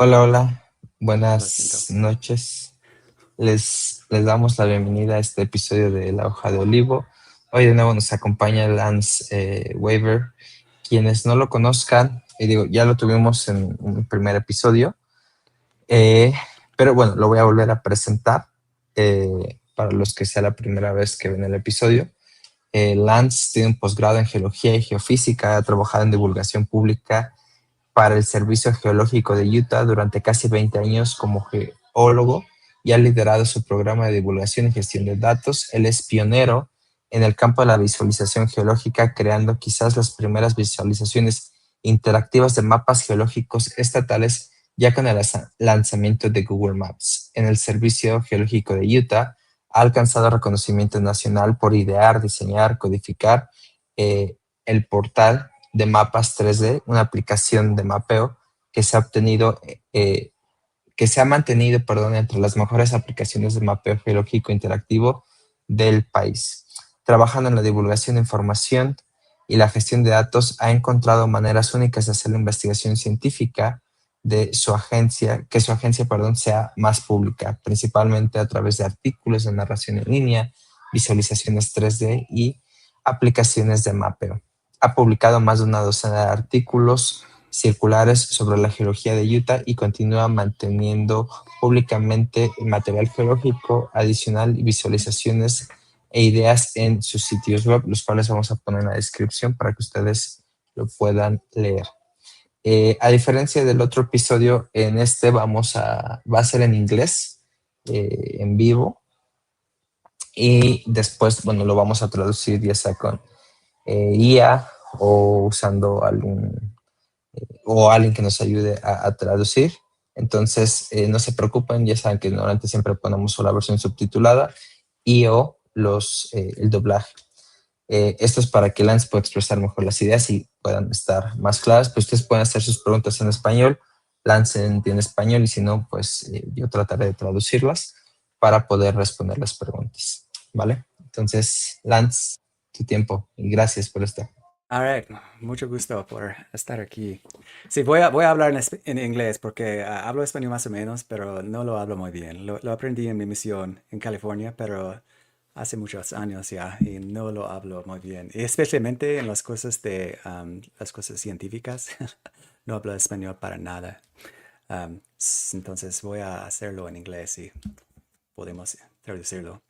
Hola, hola, Lo siento. buenas noches. Les damos la bienvenida a este episodio de La Hoja de Olivo. Hoy de nuevo nos acompaña Lance Weber. Quienes no lo conozcan, digo, ya lo tuvimos en un primer episodio, eh, pero bueno, lo voy a volver a presentar para los que sea la primera vez que ven el episodio. Lance tiene un posgrado en Geología y Geofísica, ha trabajado en divulgación pública para el Servicio Geológico de Utah durante casi 20 años como geólogo y ha liderado su programa de divulgación y gestión de datos. Él es pionero en el campo de la visualización geológica, creando quizás las primeras visualizaciones interactivas de mapas geológicos estatales ya con el lanzamiento de Google Maps. En el Servicio Geológico de Utah ha alcanzado reconocimiento nacional por idear, diseñar, codificar el portal de mapas 3D, una aplicación de mapeo que se ha obtenido, que se ha mantenido, perdón, entre las mejores aplicaciones de mapeo geológico interactivo del país. Trabajando en la divulgación de información y la gestión de datos, ha encontrado maneras únicas de hacer la investigación científica de su agencia, que su agencia, perdón, sea más pública, principalmente a través de artículos de narración en línea, visualizaciones 3D y aplicaciones de mapeo. Ha publicado más de una docena de artículos circulares sobre la geología de Utah y continúa manteniendo públicamente material geológico adicional y visualizaciones e ideas en sus sitios web, los cuales vamos a poner en la descripción para que ustedes lo puedan leer. A diferencia del otro episodio, en este va a ser en inglés, en vivo, y después, bueno, lo vamos a traducir ya sea con IA o usando o alguien que nos ayude a traducir. Entonces, no se preocupen, ya saben que normalmente siempre ponemos la versión subtitulada y o el doblaje. Esto es para que Lance pueda expresar mejor las ideas y puedan estar más claras. Pues ustedes pueden hacer sus preguntas en español, Lance entiende español y si no, pues yo trataré de traducirlas para poder responder las preguntas. ¿Vale? Entonces, Lance, tu tiempo y gracias por estar. All right, mucho gusto por estar aquí. Sí, voy a hablar en inglés porque hablo español más o menos, pero no lo hablo muy bien. Lo aprendí en mi misión en California, pero hace muchos años ya y no lo hablo muy bien. Y especialmente en las cosas las cosas científicas. No hablo español para nada. Entonces voy a hacerlo en inglés y podemos traducirlo.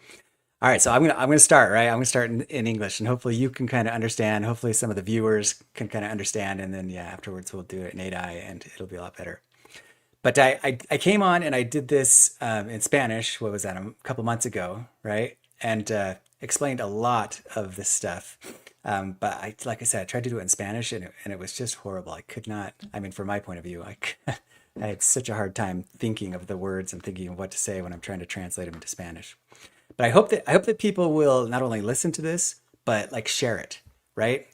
All right, so I'm gonna start, right. I'm gonna start in English, and hopefully you can kind of understand. Hopefully some of the viewers can kind of understand, and then yeah, afterwards we'll do it in 8i, and it'll be a lot better. But I came on and I did this in Spanish. What was that? A couple months ago, right? And explained a lot of this stuff. But like I said, I tried to do it in Spanish, and it was just horrible. I could not. I mean, from my point of view, I had such a hard time thinking of the words and thinking of what to say when I'm trying to translate them into Spanish. But I hope that people will not only listen to this, but like share it, right?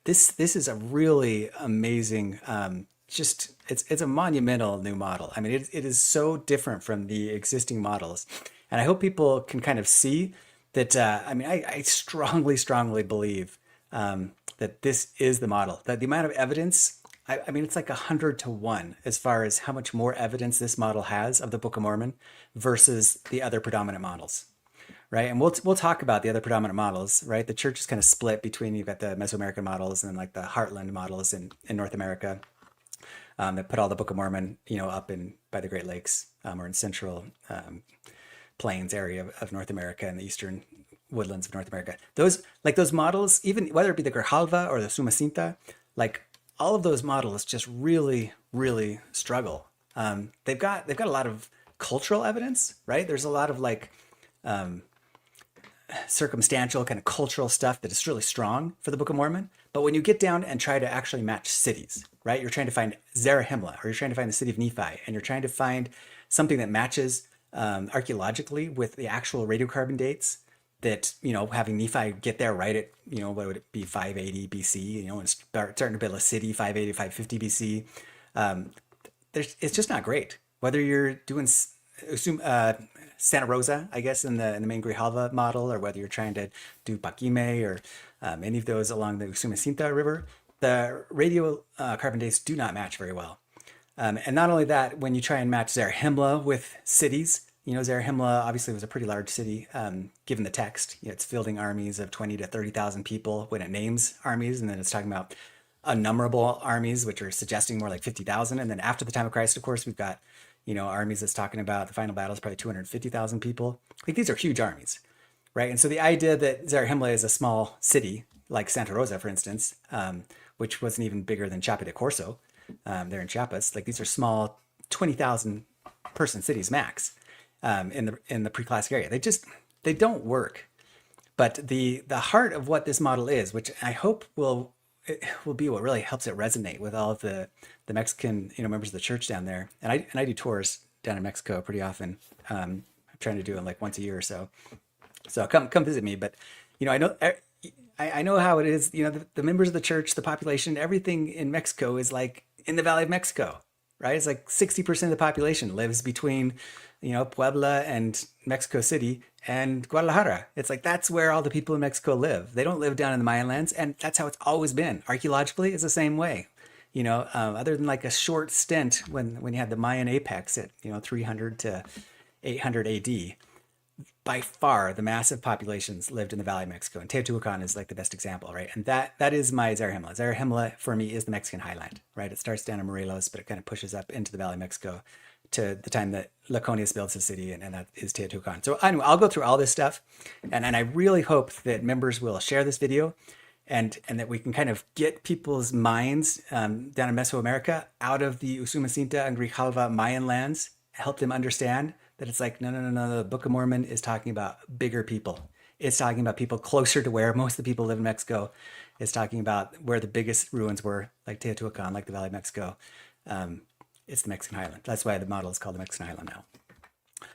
This is a really amazing. Just it's a monumental new model. I mean, it is so different from the existing models, and I hope people can kind of see that. I mean, I strongly believe that this is the model. That the amount of evidence. I mean, it's like 100 to 1 as far as how much more evidence this model has of the Book of Mormon versus the other predominant models, right? And we'll talk about the other predominant models, right? The church is kind of split between you've got the Mesoamerican models and like the Heartland models in North America that put all the Book of Mormon, up in by the Great Lakes or in central plains area of North America and the eastern woodlands of North America. Those models, even whether it be the Grijalva or the Sumacinta, like all of those models just really struggle. They've got a lot of cultural evidence, right? There's a lot of like circumstantial kind of cultural stuff that is really strong for the Book of Mormon. But when you get down and try to actually match cities, right? You're trying to find Zarahemla, or you're trying to find the city of Nephi, and you're trying to find something that matches archaeologically with the actual radiocarbon dates that, having Nephi get there right at, what would it be, 580 BC, and starting to build a city 580, 550 BC. It's just not great. Whether you're doing Santa Rosa, I guess, in the main Grijalva model, or whether you're trying to do Paquime or any of those along the Usumacinta River, the radio carbon dates do not match very well. And not only that, when you try and match Zarahemla with cities, Zarahemla obviously was a pretty large city, given the text. It's fielding armies of 20 to 30,000 people when it names armies, and then it's talking about unnumberable armies, which are suggesting more like 50,000. And then after the time of Christ, of course, we've got, armies that's talking about the final battle is probably 250,000 people. Like these are huge armies, right? And so the idea that Zarahemla is a small city, like Santa Rosa, for instance, which wasn't even bigger than Chiapa de Corso, there in Chiapas, like these are small 20,000 person cities max in the pre-classic area. They don't work. But the heart of what this model is, which I hope will be what really helps it resonate with all of the Mexican members of the church down there. And I do tours down in Mexico pretty often. I'm trying to do them like once a year or so. So come visit me. But I know how it is. The members of the church, the population, everything in Mexico is like in the Valley of Mexico, right? It's like 60% of the population lives between Puebla and Mexico City and Guadalajara. It's like that's where all the people in Mexico live. They don't live down in the Mayan lands, and that's how it's always been. Archaeologically, it's the same way. Other than like a short stint when you had the Mayan apex at 300 to 800 AD, by far the massive populations lived in the Valley of Mexico, and Teotihuacan is like the best example, right? And that is my Zarahemla. Zarahemla for me is the Mexican highland, right? It starts down in Morelos, but it kind of pushes up into the Valley of Mexico to the time that Laconius builds the city, and that is Teotihuacan. So anyway, I'll go through all this stuff, and I really hope that members will share this video, and that we can kind of get people's minds down in Mesoamerica out of the Usumacinta and Grijalva Mayan lands, help them understand that it's like, no, the Book of Mormon is talking about bigger people. It's talking about people closer to where most of the people live in Mexico. It's talking about where the biggest ruins were, like Teotihuacan, like the Valley of Mexico. It's the Mexican highland. That's why the model is called the Mexican highland now.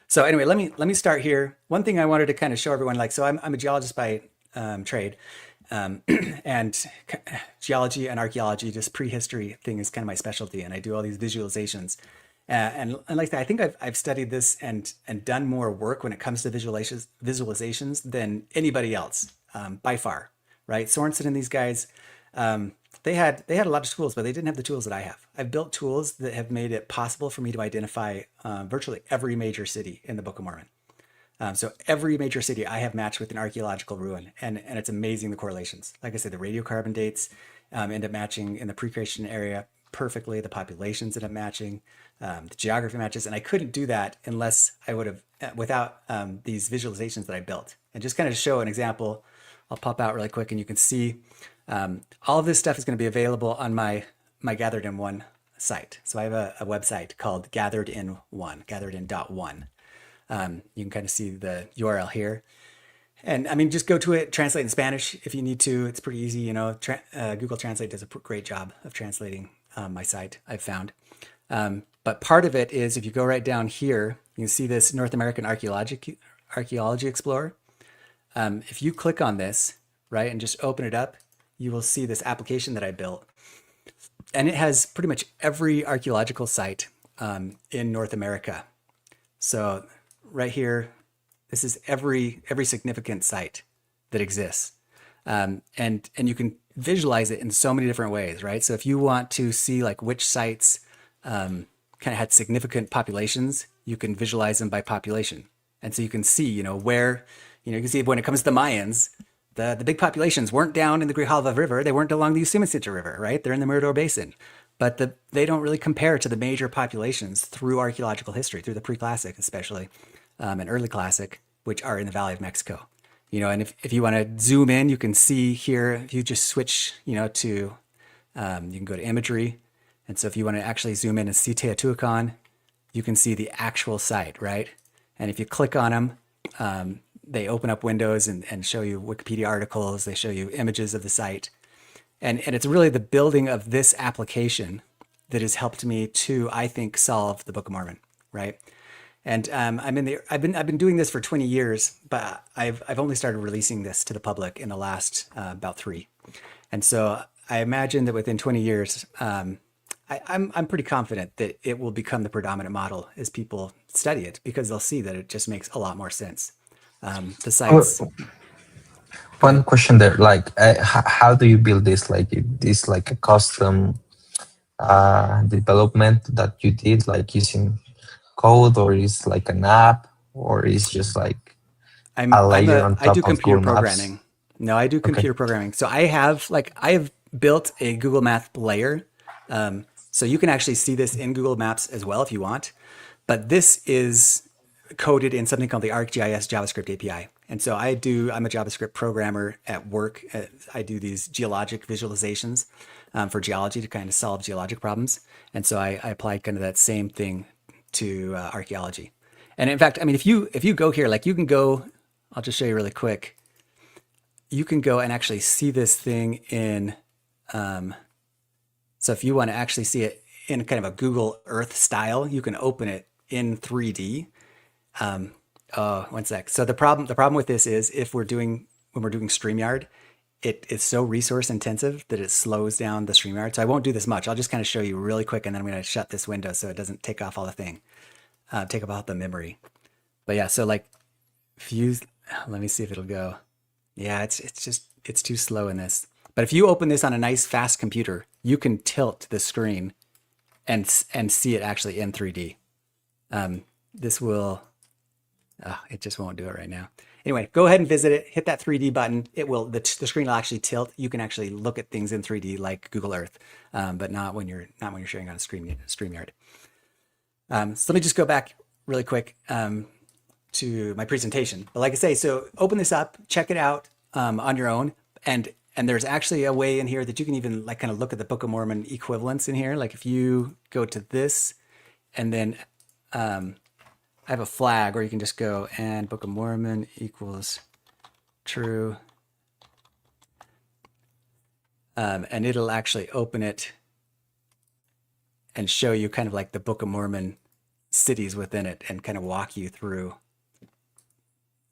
So anyway, let me start here. One thing I wanted to kind of show everyone, so I'm a geologist by trade, and geology and archaeology, just prehistory thing is kind of my specialty, and I do all these visualizations. And like that, I think I've studied this and done more work when it comes to visualizations than anybody else, by far, right? Sorensen and these guys, they had a lot of tools, but they didn't have the tools that I have. I've built tools that have made it possible for me to identify virtually every major city in the Book of Mormon. So every major city I have matched with an archaeological ruin, and it's amazing the correlations. Like I said, the radiocarbon dates end up matching in the pre-Creation area perfectly. The populations end up matching. The geography matches, and I couldn't do that unless I would have without these visualizations that I built. And just kind of show an example, I'll pop out really quick, and you can see all of this stuff is going to be available on my Gathered in One site. So I have a website called gatheredin.one. You can kind of see the URL here. And I mean, just go to it, translate in Spanish if you need to. It's pretty easy, Google Translate does a great job of translating my site, I've found. But part of it is, if you go right down here, you can see this North American Archaeology Explorer. If you click on this, right, and just open it up, you will see this application that I built. And it has pretty much every archaeological site in North America. So right here, this is every significant site that exists. And you can visualize it in so many different ways, right? So if you want to see like which sites kind of had significant populations, you can visualize them by population. And so you can see, where, you can see when it comes to the Mayans, the big populations weren't down in the Grijalva River. They weren't along the Usumacinta River, right? They're in the Mirador Basin. But they don't really compare to the major populations through archaeological history, through the pre-classic especially, and early classic, which are in the Valley of Mexico. And if you want to zoom in, you can see here, if you just switch, to, you can go to imagery. And so if you want to actually zoom in and see Teotihuacan, you can see the actual site, right? And if you click on them, they open up windows and show you Wikipedia articles. They show you images of the site. And it's really the building of this application that has helped me to, I think, solve the Book of Mormon, right? And I've been doing this for 20 years, but I've only started releasing this to the public in the last about 3. And so I imagine that within 20 years, I'm pretty confident that it will become the predominant model as people study it, because they'll see that it just makes a lot more sense. The sites. One question there, like, how do you build this? Like, is this like a custom development that you did, like using code, or is like an app, or is just like a layer on I do top of computer Google Maps? programming. No, I do Okay. computer programming. So I have built a Google Maps layer. So you can actually see this in Google Maps as well if you want. But this is coded in something called the ArcGIS JavaScript API. And so I'm a JavaScript programmer at work. I do these geologic visualizations for geology to kind of solve geologic problems. And so I apply kind of that same thing to archaeology. And in fact, I mean, if you go here, like you can go, I'll just show you really quick. You can go and actually see this thing in, so if you want to actually see it in kind of a Google Earth style, you can open it in 3D. Oh, one sec. So the problem with this is if when we're doing StreamYard, it is so resource intensive that it slows down the StreamYard. So I won't do this much. I'll just kind of show you really quick, and then I'm going to shut this window so it doesn't take off all the thing, take up all the memory. But yeah, so like if you, let me see if it'll go. Yeah, it's too slow in this. But if you open this on a nice fast computer, you can tilt the screen and see it actually in 3D. This will, it just won't do it right now. Anyway, go ahead and visit it. Hit that 3D button. It will, the screen will actually tilt. You can actually look at things in 3D like Google Earth, but not when you're sharing on a StreamYard. So let me just go back really quick to my presentation. But like I say, so open this up, check it out on your own, and there's actually a way in here that you can even like kind of look at the Book of Mormon equivalents in here. Like if you go to this, and then I have a flag where you can just go and Book of Mormon equals true, and it'll actually open it and show you kind of like the Book of Mormon cities within it, and kind of walk you through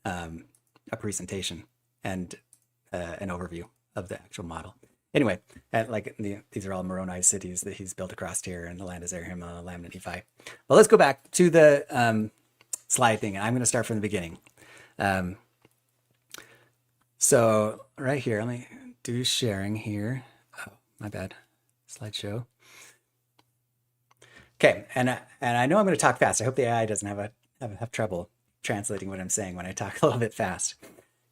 a presentation and an overview of the actual model. Anyway, like these are all Moroni cities that he's built across here in the land of Zarahemla, Lamnin, and Nephi. Well, let's go back to the slide thing, and I'm going to start from the beginning. So right here, let me do sharing here. Oh, my bad. Slideshow. Okay, and I know I'm going to talk fast. I hope the AI doesn't have trouble translating what I'm saying when I talk a little bit fast.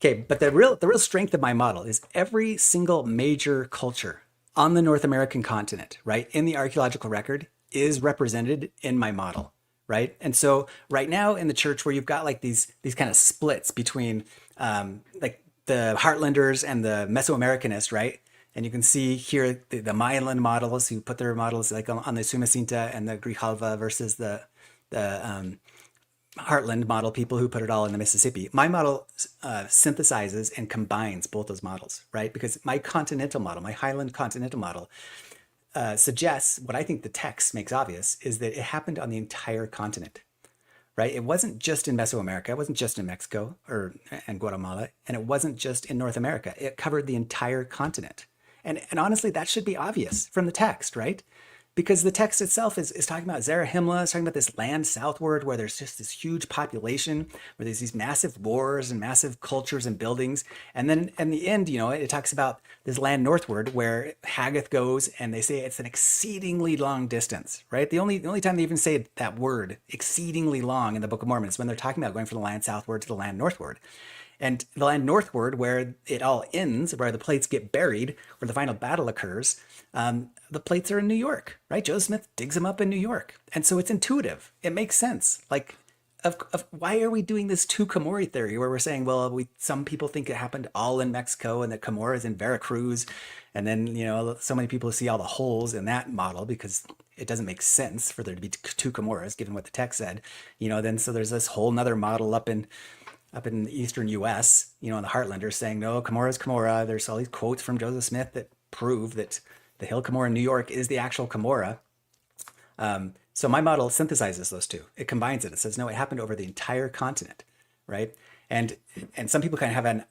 Okay, but the real strength of my model is every single major culture on the North American continent, right, in the archaeological record is represented in my model, right? And so right now in the church where you've got like these kind of splits between like the Heartlanders and the Mesoamericanists, right? And you can see here the Mayan models who put their models like on the Sumacinta and the Grijalva versus the Heartland model people who put it all in the Mississippi. My model synthesizes and combines both those models, right? Because my continental model, my Highland continental model, suggests what I think the text makes obvious is that it happened on the entire continent, right? It wasn't just in Mesoamerica, it wasn't just in Mexico and Guatemala, and it wasn't just in North America. It covered the entire continent. And honestly, that should be obvious from the text, right? Because the text itself is talking about Zarahemla, it's talking about this land southward where there's just this huge population, where there's these massive wars and massive cultures and buildings. And then in the end, you know, it talks about this land northward where Haggith goes, and they say it's an exceedingly long distance, right? The only time they even say that word, exceedingly long, in the Book of Mormon is when they're talking about going from the land southward to the land northward. And the land northward, where it all ends, where the plates get buried, where the final battle occurs, the plates are in New York, right? Joseph Smith digs them up in New York. And so it's intuitive. It makes sense. Like, why are we doing this two Comori theory where we're saying, well, some people think it happened all in Mexico and that Comora is in Veracruz. And then, you know, so many people see all the holes in that model because it doesn't make sense for there to be two Comoras, given what the text said. You know, then so there's this whole nother model up in the eastern U.S., you know, in the Heartlanders saying, no, Comora's Comora. There's all these quotes from Joseph Smith that prove that the Hill Cumorah in New York is the actual Cumorah. So my model synthesizes those two. It combines it. It says, no, it happened over the entire continent, right? And some people kind of have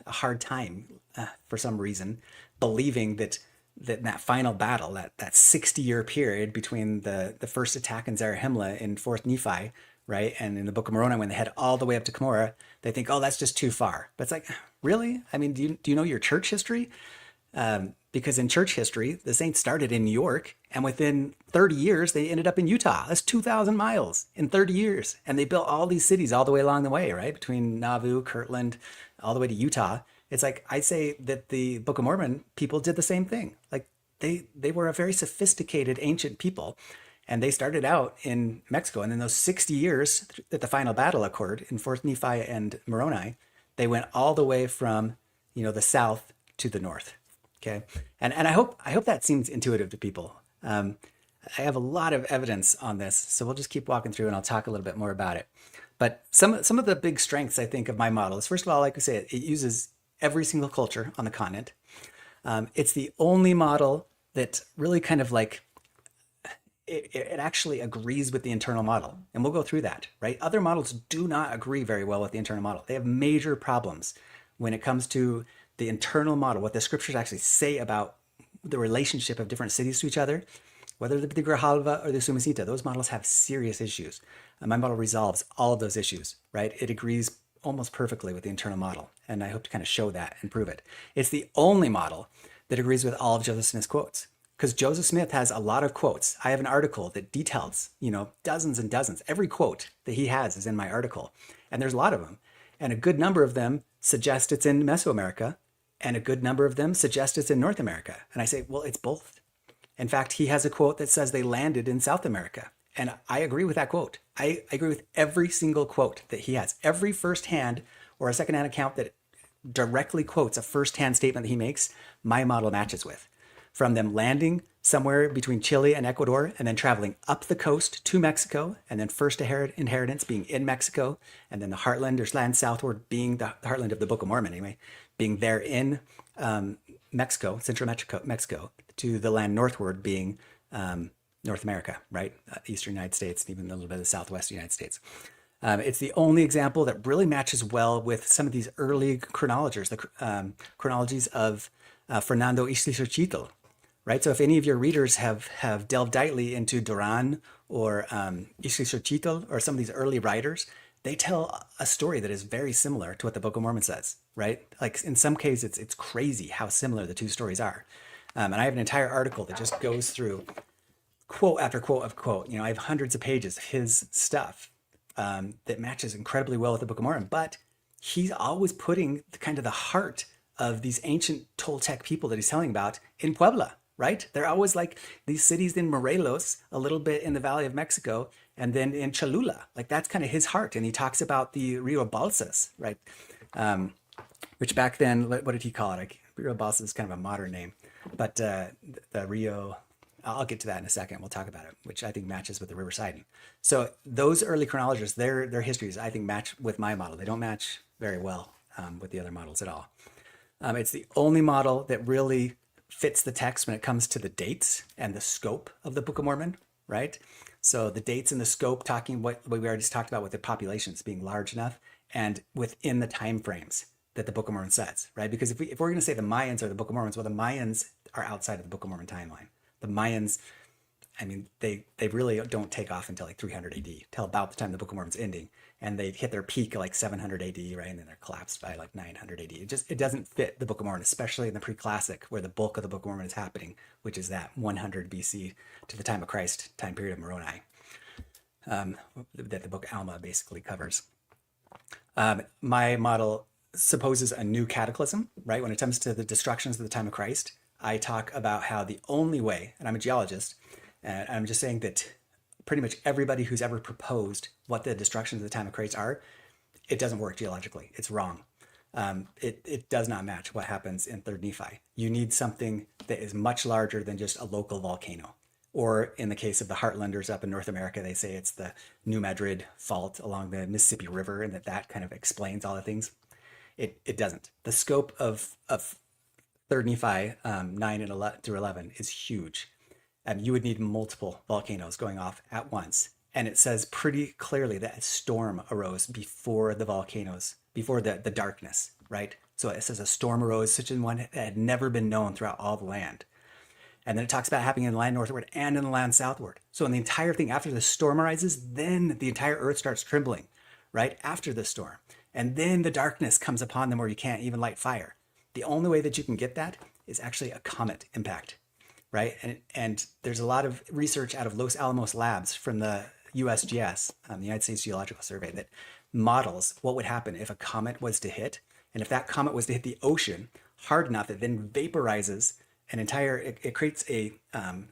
a hard time, for some reason, believing that final battle, that 60-year period between the first attack in Zarahemla in 4th Nephi, right, and in the Book of Moroni, when they head all the way up to Cumorah, they think, oh, that's just too far. But it's like, really? I mean, do you know your church history? because in church history, the saints started in New York, and within 30 years, they ended up in Utah. That's 2,000 miles in 30 years. And they built all these cities all the way along the way, right? Between Nauvoo, Kirtland, all the way to Utah. It's like, I say that the Book of Mormon people did the same thing. Like, they were a very sophisticated ancient people, and they started out in Mexico. And in those 60 years that the final battle occurred in 4th Nephi and Moroni, they went all the way from, the south to the north. Okay. And I hope that seems intuitive to people. I have a lot of evidence on this, so we'll just keep walking through and I'll talk a little bit more about it. But some of the big strengths, I think, of my model is, first of all, like we say, it uses every single culture on the continent. It's the only model that really kind of like, it actually agrees with the internal model. And we'll go through that, right? Other models do not agree very well with the internal model. They have major problems when it comes to the internal model, what the scriptures actually say about the relationship of different cities to each other, whether the Grijalva or the Sumasita. Those models have serious issues. And my model resolves all of those issues, right? It agrees almost perfectly with the internal model. And I hope to kind of show that and prove it. It's the only model that agrees with all of Joseph Smith's quotes, because Joseph Smith has a lot of quotes. I have an article that details, dozens and dozens. Every quote that he has is in my article, and there's a lot of them. And a good number of them suggest it's in Mesoamerica, and a good number of them suggest it's in North America. And I say, well, it's both. In fact, he has a quote that says they landed in South America. And I agree with that quote. I agree with every single quote that he has. Every firsthand or a secondhand account that directly quotes a firsthand statement that he makes, my model matches with. From them landing somewhere between Chile and Ecuador, and then traveling up the coast to Mexico, and then first inheritance being in Mexico, and then the heartland or land southward being the heartland of the Book of Mormon anyway, being there in Mexico, central Mexico, to the land northward being North America, right? Eastern United States, and even a little bit of the Southwest United States. It's the only example that really matches well with some of these early chronologies, the chronologies of Fernando Ixtlilxochitl, right? So if any of your readers have delved lightly into Duran or Ixtlilxochitl or some of these early writers, they tell a story that is very similar to what the Book of Mormon says, right? Like in some cases, it's crazy how similar the two stories are. And I have an entire article that just goes through quote after quote of quote. I have hundreds of pages of his stuff that matches incredibly well with the Book of Mormon, but he's always putting kind of the heart of these ancient Toltec people that he's telling about in Puebla, right? They're always like these cities in Morelos, a little bit in the Valley of Mexico, and then in Cholula. Like that's kind of his heart. And he talks about the Rio Balsas, right? Which back then, what did he call it? Like, Rio Balsas is kind of a modern name, but the Rio, I'll get to that in a second. We'll talk about it, which I think matches with the river siding. So those early chronologists, their histories, I think, match with my model. They don't match very well with the other models at all. It's the only model that really fits the text when it comes to the dates and the scope of the Book of Mormon, right? So the dates and the scope, talking what we already just talked about with the populations being large enough and within the time frames that the Book of Mormon sets, right? Because if we're going to say the Mayans are the Book of Mormon, well, the Mayans are outside of the Book of Mormon timeline. The Mayans, I mean, they really don't take off until like 300 AD, till about the time the Book of Mormon's ending. And they hit their peak like 700 AD, right? And then they're collapsed by like 900 AD. It doesn't fit the Book of Mormon, especially in the pre-classic where the bulk of the Book of Mormon is happening, which is that 100 BC to the time of Christ, time period of Moroni, that the book Alma basically covers. My model supposes a new cataclysm, right? When it comes to the destructions of the time of Christ, I talk about how the only way, and I'm a geologist, and I'm just saying that pretty much everybody who's ever proposed what the destructions of the time of Christ are, it doesn't work geologically. It's wrong. It does not match what happens in 3rd Nephi. You need something that is much larger than just a local volcano. Or in the case of the Heartlanders up in North America, they say it's the New Madrid fault along the Mississippi River, and that kind of explains all the things. It doesn't. The scope of 3rd Nephi 9 and through 11 is huge. You would need multiple volcanoes going off at once. And it says pretty clearly that a storm arose before the volcanoes, before the darkness, right? So it says a storm arose, such as one that had never been known throughout all the land. And then it talks about happening in the land northward and in the land southward. So in the entire thing, after the storm arises, then the entire earth starts trembling, right? After the storm. And then the darkness comes upon them where you can't even light fire. The only way that you can get that is actually a comet impact, right? And there's a lot of research out of Los Alamos Labs from the USGS, the United States Geological Survey, that models what would happen if a comet was to hit. And if that comet was to hit the ocean hard enough, it then vaporizes it creates a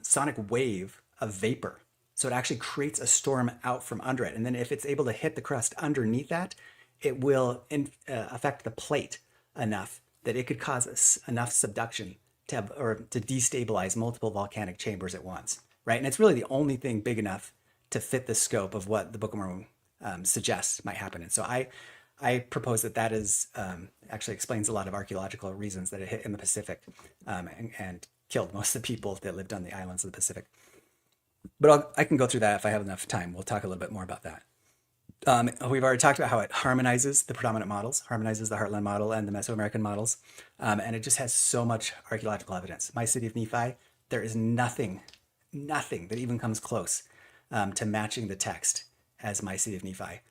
sonic wave of vapor. So it actually creates a storm out from under it. And then if it's able to hit the crust underneath that, it will affect the plate enough that it could cause enough subduction to destabilize multiple volcanic chambers at once, right? And it's really the only thing big enough to fit the scope of what the Book of Mormon suggests might happen. And so I propose that is actually explains a lot of archaeological reasons that it hit in the Pacific and killed most of the people that lived on the islands of the Pacific. But I can go through that if I have enough time. We'll talk a little bit more about that. We've already talked about how it harmonizes the predominant models, harmonizes the Heartland model and the Mesoamerican models, and it just has so much archaeological evidence. My city of Nephi, there is nothing that even comes close to matching the text as my city of Nephi,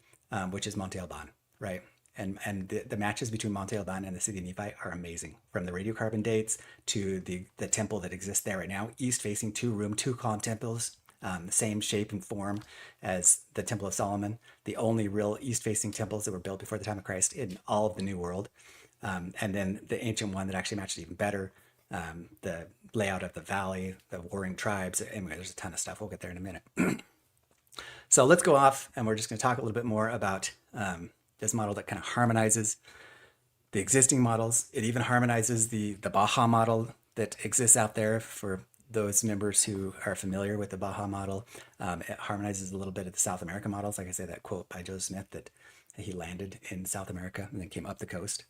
which is Monte Alban, right? And the matches between Monte Alban and the city of Nephi are amazing, from the radiocarbon dates to the temple that exists there right now, east-facing two-room, two-column temples, the same shape and form as the Temple of Solomon, the only real east-facing temples that were built before the time of Christ in all of the New World. And then the ancient one that actually matched even better, the layout of the valley, the warring tribes. Anyway, there's a ton of stuff. We'll get there in a minute. So let's go off, and we're just going to talk a little bit more about this model that kind of harmonizes the existing models. It even harmonizes the Baja model that exists out there for those members who are familiar with the Baja model. It harmonizes a little bit of the South American models. Like I say, that quote by Joseph Smith that he landed in South America and then came up the coast.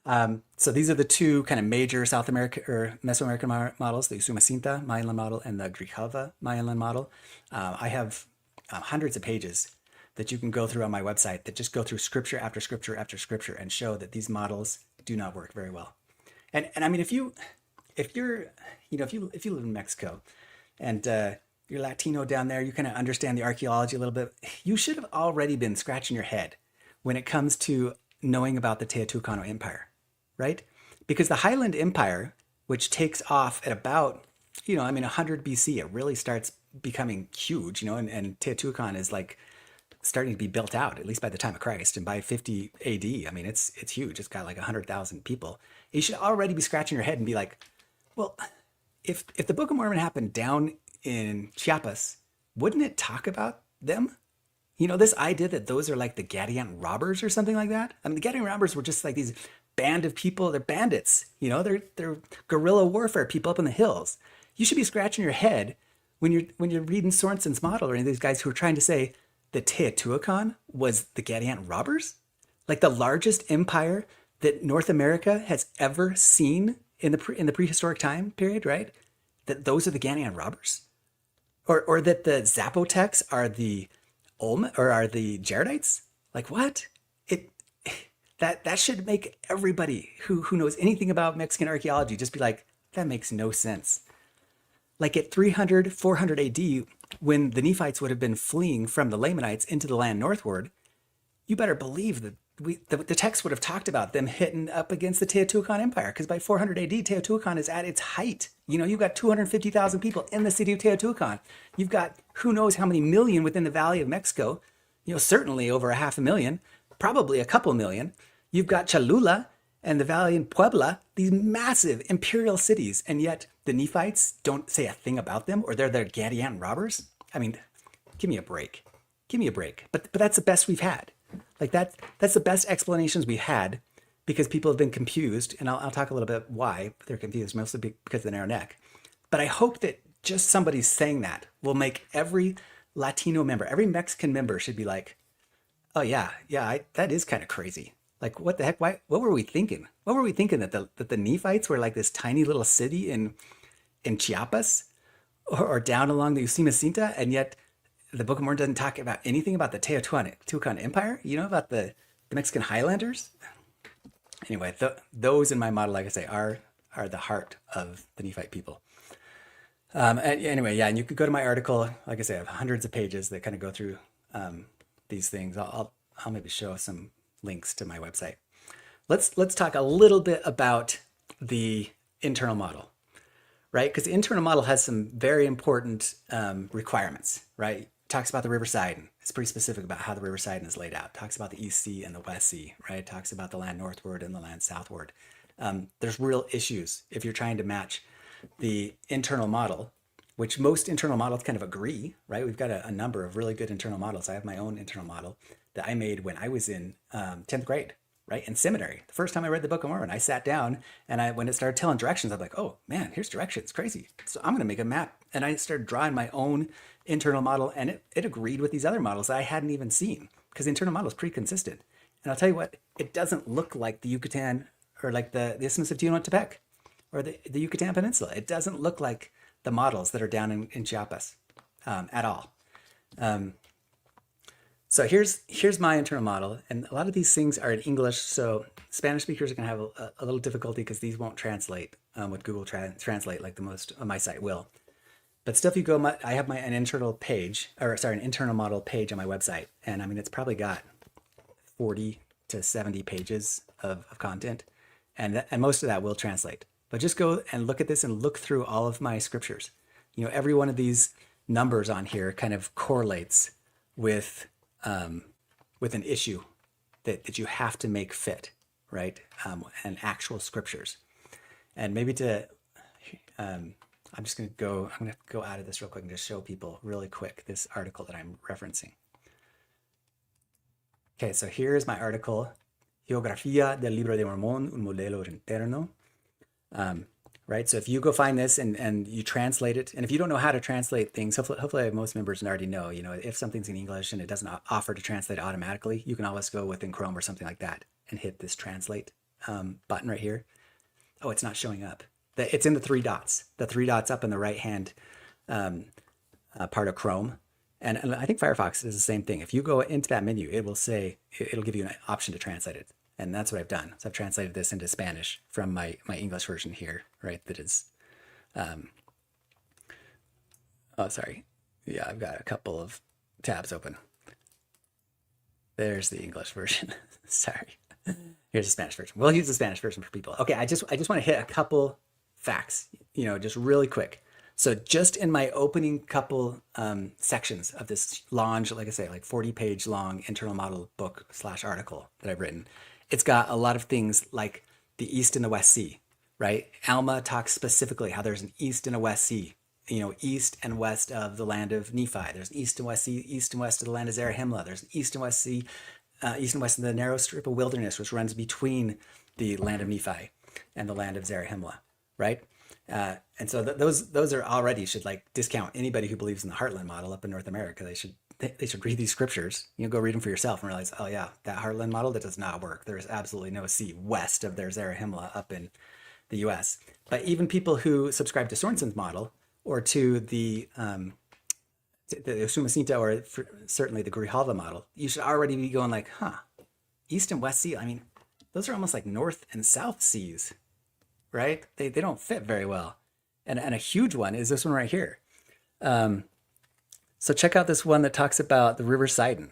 So these are the two kind of major South American or Mesoamerican models, the Usumacinta Mayan model and the Grijalva Mayan model. I have hundreds of pages that you can go through on my website that just go through scripture after scripture after scripture and show that these models do not work very well. And I mean, if you live in Mexico and you're Latino down there, you kind of understand the archaeology a little bit. You should have already been scratching your head when it comes to knowing about the Teotihuacan Empire, right? Because the Highland Empire, which takes off at about, 100 BC, it really starts becoming huge, and Teotihuacan is like starting to be built out, at least by the time of Christ. And by 50 AD, I mean, it's huge. It's got like 100,000 people. You should already be scratching your head and be like, well, if the Book of Mormon happened down in Chiapas, wouldn't it talk about them? This idea that those are like the Gadian robbers or something like that. I mean, the Gadian robbers were just like these band of people. They're bandits. They're guerrilla warfare people up in the hills. You should be scratching your head when you're reading Sorensen's model or any of these guys who are trying to say that Teotihuacan was the Gadian robbers, like the largest empire that North America has ever seen in the prehistoric time period, right? That those are the Gadian robbers, or that the Zapotecs are the are the Jaredites? Like what? That should make everybody who knows anything about Mexican archaeology just be like, that makes no sense. Like at 300, 400 AD, when the Nephites would have been fleeing from the Lamanites into the land northward, you better believe that the text would have talked about them hitting up against the Teotihuacan Empire, because by 400 AD, Teotihuacan is at its height. You've got 250,000 people in the city of Teotihuacan. You've got who knows how many million within the Valley of Mexico, certainly over 500,000, probably a couple million. You've got Cholula and the Valley in Puebla, these massive imperial cities, and yet the Nephites don't say a thing about them, or they're the Gadian robbers. I mean, give me a break. Give me a break. But that's the best we've had. Like that's the best explanations we had, because people have been confused, and I'll talk a little bit why they're confused, mostly because of the narrow neck. But I hope that just somebody saying that will make every Latino member, every Mexican member should be like, oh yeah, that is kind of crazy. Like what the heck? What were we thinking? What were we thinking that the Nephites were like this tiny little city in Chiapas or down along the Usumacinta, and yet the Book of Mormon doesn't talk about anything about the Teotihuacan Empire, about the Mexican Highlanders. Anyway, those in my model, like I say, are the heart of the Nephite people. Anyway, yeah, and you could go to my article. Like I say, I have hundreds of pages that kind of go through these things. I'll maybe show some links to my website. Let's talk a little bit about the internal model, right? Because the internal model has some very important requirements, right? It talks about the river Sidon. It's pretty specific about how the river Sidon is laid out. It talks about the East Sea and the West Sea, right? It talks about the land northward and the land southward. There's real issues if you're trying to match the internal model, which most internal models kind of agree, right? We've got a number of really good internal models. I have my own internal model that I made when I was in 10th grade, right? In seminary. The first time I read the Book of Mormon, I sat down and when it started telling directions, I'm like, oh man, here's directions, crazy. So I'm gonna make a map. And I started drawing my own internal model, and it agreed with these other models that I hadn't even seen, because the internal model is pretty consistent. And I'll tell you what, it doesn't look like the Yucatan or like the Isthmus of Tehuantepec or the Yucatan Peninsula. It doesn't look like the models that are down in Chiapas at all. So here's my internal model, and a lot of these things are in English, so Spanish speakers are going to have a little difficulty because these won't translate with Google Translate like the most of my site will. But still, if you go, I have an internal page, or sorry, an internal model page on my website, and I mean it's probably got 40 to 70 pages of content, and most of that will translate. But just go and look at this and look through all of my scriptures. You know, every one of these numbers on here kind of correlates with an issue that you have to make fit, right? And actual scriptures. And maybe I'm going to go out of this real quick and just show people really quick this article that I'm referencing. Okay, so here's my article, Geografía del Libro de Mormón, un modelo interno. Right, so if you go find this and you translate it, and if you don't know how to translate things, hopefully most members already know, you know, if something's in English and it doesn't offer to translate automatically, you can always go within Chrome or something like that and hit this translate button right here. Oh, it's not showing up. It's in the three dots up in the right hand part of Chrome. And I think Firefox is the same thing. If you go into that menu, it'll give you an option to translate it. And that's what I've done. So I've translated this into Spanish from my English version here, right? That is, oh, sorry. Yeah, I've got a couple of tabs open. There's the English version. Sorry. Here's the Spanish version. We'll use the Spanish version for people. Okay, I just want to hit a couple facts, you know, just really quick. So just in my opening couple sections of this long, like I say, like 40-page long internal model book / article that I've written, it's got a lot of things like the East and the West Sea, right? Alma talks specifically how there's an East and a West Sea, you know, east and west of the land of Nephi. There's an East and West Sea, east and west of the land of Zarahemla. There's an East and West Sea, east and west of the narrow strip of wilderness, which runs between the land of Nephi and the land of Zarahemla, right? And so those are already should like discount anybody who believes in the Heartland model up in North America. They should read these scriptures. You know, go read them for yourself and realize, oh yeah, that Heartland model, that does not work. There is absolutely no sea west of their Zarahemla up in the U.S. But even people who subscribe to Sorensen's model or to the Usumacinta or certainly the Grijalva model, you should already be going like, huh, East and West Sea. I mean, those are almost like North and South seas, right? They don't fit very well. And a huge one is this one right here. So check out this one that talks about the River Sidon,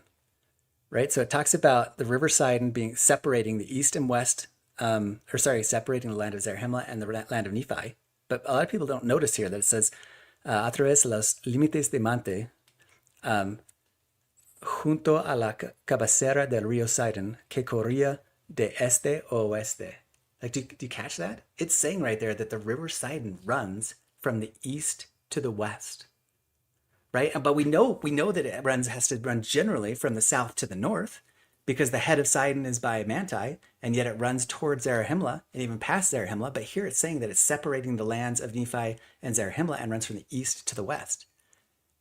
right? So it talks about the River Sidon being separating the East and West, separating the land of Zarahemla and the land of Nephi. But a lot of people don't notice here that it says, a través de los límites de Mante, junto a la cabecera del río Sidon, que corría de este a oeste. Like, do you catch that? It's saying right there that the River Sidon runs from the east to the west, right? But we know that it has to run generally from the south to the north, because the head of Sidon is by Manti, and yet it runs towards Zarahemla and even past Zarahemla. But here it's saying that it's separating the lands of Nephi and Zarahemla and runs from the east to the west.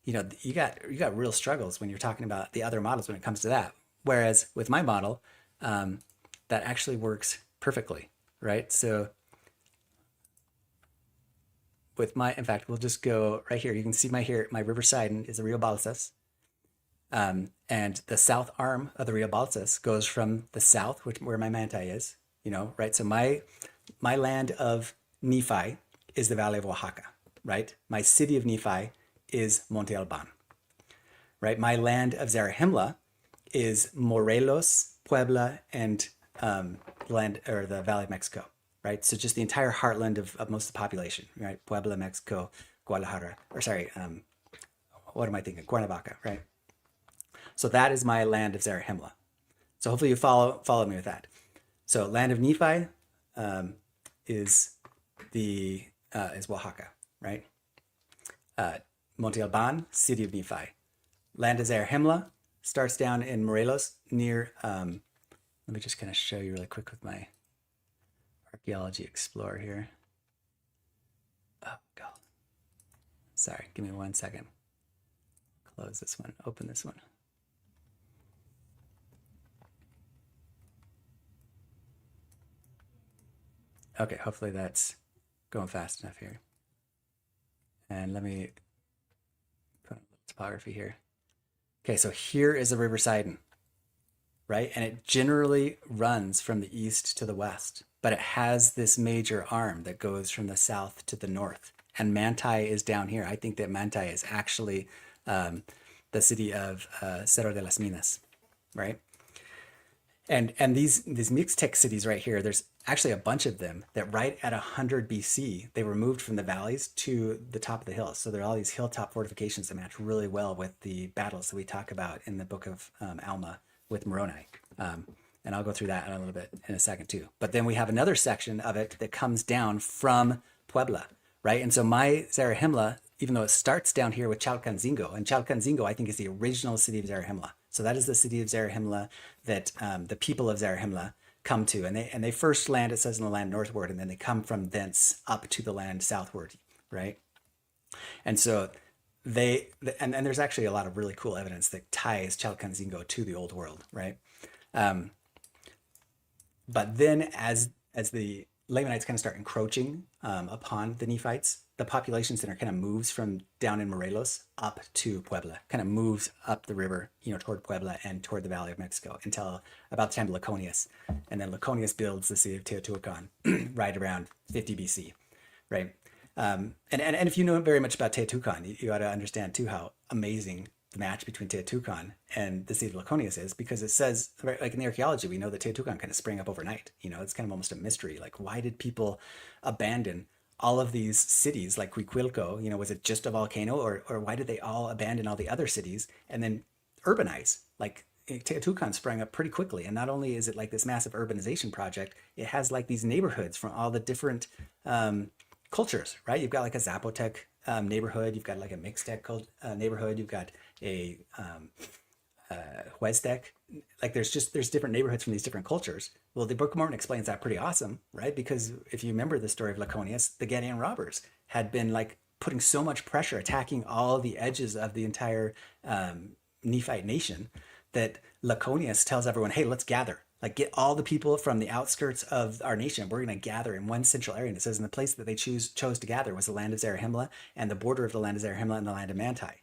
You know, you got real struggles when you're talking about the other models when it comes to that. Whereas with my model, that actually works perfectly, right? So with in fact, we'll just go right here. You can see my River Sidon is the Rio Balsas. And the south arm of the Rio Balsas goes from the south, where my Manti is, you know, right? So my land of Nephi is the Valley of Oaxaca, right? My city of Nephi is Monte Alban, right? My land of Zarahemla is Morelos, Puebla, and the Valley of Mexico. right? So just the entire heartland of most of the population, right? Puebla, Mexico, Guadalajara, or sorry, what am I thinking? Cuernavaca, right? So that is my land of Zarahemla. So hopefully you follow me with that. So land of Nephi is the is Oaxaca, right? Monte Alban, city of Nephi. Land of Zarahemla starts down in Morelos near. Let me just kind of show you really quick with my archaeology explorer here. Oh God, sorry, give me 1 second. Close this one, open this one. Okay, hopefully that's going fast enough here. And let me put a little topography here. Okay, so here is the River Sidon, right? And it generally runs from the east to the west, but it has this major arm that goes from the south to the north. And Manti is down here. I think that Manti is actually the city of Cerro de las Minas, right? And these Mixtec cities right here, there's actually a bunch of them that right at 100 BC, they were moved from the valleys to the top of the hills. So there are all these hilltop fortifications that match really well with the battles that we talk about in the book of Alma with Moroni. And I'll go through that in a little bit in a second too. But then we have another section of it that comes down from Puebla, right? And so my Zarahemla, even though it starts down here with Chalcanzingo, and Chalcanzingo I think is the original city of Zarahemla. So that is the city of Zarahemla that the people of Zarahemla come to, and they first land, it says, in the land northward, and then they come from thence up to the land southward, right? And so and there's actually a lot of really cool evidence that ties Chalcanzingo to the old world, right? But then as the Lamanites kind of start encroaching upon the Nephites, the population center kind of moves from down in Morelos up to Puebla, kind of moves up the river, toward Puebla and toward the Valley of Mexico until about the time of Laconius. And then Laconius builds the city of Teotihuacan right around 50 BC, right? And if you know very much about Teotihuacan, you got to understand too how amazing the match between Teotihuacan and the city of Laconius is, because it says, right, like in the archaeology, we know that Teotihuacan kind of sprang up overnight. It's kind of almost a mystery. Like, why did people abandon all of these cities like Cuicuilco? Was it just a volcano, or why did they all abandon all the other cities and then urbanize? Like, Teotihuacan sprang up pretty quickly. And not only is it like this massive urbanization project, it has like these neighborhoods from all the different cultures, right? You've got like a Zapotec neighborhood, you've got like a Mixtec neighborhood, you've got a Huestec. Like there's different neighborhoods from these different cultures. Well, the Book of Mormon explains that pretty awesome, right? Because if you remember the story of Laconius, the Gadian robbers had been like putting so much pressure, attacking all the edges of the entire Nephite nation, that Laconius tells everyone, hey, let's gather. Like, get all the people from the outskirts of our nation. We're going to gather in one central area. And it says, in the place that they chose to gather was the land of Zarahemla and the border of the land of Zarahemla and the land of Manti.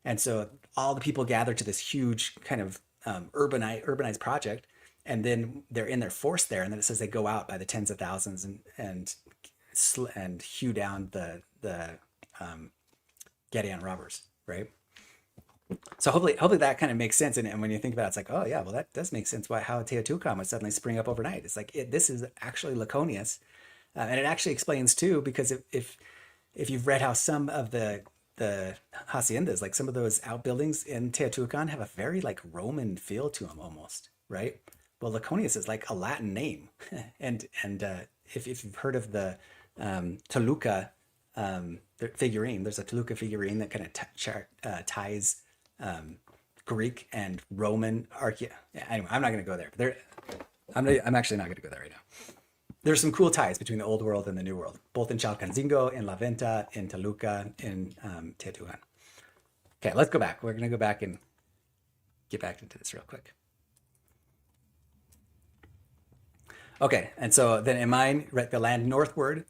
And so all the people gathered to this huge kind of urbanized project. And then they're in their force there. And then it says they go out by the tens of thousands and hew down the Gadian robbers, right? So hopefully that kind of makes sense. And when you think about it, it's like, oh yeah, well, that does make sense how Teotihuacan would suddenly spring up overnight. It's like, this is actually Laconius. And it actually explains too, because if you've read how some of the haciendas, like some of those outbuildings in Teotihuacan, have a very like Roman feel to them almost, right? Well, Laconius is like a Latin name. and if you've heard of the Toluca figurine, there's a Toluca figurine that kind of ties Greek and Roman anyway, I'm not going to go there. I'm actually not going to go there right now. There's some cool ties between the old world and the new world, both in Chalcanzingo, in La Venta, in Toluca, in Teotihuacan. Okay, let's go back. We're going to go back and get back into this real quick. Okay, and so then in mine, right, the land northward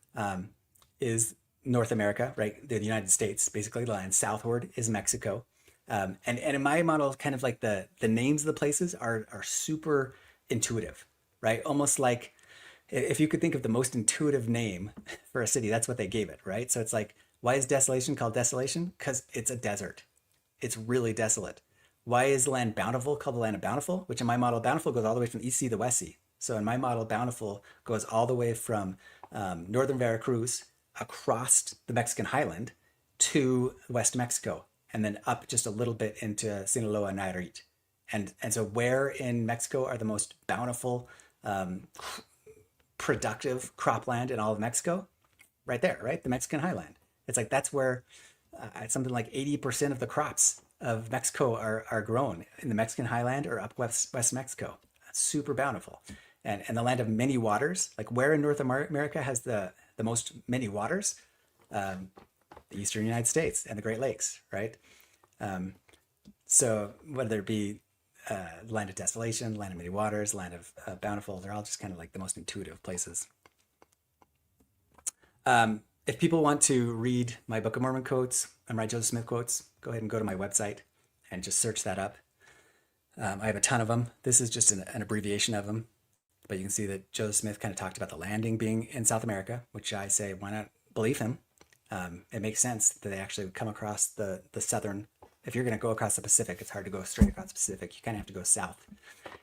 is North America, right? The United States, basically. The land southward is Mexico. And in my model, kind of like the names of the places are super intuitive, right? Almost like if you could think of the most intuitive name for a city, that's what they gave it, right? So it's like, why is Desolation called Desolation? Because it's a desert. It's really desolate. Why is the land Bountiful called the land of Bountiful? Which in my model, Bountiful goes all the way from the East Sea to the West Sea. So in my model, Bountiful goes all the way from northern Veracruz across the Mexican highland to West Mexico, and then up just a little bit into Sinaloa and Nayarit. And so where in Mexico are the most bountiful, um, productive cropland in all of Mexico? Right there, right? The Mexican highland. It's like that's where something like 80% of the crops of Mexico are grown in the Mexican highland or up West Mexico. That's super bountiful. And the land of many waters, like where in North America has the most many waters? Um, the Eastern United States and the Great Lakes, right? Um, so whether it be land of desolation, land of many waters, land of bountiful, they're all just kind of like the most intuitive places. If people want to read my Book of Mormon quotes and my Joseph Smith quotes, go ahead and go to my website and just search that up. I have a ton of them. This is just an abbreviation of them, but you can see that Joseph Smith kind of talked about the landing being in South America, which I say, why not believe him? It makes sense that they actually would come across the southern. If you're going to go across the Pacific, it's hard to go straight across the Pacific. You kind of have to go south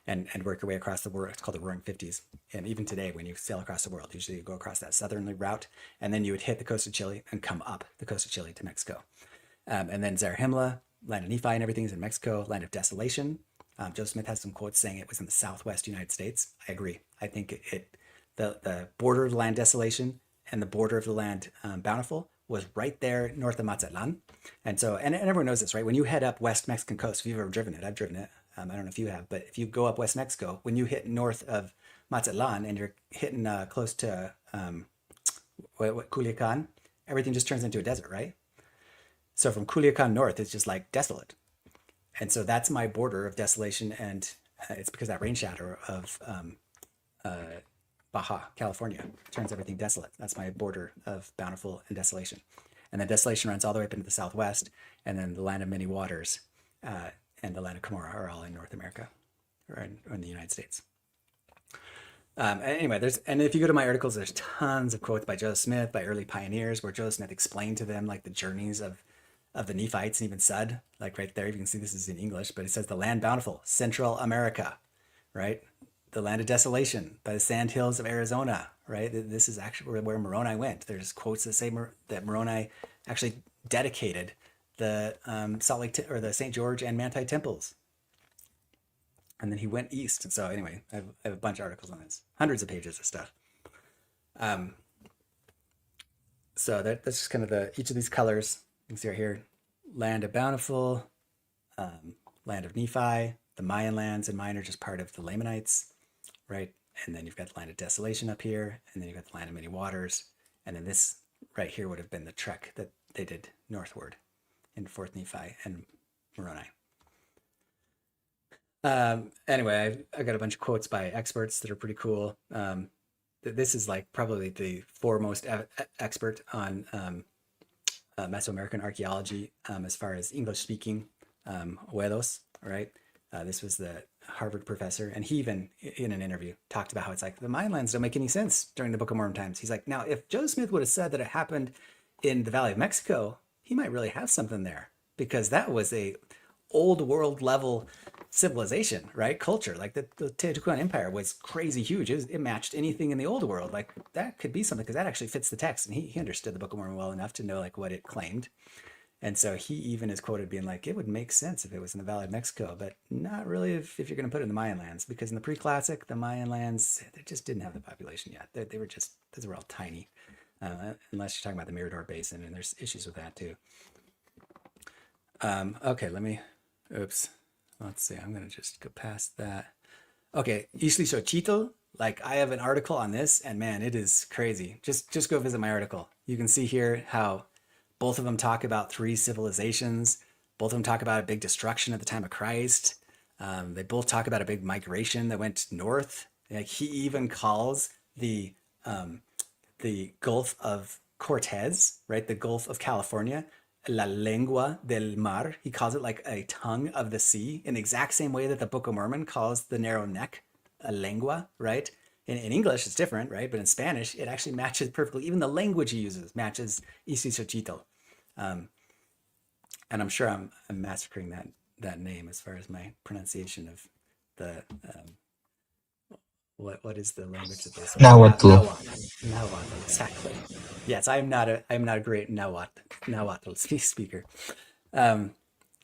and work your way across the world. It's called the Roaring Fifties. And even today, when you sail across the world, usually you go across that southerly route, and then you would hit the coast of Chile and come up the coast of Chile to Mexico. And then Zarahemla, land of Nephi and everything is in Mexico, land of desolation. Joseph Smith has some quotes saying it was in the southwest United States. I agree. I think the border of the land desolation and the border of the land bountiful was right there north of Mazatlan. And so, and everyone knows this, right? When you head up West Mexican coast, if you've ever driven it, I've driven it. I don't know if you have, but if you go up West Mexico, when you hit north of Mazatlan and you're hitting close to Culiacan, everything just turns into a desert, right? So from Culiacan north, it's just like desolate. And so that's my border of desolation. And it's because that rain shadow of Baja, California, turns everything desolate. That's my border of bountiful and desolation. And then desolation runs all the way up into the southwest. And then the land of many waters and the land of Cumorah are all in North America or in the United States. Anyway, and if you go to my articles, there's tons of quotes by Joseph Smith, by early pioneers, where Joseph Smith explained to them like the journeys of the Nephites, and even said, like right there, you can see this is in English, but it says the land bountiful, Central America, right? The land of desolation by the sand hills of Arizona, right? This is actually where Moroni went. There's quotes that say that Moroni actually dedicated the Salt Lake or the St. George and Manti temples. And then he went east. And so anyway, I have a bunch of articles on this, hundreds of pages of stuff. So that's just kind of each of these colors. You can see right here, land of bountiful, land of Nephi, the Mayan lands, and mine are just part of the Lamanites, right? And then you've got the land of desolation up here, and then you've got the land of many waters, and then this right here would have been the trek that they did northward in Fourth Nephi and Moroni. Anyway, I got a bunch of quotes by experts that are pretty cool. This is like probably the foremost expert on Mesoamerican archaeology as far as English speaking Huedos, right? This was the Harvard professor, and he even in an interview talked about how it's like the Mayan lands don't make any sense during the Book of Mormon times. He's like, now if Joseph Smith would have said that it happened in the Valley of Mexico, he might really have something there, because that was a old world level civilization, right? Culture. Like the Teotihuacan Empire was crazy huge. It matched anything in the old world. Like that could be something, because that actually fits the text. And he understood the Book of Mormon well enough to know like what it claimed. And so he even is quoted being like, it would make sense if it was in the Valley of Mexico, but not really if you're going to put it in the Mayan lands, because in the pre-classic, the Mayan lands, they just didn't have the population yet. They were just, those were all tiny, unless you're talking about the Mirador Basin, and there's issues with that too. Okay, oops. Let's see, I'm going to just go past that. Okay, Xochitl, like I have an article on this, and man, it is crazy. Just go visit my article. You can see here how both of them talk about three civilizations. Both of them talk about a big destruction at the time of Christ. They both talk about a big migration that went north. Like he even calls the Gulf of Cortez, right? The Gulf of California, la lengua del mar. He calls it like a tongue of the sea, in the exact same way that the Book of Mormon calls the narrow neck a lengua, right? In English, it's different, right? But in Spanish, it actually matches perfectly. Even the language he uses matches Xochitl. And I'm sure I'm massacring that name as far as my pronunciation of the What is the language that they spoke? Nahuatl. Nahuatl, exactly. Yes, I'm not a great Nahuatl speaker. Um,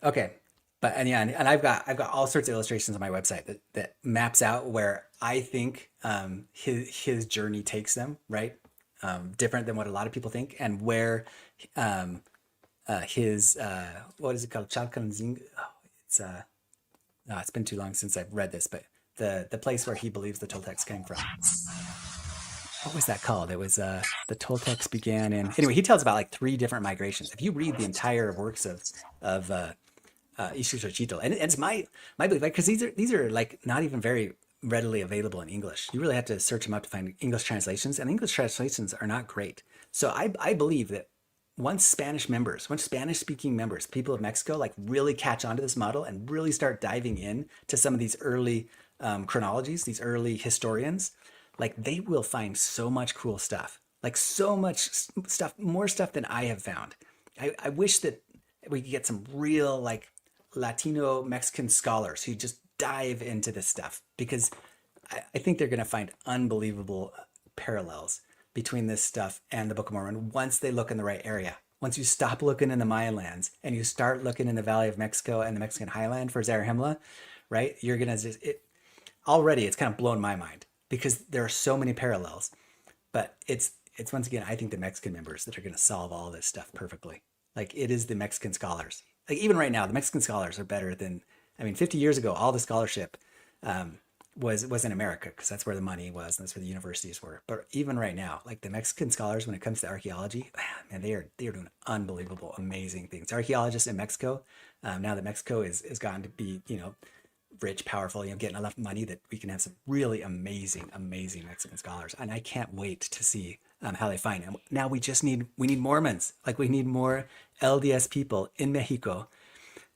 okay, but and yeah, and I've got all sorts of illustrations on my website that maps out where I think his journey takes them, right? Different than what a lot of people think, and where um, his what is it called? Chalcanzing. Oh, it's it's been too long since I've read this, but the place where he believes the Toltecs came from. What was that called? It was the Toltecs began in. Anyway, he tells about like three different migrations. If you read the entire works of Ixuchochitl, and it's my belief, like, because these are like not even very readily available in English. You really have to search them up to find English translations, and English translations are not great. So I believe that once Spanish speaking members, people of Mexico, like really catch on to this model and really start diving in to some of these early chronologies, these early historians, like they will find so much cool stuff, like so much stuff, more stuff than I have found. I wish that we could get some real like Latino Mexican scholars who just dive into this stuff because I think they're going to find unbelievable parallels between this stuff and the Book of Mormon once they look in the right area. Once you stop looking in the Mayan lands and you start looking in the Valley of Mexico and the Mexican highland for Zarahemla, right? You're going to just, already it's kind of blown my mind because there are so many parallels. But it's once again, I think the Mexican members that are going to solve all this stuff perfectly. Like it is the Mexican scholars. Like even right now, the Mexican scholars are better than, I mean, 50 years ago, all the scholarship um, was in America because that's where the money was and that's where the universities were. But even right now, like the Mexican scholars, when it comes to archaeology, man, they are doing unbelievable, amazing things. Archaeologists in Mexico, now that Mexico is gotten to be, rich, powerful, getting enough money that we can have some really amazing, amazing Mexican scholars. And I can't wait to see how they find them. Now we need Mormons. Like we need more LDS people in Mexico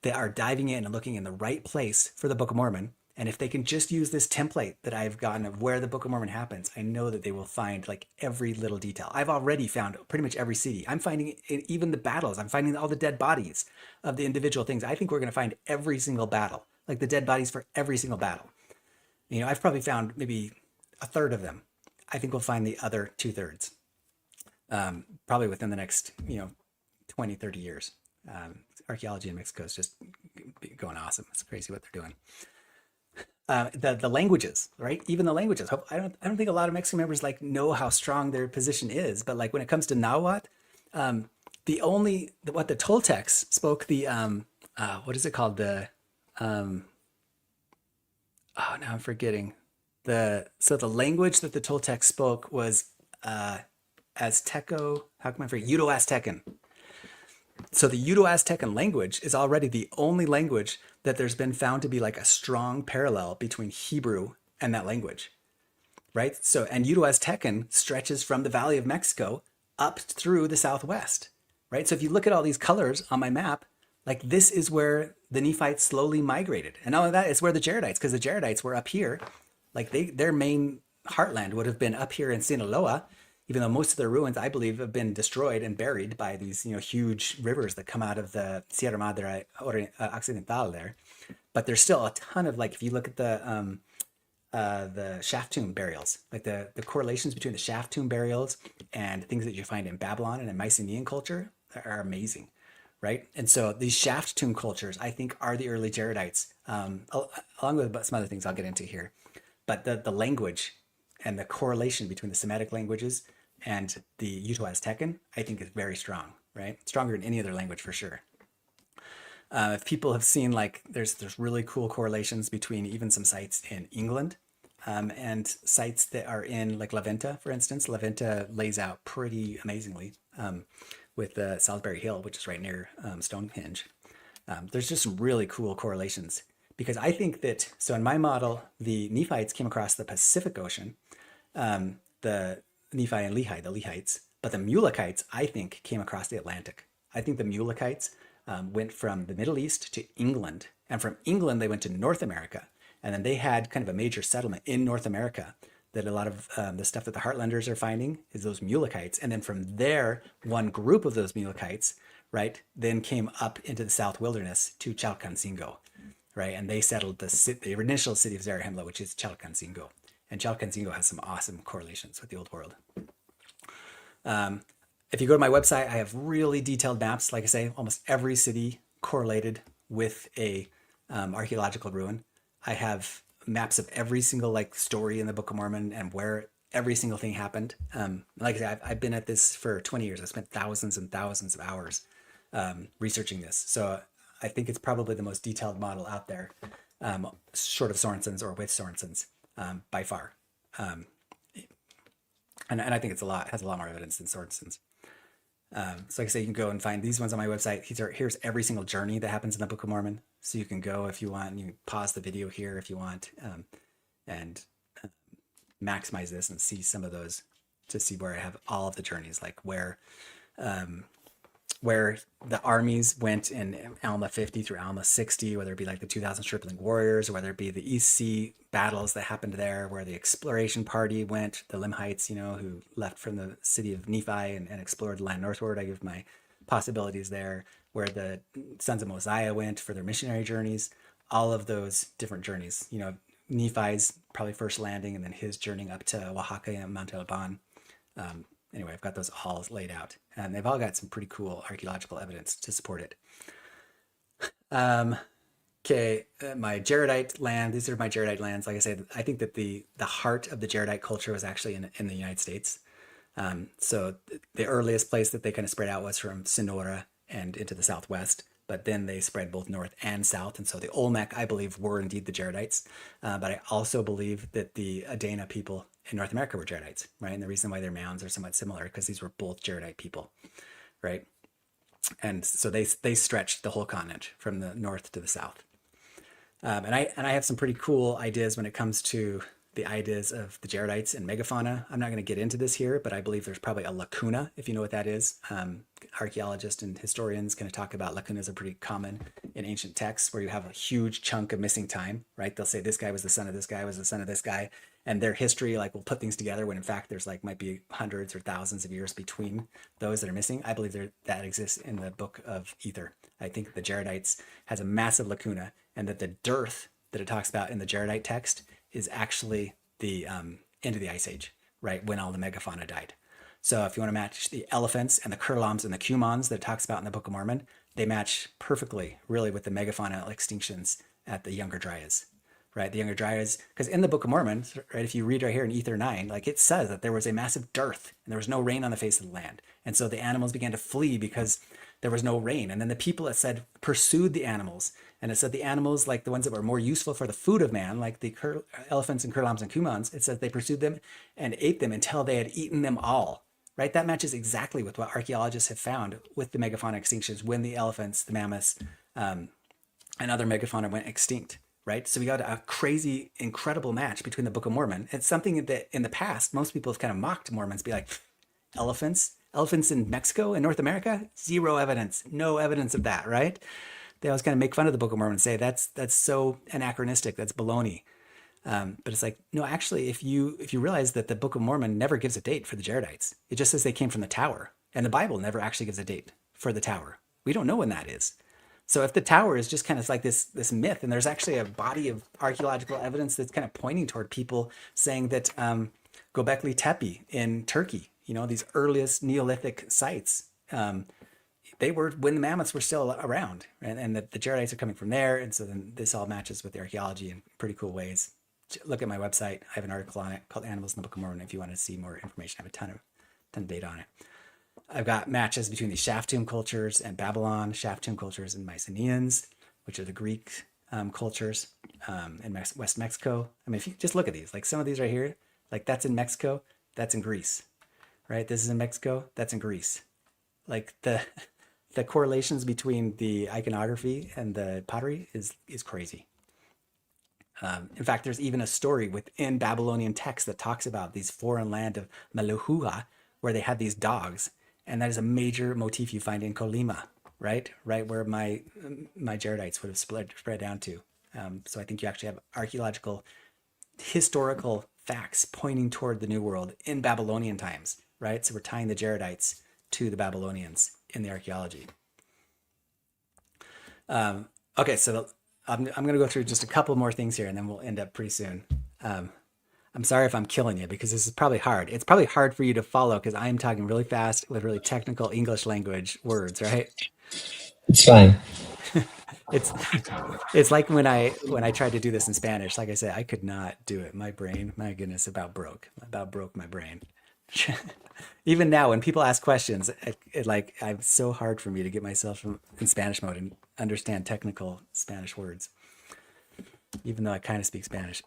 that are diving in and looking in the right place for the Book of Mormon. And if they can just use this template that I've gotten of where the Book of Mormon happens, I know that they will find like every little detail. I've already found pretty much every city. I'm finding even the battles. I'm finding all the dead bodies of the individual things. I think we're going to find every single battle, like the dead bodies for every single battle. I've probably found maybe a third of them. I think we'll find the other two thirds, probably within the next, 20, 30 years. Archaeology in Mexico is just going awesome. It's crazy what they're doing. The languages, right? Even the languages. I don't think a lot of Mexican members like know how strong their position is, but like when it comes to Nahuatl, what the Toltecs spoke what is it called? Now I'm forgetting so the language that the Toltecs spoke was Azteco. How come I forget? Uto-Aztecan. So the Uto-Aztecan language is already the only language that there's been found to be like a strong parallel between Hebrew and that language, right? So, and Uto-Aztecan stretches from the Valley of Mexico up through the Southwest, right? So if you look at all these colors on my map, like this is where the Nephites slowly migrated. And all of that is where the Jaredites, because the Jaredites were up here, like their main heartland would have been up here in Sinaloa, even though most of their ruins, I believe, have been destroyed and buried by these, huge rivers that come out of the Sierra Madre Occidental there. But there's still a ton of, like, if you look at the shaft tomb burials, like the correlations between the shaft tomb burials and things that you find in Babylon and in Mycenaean culture are amazing, right? And so these shaft tomb cultures, I think, are the early Jaredites, along with some other things I'll get into here. But the language and the correlation between the Semitic languages and the Uto-Aztecan, I think is very strong, right? Stronger than any other language for sure. If people have seen, like, there's really cool correlations between even some sites in England and sites that are in, like, La Venta, for instance. La Venta lays out pretty amazingly with Salisbury Hill, which is right near Stonehenge. There's just some really cool correlations because I think that, so in my model, the Nephites came across the Pacific Ocean, the Nephi and Lehi, the Lehites, but the Mulekites, I think, came across the Atlantic. I think the Mulekites went from the Middle East to England, and from England they went to North America, and then they had kind of a major settlement in North America that a lot of the stuff that the Heartlanders are finding is those Mulekites, and then from there, one group of those Mulekites, right, then came up into the South Wilderness to Chalcansingo, right, and they settled the initial city of Zarahemla, which is Chalcansingo. And Chalcanzingo has some awesome correlations with the Old World. If you go to my website, I have really detailed maps. Like I say, almost every city correlated with a archaeological ruin. I have maps of every single like story in the Book of Mormon and where every single thing happened. Like I said, I've been at this for 20 years. I spent thousands and thousands of hours researching this. So I think it's probably the most detailed model out there, short of Sorensen's or with Sorensen's, by far. And I think has a lot more evidence than Sorensen's. So like I say, you can go and find these ones on my website. Here's every single journey that happens in the Book of Mormon. So you can go if you want, and you can pause the video here if you want, and maximize this and see some of those to see where I have all of the journeys, like where the armies went in Alma 50 through Alma 60, whether it be like the 2,000 Stripling Warriors, or whether it be the East Sea battles that happened there, where the exploration party went, the Limhites, who left from the city of Nephi and explored the land northward. I give my possibilities there, where the sons of Mosiah went for their missionary journeys, all of those different journeys. Nephi's probably first landing, and then his journeying up to Oaxaca and Mount Alban. Anyway, I've got those all laid out, and they've all got some pretty cool archaeological evidence to support it. Okay, my Jaredite land. These are my Jaredite lands. Like I said, I think that the heart of the Jaredite culture was actually in the United States. So the earliest place that they kind of spread out was from Sonora and into the Southwest, but then they spread both north and south. And so the Olmec, I believe, were indeed the Jaredites. But I also believe that the Adena people in North America were Jaredites, right? And the reason why their mounds are somewhat similar, because these were both Jaredite people, right? And so they stretched the whole continent from the north to the south. And I have some pretty cool ideas when it comes to the ideas of the Jaredites and megafauna. I'm not going to get into this here, but I believe there's probably a lacuna, if you know what that is. Archaeologists and historians kind of talk about lacunas are pretty common in ancient texts, where you have a huge chunk of missing time, right? They'll say this guy was the son of this guy, was the son of this guy, and their history like will put things together when in fact there's like might be hundreds or thousands of years between those that are missing. I believe that exists in the Book of Ether. I think the Jaredites has a massive lacuna, and that the dearth that it talks about in the Jaredite text is actually the end of the Ice Age, right? When all the megafauna died. So if you want to match the elephants and the curlams and the cumons that it talks about in the Book of Mormon, they match perfectly, really, with the megafauna extinctions at the Younger Dryas, right? The Younger Dryas, because in the Book of Mormon, right, if you read right here in Ether 9, like it says that there was a massive dearth and there was no rain on the face of the land. And so the animals began to flee because there was no rain. And then the people, it said, pursued the animals. And it said the animals, like the ones that were more useful for the food of man, like the elephants and curlams and cumons, it says they pursued them and ate them until they had eaten them all, right? That matches exactly with what archaeologists have found with the megafauna extinctions when the elephants, the mammoths, and other megafauna went extinct, right? So we got a crazy, incredible match between the Book of Mormon. It's something that in the past, most people have kind of mocked Mormons, be like, elephants in Mexico and North America, zero evidence, no evidence of that, right? They always kind of make fun of the Book of Mormon and say that's so anachronistic, that's baloney. But it's like, no, actually, if you realize that the Book of Mormon never gives a date for the Jaredites, it just says they came from the tower, and the Bible never actually gives a date for the tower. We don't know when that is. So if the tower is just kind of like this myth, and there's actually a body of archaeological evidence that's kind of pointing toward people saying that Göbekli Tepe in Turkey, these earliest Neolithic sites, they were when the mammoths were still around, and the Jaredites are coming from there. And so then this all matches with the archaeology in pretty cool ways. Look at my website. I have an article on it called Animals in the Book of Mormon. If you want to see more information, I have a ton of data on it. I've got matches between the shaft tomb cultures and Babylon, shaft tomb cultures and Mycenaeans, which are the Greek cultures in West Mexico. I mean, if you just look at these, like some of these right here, like that's in Mexico, that's in Greece, right? This is in Mexico, that's in Greece. Like the correlations between the iconography and the pottery is crazy. In fact, there's even a story within Babylonian text that talks about these foreign land of Meluhua, where they had these dogs, and that is a major motif you find in Colima, right where my Jaredites would have spread down to. So I think you actually have archaeological, historical facts pointing toward the New World in Babylonian times, right? So we're tying the Jaredites to the Babylonians in the archaeology. Okay, so I'm going to go through just a couple more things here, and then we'll end up pretty soon. I'm sorry if I'm killing you because this is probably hard. It's probably hard for you to follow because I am talking really fast with really technical English language words, right? It's fine. It's it's like when I tried to do this in Spanish. Like I said, I could not do it. My brain, my goodness, about broke my brain. Even now, when people ask questions, it's so hard for me to get myself in Spanish mode and understand technical Spanish words, even though I kind of speak Spanish.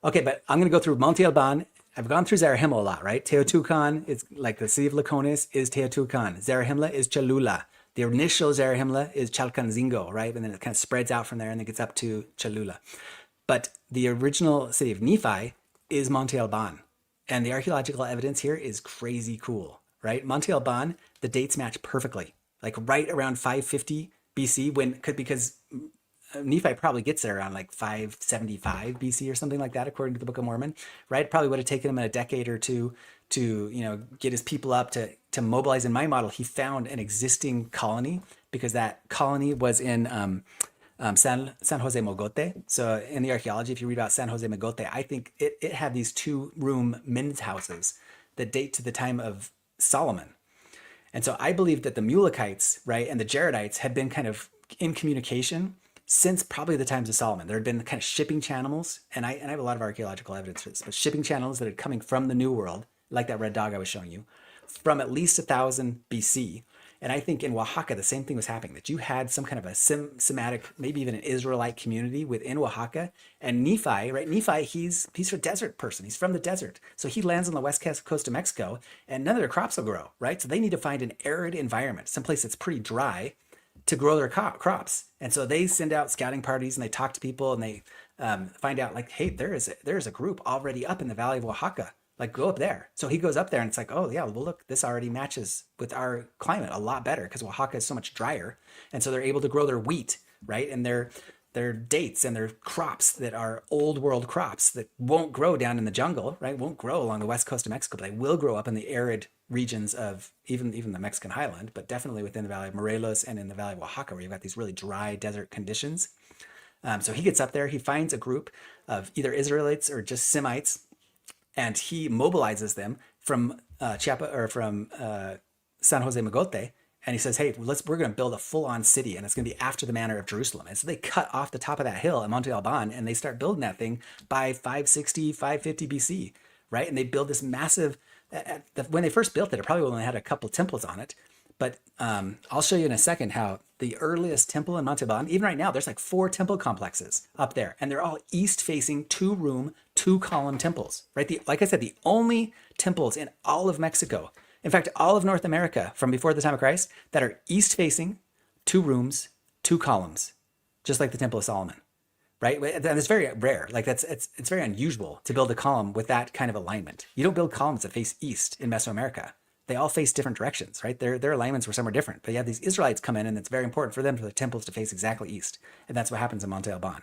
Okay, but I'm going to go through Monte Alban. I've gone through Zarahemla a lot, right? Teotihuacan is like the city of Laconis is Teotihuacan. Zarahemla is Cholula. The initial Zarahemla is Chalcanzingo, right? And then it kind of spreads out from there and it gets up to Cholula. But the original city of Nephi is Monte Alban. And the archaeological evidence here is crazy cool, right? Monte Alban, the dates match perfectly. Like right around 550 BC, because Nephi probably gets there around like 575 BC or something like that, according to the Book of Mormon, right? It probably would have taken him a decade or two to, get his people up to mobilize. In my model, he found an existing colony because that colony was in San Jose Mogote. So in the archaeology, if you read about San Jose Mogote, I think it had these 2-room men's houses that date to the time of Solomon. And so I believe that the Mulekites, right, and the Jaredites had been kind of in communication since probably the times of Solomon. There had been kind of shipping channels, and I have a lot of archaeological evidence for this, but shipping channels that are coming from the New World, like that red dog I was showing you, from at least 1000 BC. And I think in Oaxaca, the same thing was happening, that you had some kind of a Semitic, maybe even an Israelite community within Oaxaca. And Nephi, right? Nephi, he's a desert person. He's from the desert. So he lands on the west coast of Mexico, and none of their crops will grow, right? So they need to find an arid environment, someplace that's pretty dry to grow their crops. And so they send out scouting parties and they talk to people and they find out like, hey, there is a group already up in the Valley of Oaxaca. Like go up there. So he goes up there and it's like, oh yeah, well look, this already matches with our climate a lot better because Oaxaca is so much drier. And so they're able to grow their wheat, right? And their dates and their crops that are old world crops that won't grow down in the jungle, right? Won't grow along the west coast of Mexico, but they will grow up in the arid regions of even the Mexican highland, but definitely within the Valley of Morelos and in the Valley of Oaxaca, where you've got these really dry desert conditions. So he gets up there, he finds a group of either Israelites or just Semites, and he mobilizes them from Chiapa or from San Jose Mogote, and he says, "Hey, we're going to build a full-on city, and it's going to be after the manner of Jerusalem." And so they cut off the top of that hill at Monte Alban, and they start building that thing by 560, 550 BC, right? And they build this massive. When they first built it, it probably only had a couple temples on it, but I'll show you in a second how the earliest temple in Monte Alban, even right now, there's like 4 temple complexes up there, and they're all east-facing, 2-room, 2-column temples, right? Like I said, the only temples in all of Mexico, in fact, all of North America from before the time of Christ, that are east-facing, 2 rooms, 2 columns, just like the Temple of Solomon, right? And it's very rare. Like it's very unusual to build a column with that kind of alignment. You don't build columns that face east in Mesoamerica. They all face different directions, right? Their alignments were somewhere different. But you have these Israelites come in, and it's very important for them for the temples to face exactly east. And that's what happens in Monte Alban.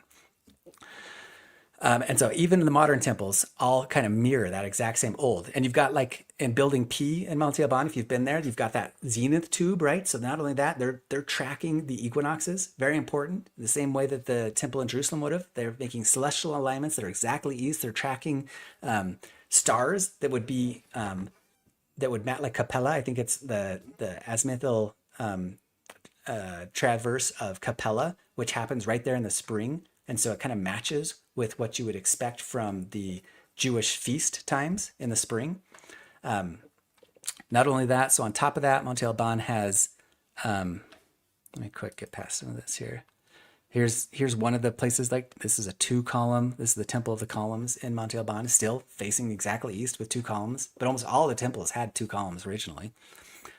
And so even the modern temples all kind of mirror that exact same old. And you've got like in building P in Monte Alban, if you've been there, you've got that zenith tube, right? So not only that, they're tracking the equinoxes, very important. The same way that the temple in Jerusalem would have. They're making celestial alignments that are exactly east. They're tracking stars that would be that would match like Capella. I think it's the azimuthal traverse of Capella, which happens right there in the spring. And so it kind of matches with what you would expect from the Jewish feast times in the spring. Not only that, so on top of that, Monte Alban has, let me quick get past some of this here. Here's one of the places, like this is a 2-column, this is the Temple of the Columns in Monte Alban, still facing exactly east with 2 columns, but almost all the temples had 2 columns originally.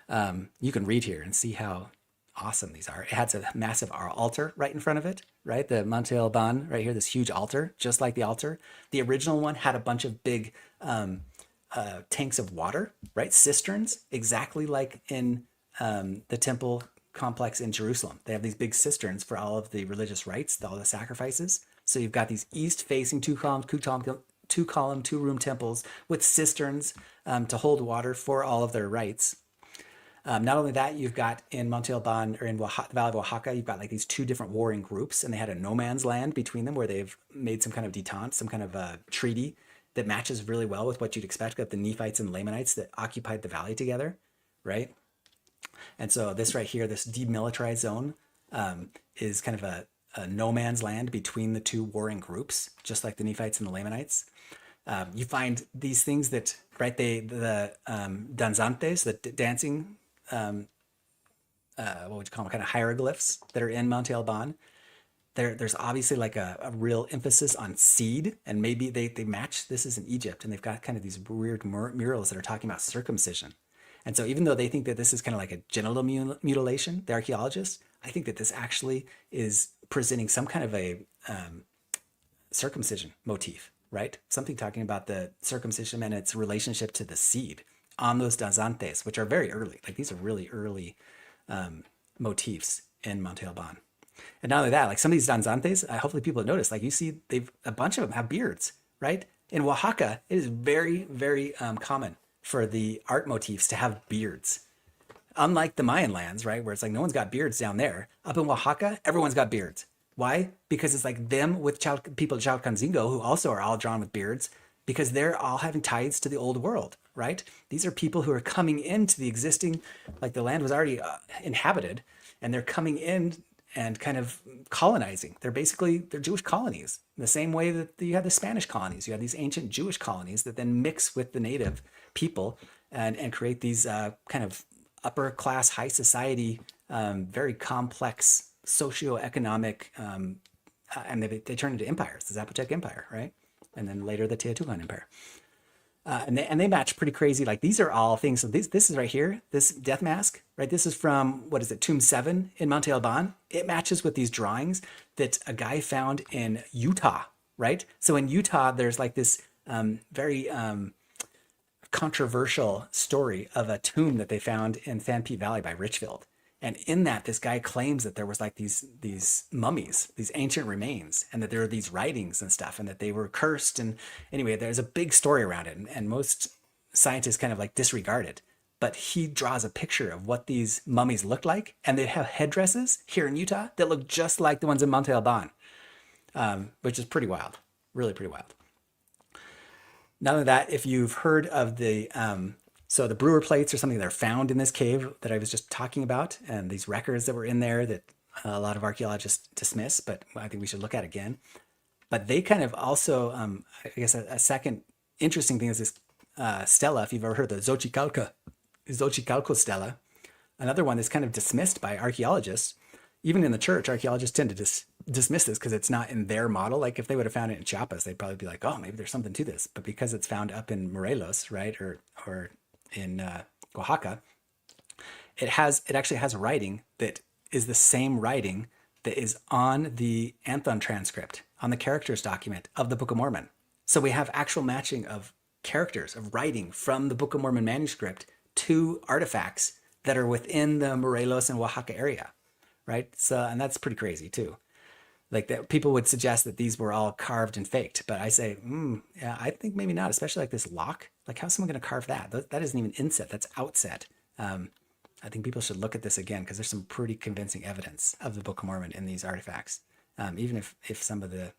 You can read here and see how awesome these are. It has a massive altar right in front of it, right? The Monte Alban right here, this huge altar, just like the altar. The original one had a bunch of big tanks of water, right? Cisterns, exactly like in the temple complex in Jerusalem. They have these big cisterns for all of the religious rites, all the sacrifices. So you've got these east-facing 2-column, 2-room temples with cisterns to hold water for all of their rites. Not only that, you've got in Monte Alban or in the Valley of Oaxaca, you've got like these 2 different warring groups, and they had a no man's land between them where they've made some kind of detente, some kind of treaty that matches really well with what you'd expect of the Nephites and Lamanites that occupied the valley together, right? And so this right here, this demilitarized zone, is kind of a no man's land between the two warring groups, just like the Nephites and the Lamanites. You find these things that, right, the danzantes, the dancing, what would you call them, kind of hieroglyphs that are in Monte Alban. There's obviously like a real emphasis on seed, and maybe they match. This is in Egypt, and they've got kind of these weird murals that are talking about circumcision. And so even though they think that this is kind of like a genital mutilation, the archaeologists, I think that this actually is presenting some kind of a circumcision motif, right? Something talking about the circumcision and its relationship to the seed on those danzantes, which are very early. Like these are really early motifs in Monte Alban. And not only that, like some of these danzantes, hopefully people have noticed, like you see, a bunch of them have beards, right? In Oaxaca, it is very, very common for the art motifs to have beards. Unlike the Mayan lands, right, where it's like no one's got beards down there, up in Oaxaca, everyone's got beards. Why? Because it's like them with people at Chalcanzingo who also are all drawn with beards, because they're all having ties to the old world, right? These are people who are coming into the existing, like the land was already inhabited, and they're coming in and kind of colonizing. They're Jewish colonies. In the same way that you had the Spanish colonies, you had these ancient Jewish colonies that then mix with the native people and create these kind of upper class, high society, very complex socioeconomic, and they turn into empires, the Zapotec Empire, right? And then later the Teotihuacan Empire. And they match pretty crazy. Like these are all things. So this is right here, this death mask, right? This is from, what is it, Tomb 7 in Monte Alban. It matches with these drawings that a guy found in Utah, right? So in Utah, there's like this very controversial story of a tomb that they found in Sanpete Valley by Richfield. And in that, this guy claims that there was like these mummies, these ancient remains, and that there are these writings and stuff, and that they were cursed. And anyway, there's a big story around it, and most scientists kind of like disregard it. But he draws a picture of what these mummies looked like, and they have headdresses here in Utah that look just like the ones in Monte Alban, which is pretty wild, really pretty wild. None of that, if you've heard of so the brewer plates are something that are found in this cave that I was just talking about, and these records that were in there that a lot of archaeologists dismiss, but I think we should look at again. But they kind of also, I guess a second interesting thing is this stela, if you've ever heard of the Xochicalco stela, another one that's kind of dismissed by archaeologists. Even in the church, archaeologists tend to dismiss this because it's not in their model. Like if they would have found it in Chiapas, they'd probably be like, oh, maybe there's something to this. But because it's found up in Morelos, right, or in Oaxaca, it actually has a writing that is the same writing that is on the Anthon transcript, on the characters document of the Book of Mormon. So we have actual matching of characters, of writing from the Book of Mormon manuscript to artifacts that are within the Morelos and Oaxaca area, right? So, and that's pretty crazy too. Like that, people would suggest that these were all carved and faked, but I say, yeah, I think maybe not, especially like this lock. Like how's someone going to carve that? That isn't even inset, that's outset. I think people should look at this again because there's some pretty convincing evidence of the Book of Mormon in these artifacts. Even if some of the,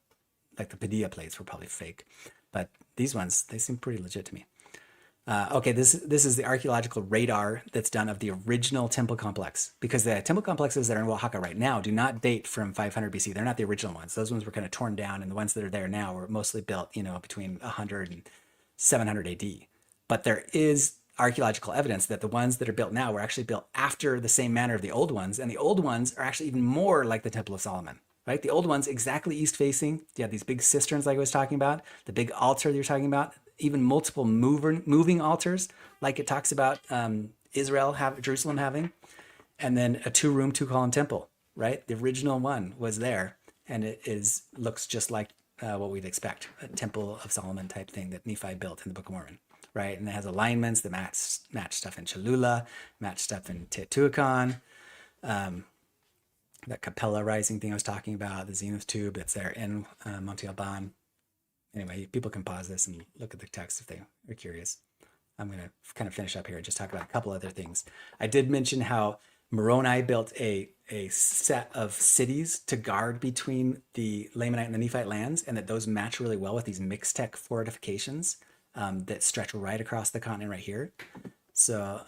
like the Padilla plates were probably fake, but these ones, they seem pretty legit to me. Okay, this is the archaeological radar that's done of the original temple complex, because the temple complexes that are in Oaxaca right now do not date from 500 BC. They're not the original ones. Those ones were kind of torn down, and the ones that are there now were mostly built, between 100 and 700 AD. But there is archaeological evidence that the ones that are built now were actually built after the same manner of the old ones, and the old ones are actually even more like the Temple of Solomon. Right? The old ones exactly east facing. You have these big cisterns like I was talking about, the big altar that you're talking about, even multiple moving altars, like it talks about Jerusalem having, and then a 2-room, 2-column temple, right? The original one was there, and it looks just like what we'd expect, a Temple of Solomon type thing that Nephi built in the Book of Mormon, right? And it has alignments that match stuff in Cholula, match stuff in Teotihuacan, that Capella rising thing I was talking about, the Zenith tube that's there in Monte Alban. Anyway, people can pause this and look at the text if they are curious. I'm going to kind of finish up here and just talk about a couple other things. I did mention how Moroni built a set of cities to guard between the Lamanite and the Nephite lands, and that those match really well with these Mixtec fortifications that stretch right across the continent right here. So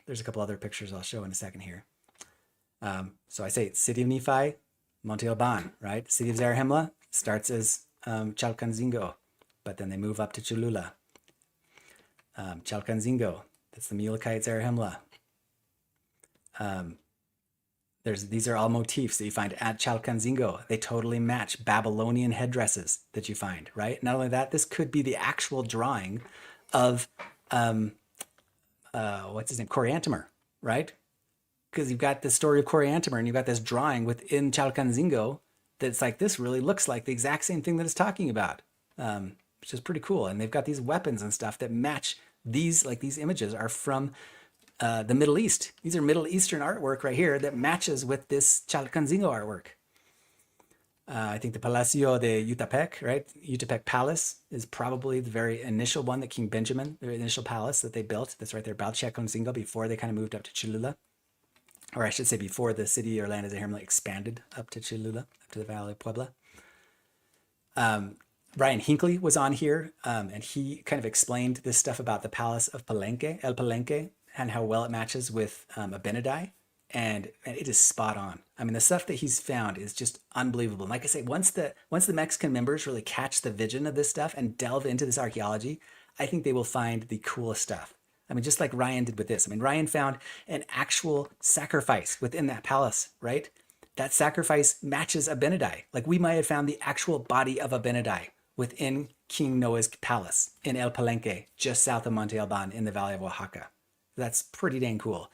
there's a couple other pictures I'll show in a second here. So I say city of Nephi, Monte Alban, right? City of Zarahemla starts as Chalcanzingo, but then they move up to Cholula. Chalcanzingo, that's the Mulekite Zarahemla. These are all motifs that you find at Chalcanzingo. They totally match Babylonian headdresses that you find, right? Not only that, this could be the actual drawing of, what's his name, Coriantumr, right? Because you've got the story of Coriantumr and you've got this drawing within Chalcanzingo that's like, this really looks like the exact same thing that it's talking about, which is pretty cool. And they've got these weapons and stuff that match these, like these images are from the Middle East. These are Middle Eastern artwork right here that matches with this Chalcanzingo artwork. I think the Palacio de Utapec, right? Utapec Palace is probably the very initial one that King Benjamin, the initial palace that they built. That's right there about Chalcanzingo before they kind of moved up to Cholula. Or I should say before the city or land of Zarahemla expanded up to Cholula, up to the Valley of Puebla. Brian Hinckley was on here, and he kind of explained this stuff about the Palace of Palenque, El Palenque, and how well it matches with Abinadi, and it is spot on. I mean, the stuff that he's found is just unbelievable. And like I say, once the Mexican members really catch the vision of this stuff and delve into this archaeology, I think they will find the coolest stuff. I mean, just like Ryan did with this. I mean, Ryan found an actual sacrifice within that palace, right? That sacrifice matches Abinadi. Like we might have found the actual body of Abinadi within King Noah's palace in El Palenque, just south of Monte Alban in the Valley of Oaxaca. That's pretty dang cool.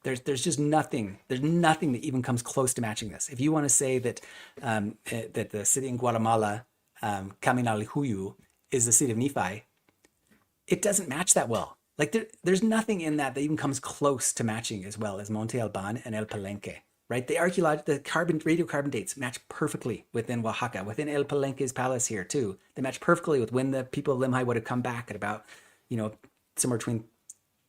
There's just nothing. There's nothing that even comes close to matching this. If you want to say that that the city in Guatemala, Caminalihuyu, is the city of Nephi, it doesn't match that well. Like there's nothing in that even comes close to matching as well as Monte Alban and El Palenque, right? The radiocarbon dates match perfectly within Oaxaca, within El Palenque's palace here too. They match perfectly with when the people of Limhi would have come back at about, somewhere between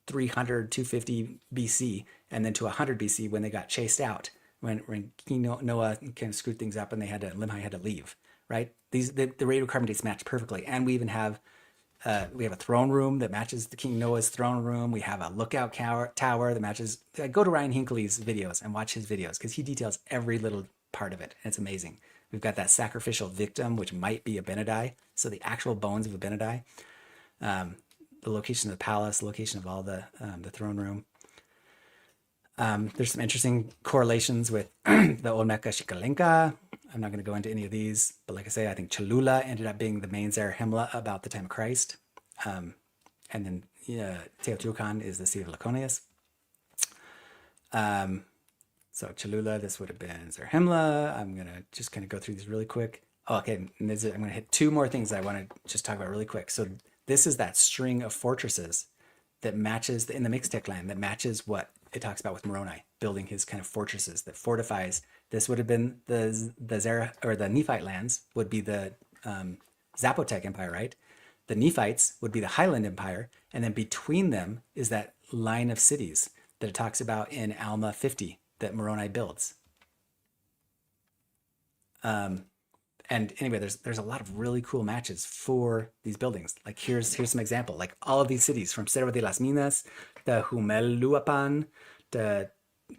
300, 250 BC, and then to 100 BC when they got chased out, when King Noah kind of screwed things up and Limhi had to leave, right? The radiocarbon dates match perfectly. And we even have we have a throne room that matches the King Noah's throne room. We have a lookout tower that matches. Go to Ryan Hinckley's videos and watch his videos because he details every little part of it. And it's amazing. We've got that sacrificial victim, which might be Abinadi. So the actual bones of Abinadi. The location of the palace, the location of all the throne room. There's some interesting correlations with the Olmeca Xicalenca. I'm not going to go into any of these, but like I say, I think Cholula ended up being the main Zarahemla about the time of Christ. And then Teotihuacan is the city of Laconias. So Cholula, this would have been Zarahemla. I'm going to just kind of go through these really quick. Oh, okay, I'm going to hit two more things I want to just talk about really quick. So this is that string of fortresses that matches in the Mixtec land, that matches what it talks about with Moroni, building his kind of fortresses that fortifies. This would have been the Nephite lands would be the Zapotec Empire, right? The Nephites would be the Highland Empire, and then between them is that line of cities that it talks about in Alma 50 that Moroni builds. And anyway, there's a lot of really cool matches for these buildings. Like here's some example. Like all of these cities from Cerro de las Minas, the Humeluapan, the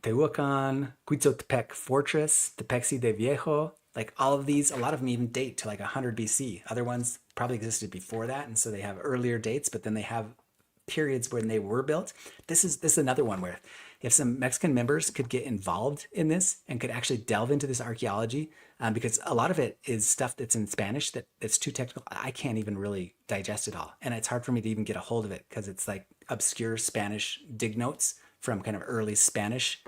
Tehuacan, Cuitzotepec Fortress, the Pexi de Viejo. Like all of these, a lot of them even date to like 100 BC. Other ones probably existed before that, and so they have earlier dates, but then they have periods when they were built. This is another one where if some Mexican members could get involved in this and could actually delve into this archaeology, because a lot of it is stuff that's in Spanish that it's too technical. I can't even really digest it all. And it's hard for me to even get a hold of it because it's like obscure Spanish dig notes from kind of early Spanish.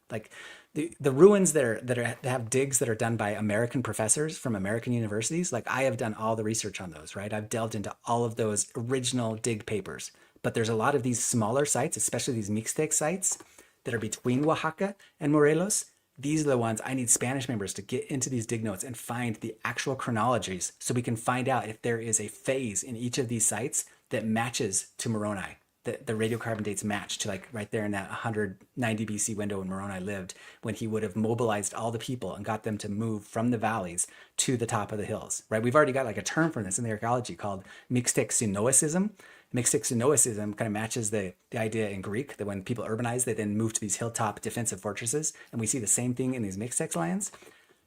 Like the ruins that have digs that are done by American professors from American universities. Like I have done all the research on those, right? I've delved into all of those original dig papers. But there's a lot of these smaller sites, especially these Mixtec sites that are between Oaxaca and Morelos. These are the ones I need Spanish members to get into these dig notes and find the actual chronologies so we can find out if there is a phase in each of these sites that matches to Moroni. the radiocarbon dates match to like right there in that 190 BC window when Moroni lived, when he would have mobilized all the people and got them to move from the valleys to the top of the hills, right? We've already got like a term for this in the archaeology called mixtic Mixtic kind of matches the idea in Greek that when people urbanize, they then move to these hilltop defensive fortresses. And we see the same thing in these Mixtic lands.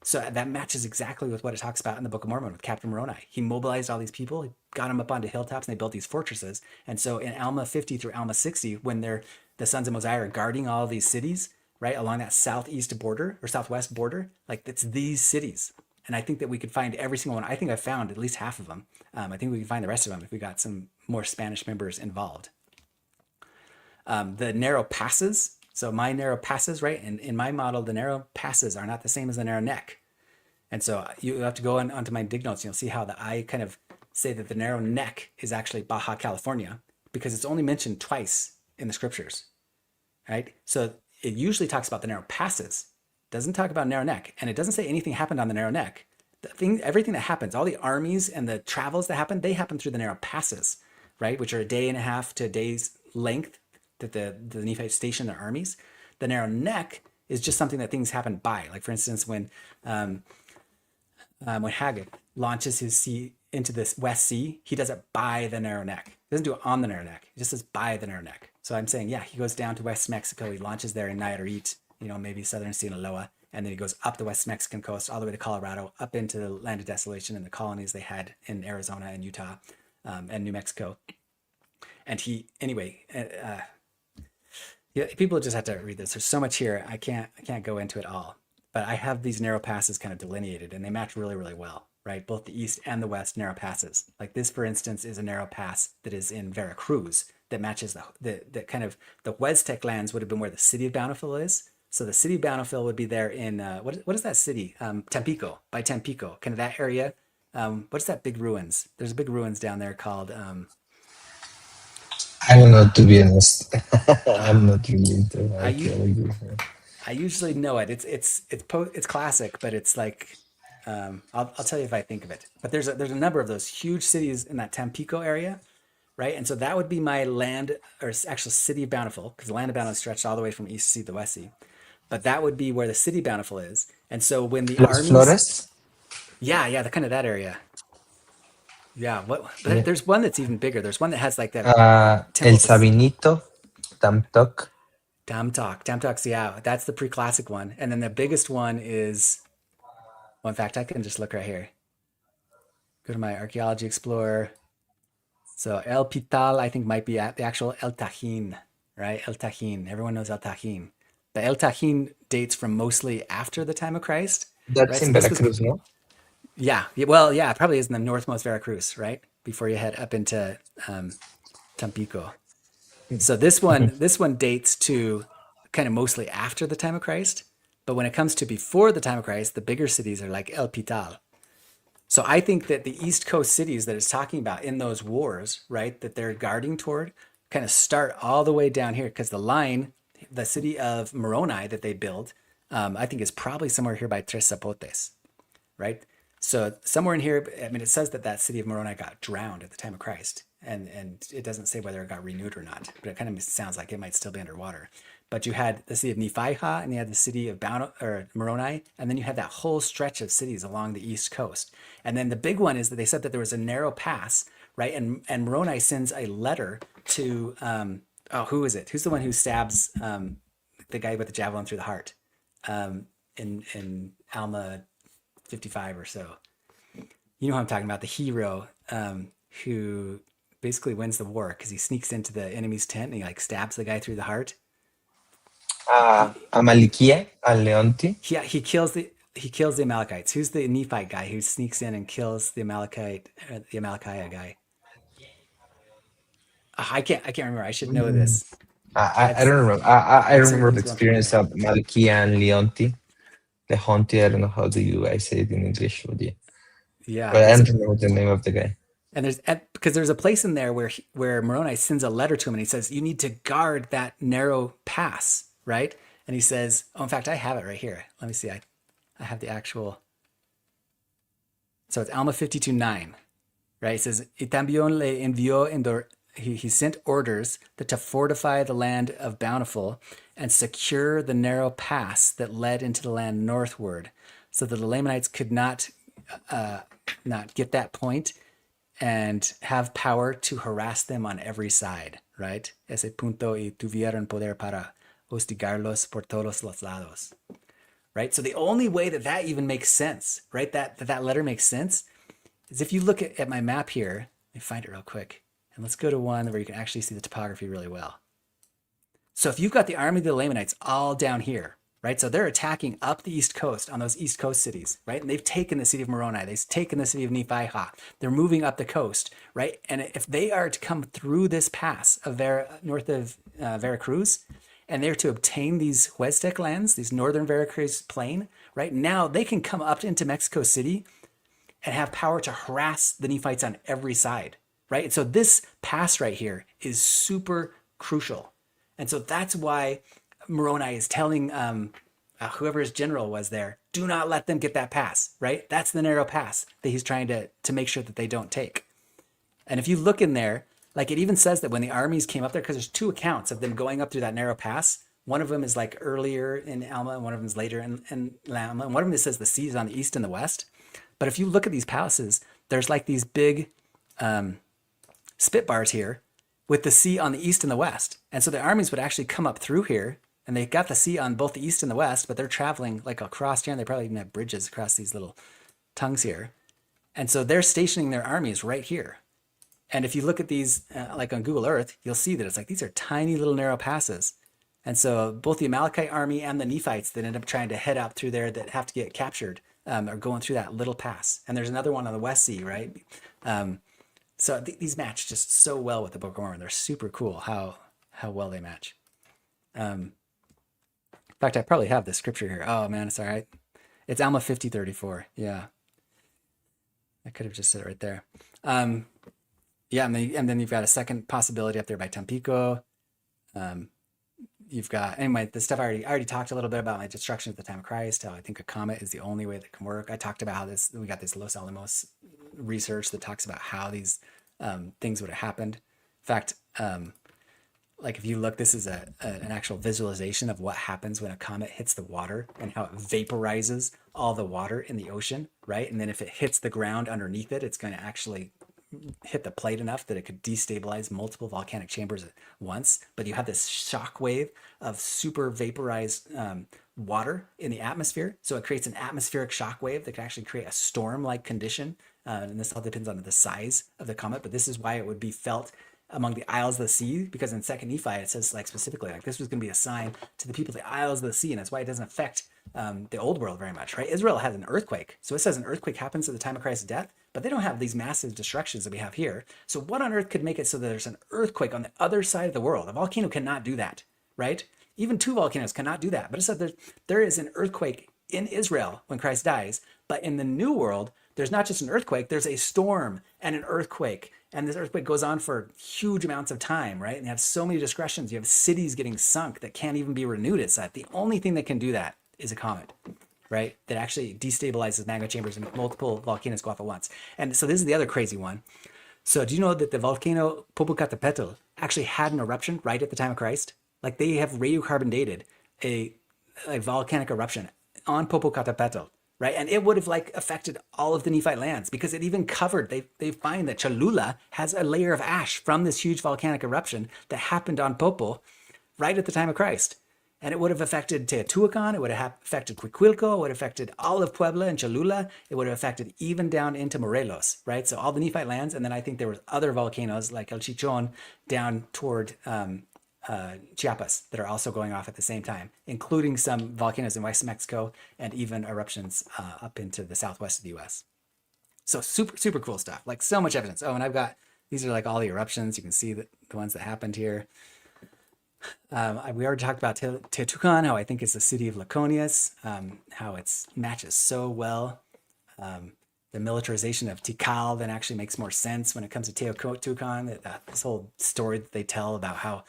So that matches exactly with what it talks about in the Book of Mormon with Captain Moroni. He mobilized all these people, he got them up onto hilltops, and they built these fortresses. And so in Alma 50 through Alma 60, when the sons of Mosiah are guarding all these cities, right, along that southeast border or southwest border, like it's these cities. And I think that we could find every single one. I think I found at least half of them. I think we can find the rest of them if we got some more Spanish members involved. The narrow passes. So my narrow passes, right? And in my model, the narrow passes are not the same as the narrow neck. And so you have to go onto my dig notes. You'll see how I kind of say that the narrow neck is actually Baja California because it's only mentioned twice in the scriptures, right? So it usually talks about the narrow passes, doesn't talk about narrow neck, and it doesn't say anything happened on the narrow neck. Everything that happens, all the armies and the travels that happen, they happen through the narrow passes, right? Which are a day and a half to a day's length that the Nephites station their armies. The narrow neck is just something that things happen by. Like for instance, when Haggith launches his sea into this West Sea, he does it by the narrow neck. He doesn't do it on the narrow neck. He just says by the narrow neck. So I'm saying, yeah, he goes down to West Mexico. He launches there in Nayarit, maybe southern Sinaloa. And then he goes up the West Mexican coast, all the way to Colorado, up into the land of desolation and the colonies they had in Arizona and Utah and New Mexico. And people just have to read this. There's so much here. I can't go into it all. But I have these narrow passes kind of delineated, and they match really, really well, right? Both the east and the west narrow passes. Like this, for instance, is a narrow pass that is in Veracruz that matches the kind of the Huastec lands would have been where the city of Bountiful is. So the city of Bountiful would be there in, what is that city? Tampico, by Tampico, kind of that area. What's that big ruins? There's a big ruins down there called... I don't know, to be honest. I'm not really into archaeology. I usually know it. It's classic, but it's like I'll tell you if I think of it. But there's a number of those huge cities in that Tampico area, right? And so that would be my land, or actual city of Bountiful, because the land of Bountiful stretched all the way from East Sea to West Sea. But that would be where the city of Bountiful is. And so when the Los armies, Flores? yeah, the kind of that area. Yeah, Yeah. there's one that's even bigger. There's one that has like that temple. El Sabinito, Tamtoc. Tamtoc's, yeah, that's the pre-classic one. And then the biggest one is, well, in fact, I can just look right here. Go to my archaeology explorer. So El Pital, I think, might be at the actual El Tajín, right? El Tajín. Everyone knows El Tajín. But El Tajín dates from mostly after the time of Christ. That's Right? in So Veracruz, no? yeah, well, yeah, it probably is in the northmost Veracruz, right? Before you head up into Tampico. So this one dates to kind of mostly after the time of Christ. But when it comes to before the time of Christ, the bigger cities are like El Pital. So I think that the East Coast cities that it's talking about in those wars, right, that they're guarding toward, kind of start all the way down here because the city of Moroni that they build, I think is probably somewhere here by Tres Zapotes, right? So somewhere in here, I mean, it says that city of Moroni got drowned at the time of Christ, and it doesn't say whether it got renewed or not, but it kind of sounds like it might still be underwater. But you had the city of Nephihah, and you had the city of Moroni, and then you had that whole stretch of cities along the East Coast. And then the big one is that they said that there was a narrow pass, right? And Moroni sends a letter to, who is it? Who's the one who stabs the guy with the javelin through the heart in Alma 55 or so? You know who I'm talking about, the hero who basically wins the war because he sneaks into the enemy's tent and he like stabs the guy through the heart. Amalikia, Leonti. Yeah, he kills the Amalekites. Who's the Nephite guy who sneaks in and kills the Amalekiah guy? I can't remember. I should know this. I don't remember. I remember the experience of Malikia and Leonti. Leonti, I don't know how do you guys say it in English, but yeah. Yeah, but I don't remember the name of the guy. And because there's a place in there where Moroni sends a letter to him and he says, you need to guard that narrow pass, right? And he says, oh, in fact, I have it right here. Let me see. I have the actual. So it's Alma 52:9, right? It says, y también le envió he sent orders that to fortify the land of Bountiful and secure the narrow pass that led into the land northward, so that the Lamanites could not get that point and have power to harass them on every side, right? Ese punto y tuvieron poder para hostigarlos por todos los lados, right? So the only way that that even makes sense, right? That letter makes sense is if you look at my map here. Let me find it real quick. And let's go to one where you can actually see the topography really well. So if you've got the army of the Lamanites all down here, right? So they're attacking up the East Coast on those East Coast cities, right? And they've taken the city of Moroni. They've taken the city of Nephihah. They're moving up the coast, right? And if they are to come through this pass of north of Veracruz, and they're to obtain these Huastec lands, these northern Veracruz plain, right? Now they can come up into Mexico City and have power to harass the Nephites on every side, right? And so this pass right here is super crucial. And so that's why Moroni is telling whoever his general was there, do not let them get that pass, right? That's the narrow pass that he's trying to make sure that they don't take. And if you look in there, like it even says that when the armies came up there, because there's two accounts of them going up through that narrow pass. One of them is like earlier in Alma, and one of them is later in Alma. And one of them says the sea is on the east and the west. But if you look at these palaces, there's like these big spit bars here with the sea on the east and the west. And so the armies would actually come up through here, and they got the sea on both the east and the west, but they're traveling like across here, and they probably even have bridges across these little tongues here. And so they're stationing their armies right here. And if you look at these, like on Google Earth, you'll see that it's like these are tiny little narrow passes. And so both the Amalekite army and the Nephites that end up trying to head out through there that have to get captured are going through that little pass. And there's another one on the West Sea, right? So these match just so well with the Book of Mormon. They're super cool how well they match. In fact, I probably have the scripture here. Oh man, it's all right. It's Alma 50:34. Yeah, I could have just said it right there. Yeah, and then you've got a second possibility up there by Tampico. You've got, anyway, the stuff I already talked a little bit about my destruction at the time of Christ, how I think a comet is the only way that can work. I talked about how we got this Los Alamos research that talks about how these things would have happened. In fact, like if you look, this is an actual visualization of what happens when a comet hits the water and how it vaporizes all the water in the ocean, right? And then if it hits the ground underneath it, it's going to actually hit the plate enough that it could destabilize multiple volcanic chambers at once. But you have this shock wave of super vaporized water in the atmosphere. So it creates an atmospheric shock wave that can actually create a storm-like condition. And this all depends on the size of the comet, but this is why it would be felt among the isles of the sea, because in Second Nephi it says like specifically like this was going to be a sign to the people of the isles of the sea, and that's why it doesn't affect the old world very much, right? Israel has an earthquake, so it says an earthquake happens at the time of Christ's death, but they don't have these massive destructions that we have here. So what on earth could make it so that there's an earthquake on the other side of the world? A volcano cannot do that, right? Even two volcanoes cannot do that. But it says there is an earthquake in Israel when Christ dies, but in the new world there's not just an earthquake, there's a storm and an earthquake. And this earthquake goes on for huge amounts of time, right? And you have so many discretions. You have cities getting sunk that can't even be renewed. It's that the only thing that can do that is a comet, right? That actually destabilizes magma chambers and multiple volcanoes go off at once. And so this is the other crazy one. So do you know that the volcano Popocatépetl actually had an eruption right at the time of Christ? Like they have radiocarbon dated a volcanic eruption on Popocatépetl. Right, and it would have like affected all of the Nephite lands because it even covered. They find that Cholula has a layer of ash from this huge volcanic eruption that happened on Popo, right at the time of Christ, and it would have affected Teotihuacan. It would have affected Cuicuilco. It would have affected all of Puebla and Cholula. It would have affected even down into Morelos. Right, so all the Nephite lands, and then I think there was other volcanoes like El Chichon down toward Chiapas that are also going off at the same time, including some volcanoes in West Mexico and even eruptions up into the southwest of the U.S. So super cool stuff, like so much evidence. Oh, and I've got, these are like all the eruptions. You can see the ones that happened here. We already talked about Teotihuacan, how I think it's the city of Laconias, how it matches so well. The militarization of Tikal then actually makes more sense when it comes to Teotihuacan. This whole story that they tell about how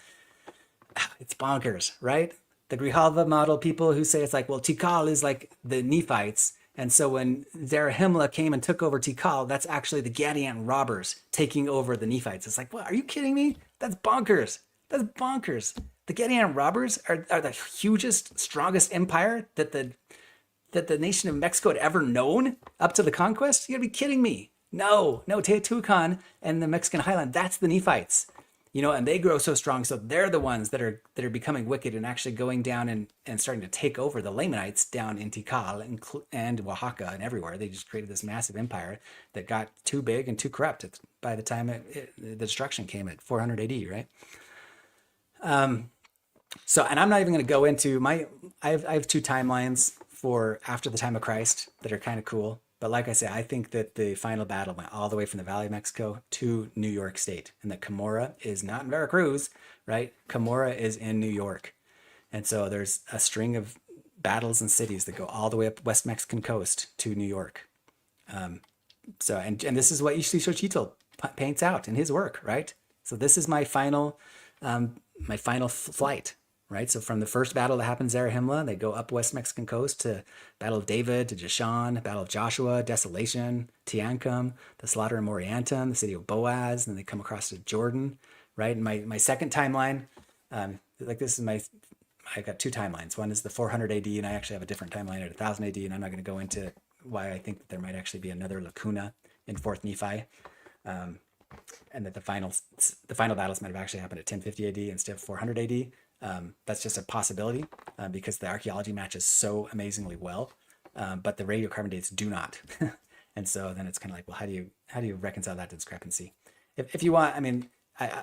it's bonkers, right? The Grijalva model people who say it's like, well, Tikal is like the Nephites And so when Zarahemla came and took over Tikal, that's actually the Gadian robbers taking over the Nephites. It's like, what? Are you kidding me? That's bonkers. That's bonkers. The Gadian robbers are the hugest, strongest empire that the nation of Mexico had ever known up to the conquest? You gotta be kidding me. No, Teotihuacan and the Mexican highland, that's the Nephites. And they grow so strong, so they're the ones that are becoming wicked and actually going down and starting to take over the Lamanites down in Tikal and Oaxaca and everywhere. They just created this massive empire that got too big and too corrupt by the time the destruction came at 400 AD, right? So, and I'm not even going to go into I have two timelines for after the time of Christ that are kind of cool. But like I say, I think that the final battle went all the way from the Valley of Mexico to New York State, and that Camorra is not in Veracruz, right? Camorra is in New York. And so there's a string of battles and cities that go all the way up West Mexican coast to New York. So, and this is what Xochitl paints out in his work, right? So this is my final flight, right? So from the first battle that happens there at Zarahemla, they go up West Mexican coast to Battle of David, to Jashan, Battle of Joshua, Desolation, Teancum, the slaughter of Morianton, the city of Boaz, and then they come across to Jordan, right? And my second timeline, this is I've got two timelines. One is the 400 AD, and I actually have a different timeline at 1000 AD, and I'm not going to go into why I think that there might actually be another lacuna in 4th Nephi. And that the final battles might have actually happened at 1050 AD instead of 400 AD. That's just a possibility because the archaeology matches so amazingly well, but the radiocarbon dates do not. And so then it's kind of like, well, how do you reconcile that discrepancy? If you want, I mean,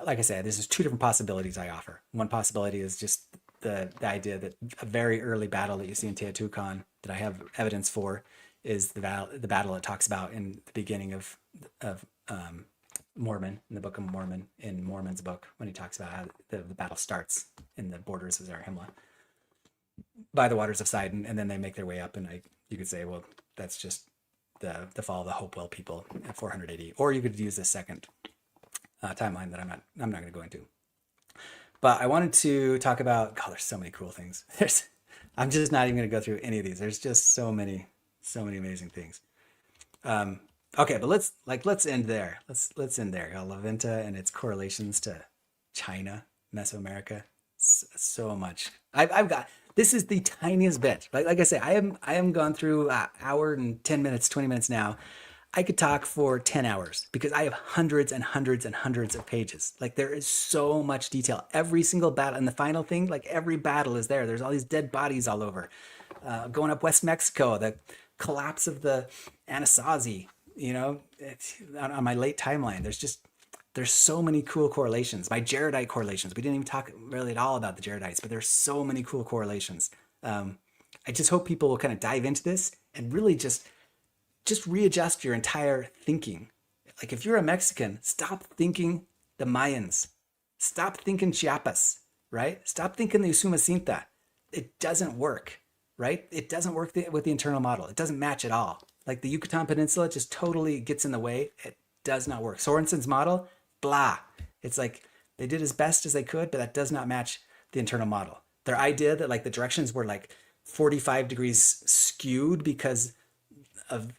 like I said, there's two different possibilities I offer. One possibility is just the idea that a very early battle that you see in Teotihuacan that I have evidence for is the battle it talks about in the beginning of Mormon, in the Book of Mormon, in Mormon's book, when he talks about how the battle starts in the borders of Zarahemla by the waters of Sidon, and then they make their way up. And you could say, well, that's just the fall of the Hopewell people at 400 AD, or you could use the second timeline that I'm not going to go into. But I wanted to talk about. God, there's so many cool things. I'm just not even going to go through any of these. There's just so many amazing things. Okay, but let's end there. Let's end there. La Venta and its correlations to China, Mesoamerica, so much. I've got this is the tiniest bit. Like I say, I am gone through an hour and 10 minutes, 20 minutes now. I could talk for 10 hours because I have hundreds and hundreds and hundreds of pages. Like there is so much detail. Every single battle, and the final thing, like every battle is there. There's all these dead bodies all over. Going up West Mexico, the collapse of the Anasazi. On my late timeline, there's so many cool correlations. My Jaredite correlations. We didn't even talk really at all about the Jaredites, but there's so many cool correlations. I just hope people will kind of dive into this and really just readjust your entire thinking. Like if you're a Mexican, stop thinking the Mayans. Stop thinking Chiapas, right? Stop thinking the Usumacinta. It doesn't work, right? It doesn't work with the internal model. It doesn't match at all. Like the Yucatan Peninsula just totally gets in the way. It does not work. Sorensen's model, blah. It's like they did as best as they could, but that does not match the internal model. Their idea that like the directions were like 45 degrees skewed because of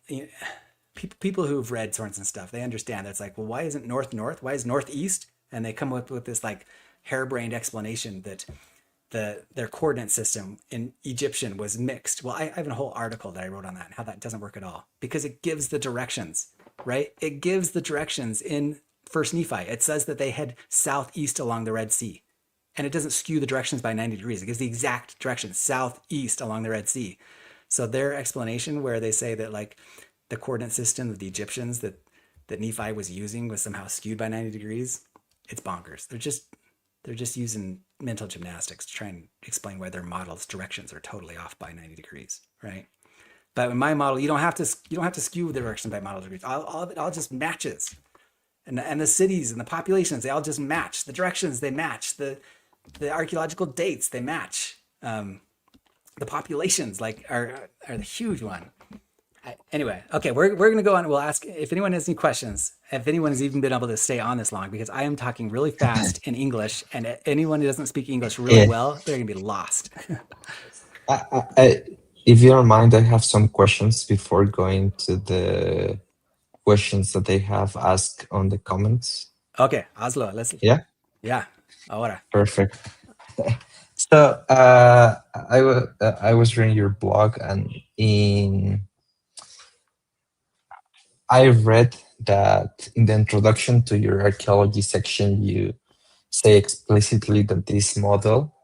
people who've read Sorensen's stuff, they understand that it's like, well, why isn't north? Why is northeast? And they come up with this like harebrained explanation that their coordinate system in Egyptian was mixed. Well, I have a whole article that I wrote on that and how that doesn't work at all because it gives the directions, right? It gives the directions in First Nephi. It says that they head southeast along the Red Sea, and it doesn't skew the directions by 90 degrees. It gives the exact direction, southeast along the Red Sea. So their explanation where they say that like the coordinate system of the Egyptians that Nephi was using was somehow skewed by 90 degrees, it's bonkers. They're just using mental gymnastics to try and explain why their model's directions are totally off by 90 degrees, right? But in my model, you don't have to skew the direction by model degrees. All of it all just matches, and the cities and the populations, they all just match. The directions, they match. The archaeological dates, they match. The populations like are the huge one. Anyway, okay, we're gonna go on. We'll ask if anyone has any questions. If anyone has even been able to stay on this long, because I am talking really fast in English, and anyone who doesn't speak English really Yeah. well, they're gonna be lost. I, I, If you don't mind, I have some questions before going to the questions that they have asked on the comments. Okay, hazlo. Let's. Yeah, Yeah. Ahora. perfect. So I was reading your blog, and in I read that in the introduction to your archaeology section, you say explicitly that this model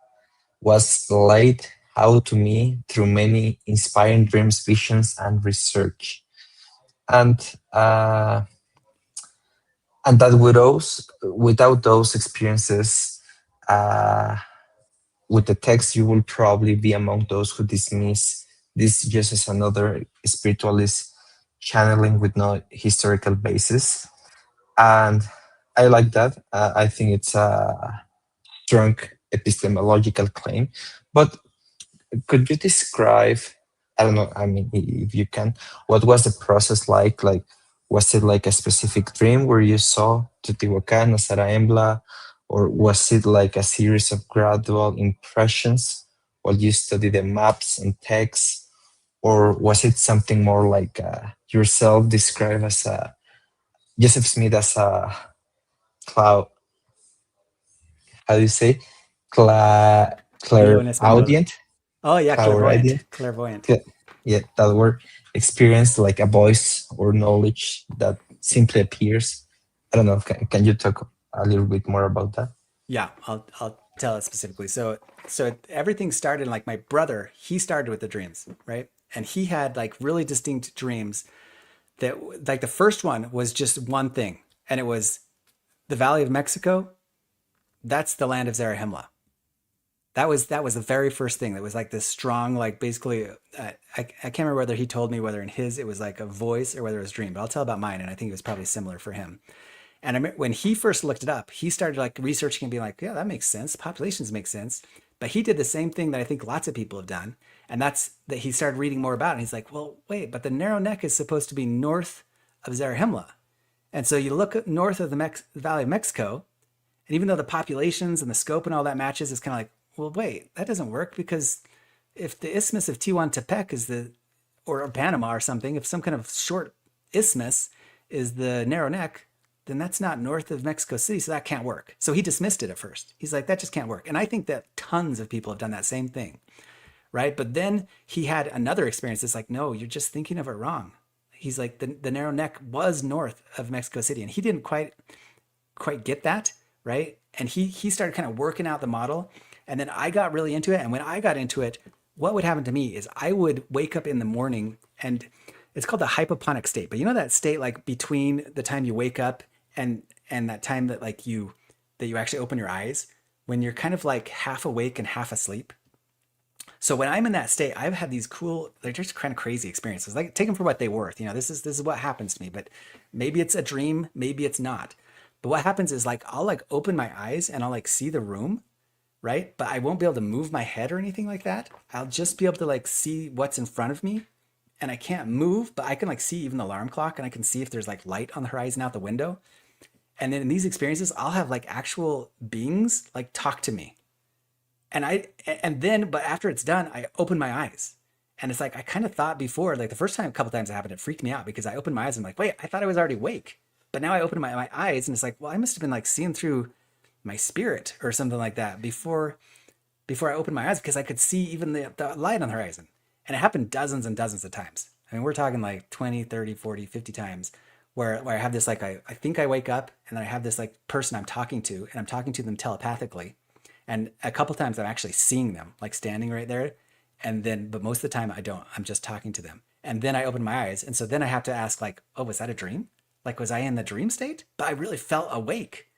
was laid out to me through many inspiring dreams, visions, and research. And uh, and that without those experiences, uh, with the text, you will probably be among those who dismiss this just as another spiritualist channeling with no historical basis. And I like that. I think it's a strong epistemological claim. But could you describe, I don't know, I mean, if you can, what was the process like? Like, was it like a specific dream where you saw Teotihuacan, Embla, or was it like a series of gradual impressions while you study the maps and texts? Or was it something more like yourself described as a Joseph Smith as a cloud, how do you say, Dilo en español. clairaudient, Oh, yeah, clairvoyant. clairaudient, Clairvoyant. yeah, yeah, that word, experienced like a voice or knowledge that simply appears. I don't know. Can you talk a little bit more about that? Yeah, I'll tell it specifically. So everything started like my brother, he started with the dreams, right? And he had like really distinct dreams that like the first one was just one thing, and it was the Valley of Mexico. That's the land of Zarahemla. That was the very first thing. That was like this strong, like basically, I can't remember whether he told me whether in his it was like a voice or whether it was a dream, but I'll tell about mine, and I think it was probably similar for him. And when he first looked it up, he started like researching and being like, yeah, that makes sense. Populations make sense. But he did the same thing that I think lots of people have done. And that's that he started reading more about it. And he's like, well, wait, but the narrow neck is supposed to be north of Zarahemla. And so you look north of the Valley of Mexico, and even though the populations and the scope and all that matches, it's kind of like, well, wait, that doesn't work because if the Isthmus of Tehuantepec is or Panama or something, if some kind of short isthmus is the narrow neck, then that's not north of Mexico City, so that can't work. So he dismissed it at first. He's like, that just can't work. And I think that tons of people have done that same thing, right? But then he had another experience. It's like, no, you're just thinking of it wrong. He's like, the narrow neck was north of Mexico City, and he didn't quite get that, right? And he started kind of working out the model, and then I got really into it. And when I got into it, what would happen to me is I would wake up in the morning, and it's called the hypoponic state. But you know that state like between the time you wake up and that time that like you actually open your eyes, when you're kind of like half awake and half asleep. So when I'm in that state, I've had these cool, they're just kind of crazy experiences. Like take them for what they worth. You know, this is what happens to me. But maybe it's a dream, maybe it's not. But what happens is like I'll like open my eyes and I'll like see the room, right? But I won't be able to move my head or anything like that. I'll just be able to like see what's in front of me, and I can't move, but I can like see even the alarm clock, and I can see if there's like light on the horizon out the window. And then in these experiences, I'll have like actual beings like talk to me. But after it's done, I open my eyes. And it's like I kind of thought before, like the first time, a couple times it happened, it freaked me out because I opened my eyes and I'm like, wait, I thought I was already awake. But now I open my eyes and it's like, well, I must have been like seeing through my spirit or something like that before I opened my eyes, because I could see even the light on the horizon. And it happened dozens and dozens of times. I mean, we're talking like 20, 30, 40, 50 times where I have this, like, I think I wake up and then I have this like person I'm talking to, and I'm talking to them telepathically. And a couple times I'm actually seeing them like standing right there. But most of the time I don't, I'm just talking to them. And then I open my eyes. And so then I have to ask like, oh, was that a dream? Like, was I in the dream state? But I really felt awake.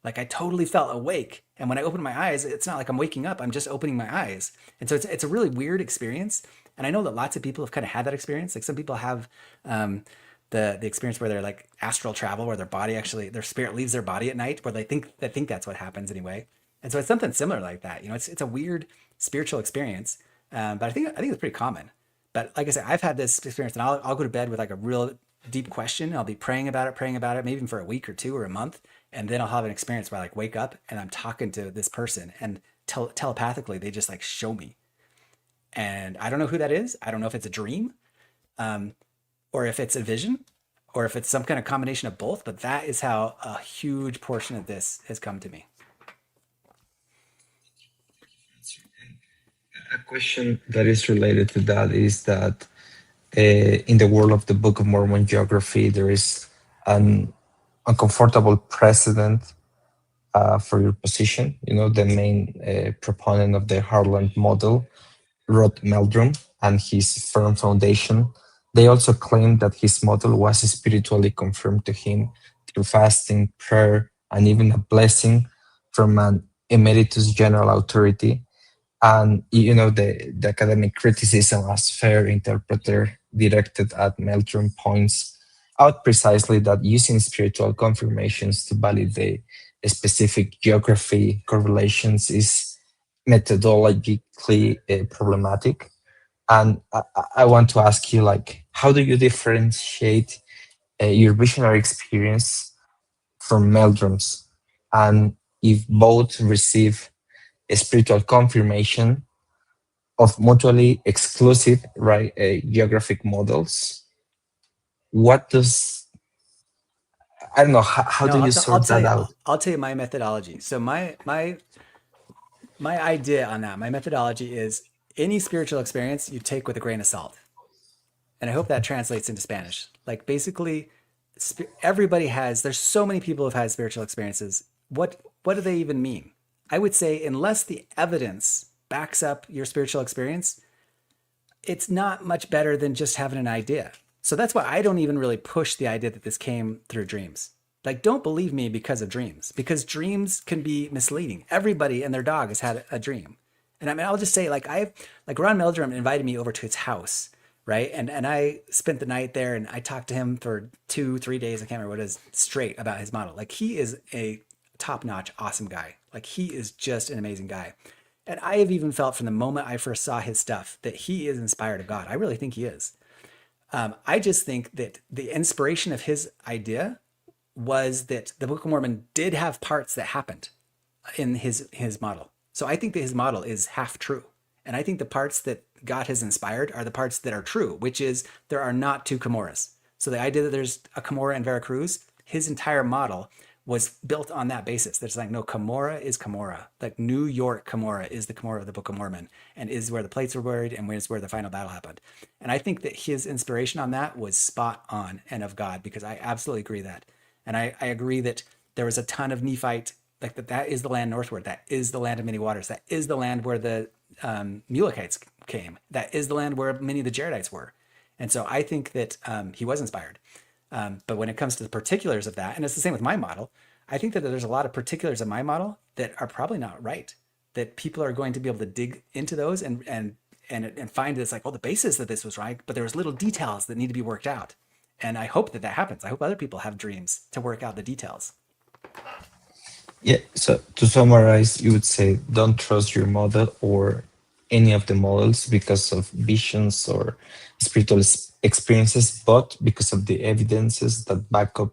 Like I totally felt awake. And when I open my eyes, it's not like I'm waking up. I'm just opening my eyes. And so it's a really weird experience. And I know that lots of people have kind of had that experience. Like some people have the experience where they're like astral travel, where their spirit leaves their body at night, where they think that's what happens anyway. And so it's something similar like that. You know, it's a weird spiritual experience. But I think it's pretty common. But like I said, I've had this experience, and I'll go to bed with like a real deep question. I'll be praying about it, maybe even for a week or two or a month. And then I'll have an experience where I like wake up and I'm talking to this person, and telepathically, they just like show me. And I don't know who that is. I don't know if it's a dream, um, or if it's a vision, or if it's some kind of combination of both. But that is how a huge portion of this has come to me. A question that is related to that is that in the world of the Book of Mormon geography, there is an uncomfortable precedent for your position. You know, the main proponent of the Harland model, Rod Meldrum, and his firm foundation. They also claim that his model was spiritually confirmed to him through fasting, prayer, and even a blessing from an emeritus general authority. And you know, the academic criticism as fair interpreter directed at Meldrum points out precisely that using spiritual confirmations to validate specific geography correlations is methodologically problematic. And I want to ask you, like, how do you differentiate your visionary experience from Meldrum's, and if both receive a spiritual confirmation of mutually exclusive, right, geographic models? What does, I don't know, how No, do you I'll sort tell that you. out? I'll tell you my methodology. So my idea on that, my methodology is any spiritual experience you take with a grain of salt. And I hope that translates into Spanish. Like basically, everybody has. There's so many people who've had spiritual experiences. What do they even mean? I would say unless the evidence backs up your spiritual experience, it's not much better than just having an idea. So that's why I don't even really push the idea that this came through dreams. Like, don't believe me because of dreams, because dreams can be misleading. Everybody and their dog has had a dream. And I mean, I'll just say, like Ron Meldrum invited me over to his house, right? And I spent the night there, and I talked to him for 2, 3 days. I can't remember what it is straight about his model. Like, he is a top notch, awesome guy. Like, he is just an amazing guy. And I have even felt from the moment I first saw his stuff that he is inspired of God. I really think he is. I just think that the inspiration of his idea was that the Book of Mormon did have parts that happened in his model. So I think that his model is half true. And I think the parts that God has inspired are the parts that are true, which is there are not two Comoras. So the idea that there's a Comora in Veracruz, his entire model was built on that basis. There's like no, Comora is Comora. Like New York Comora is the Comora of the Book of Mormon and is where the plates were buried and is where the final battle happened. And I think that his inspiration on that was spot on and of God, because I absolutely agree that. And I agree that there was a ton of Nephite, like that is the land northward. That is the land of many waters. That is the land where the Mulekites came. That is the land where many of the Jaredites were. And so I think that he was inspired. But when it comes to the particulars of that, and it's the same with my model, I think that there's a lot of particulars of my model that are probably not right. That people are going to be able to dig into those and find it's like, well, the basis of this was right, but there was little details that need to be worked out. And I hope that that happens. I hope other people have dreams to work out the details. Yeah, so to summarize, you would say don't trust your model or any of the models because of visions or spiritual experiences, but because of the evidences that back up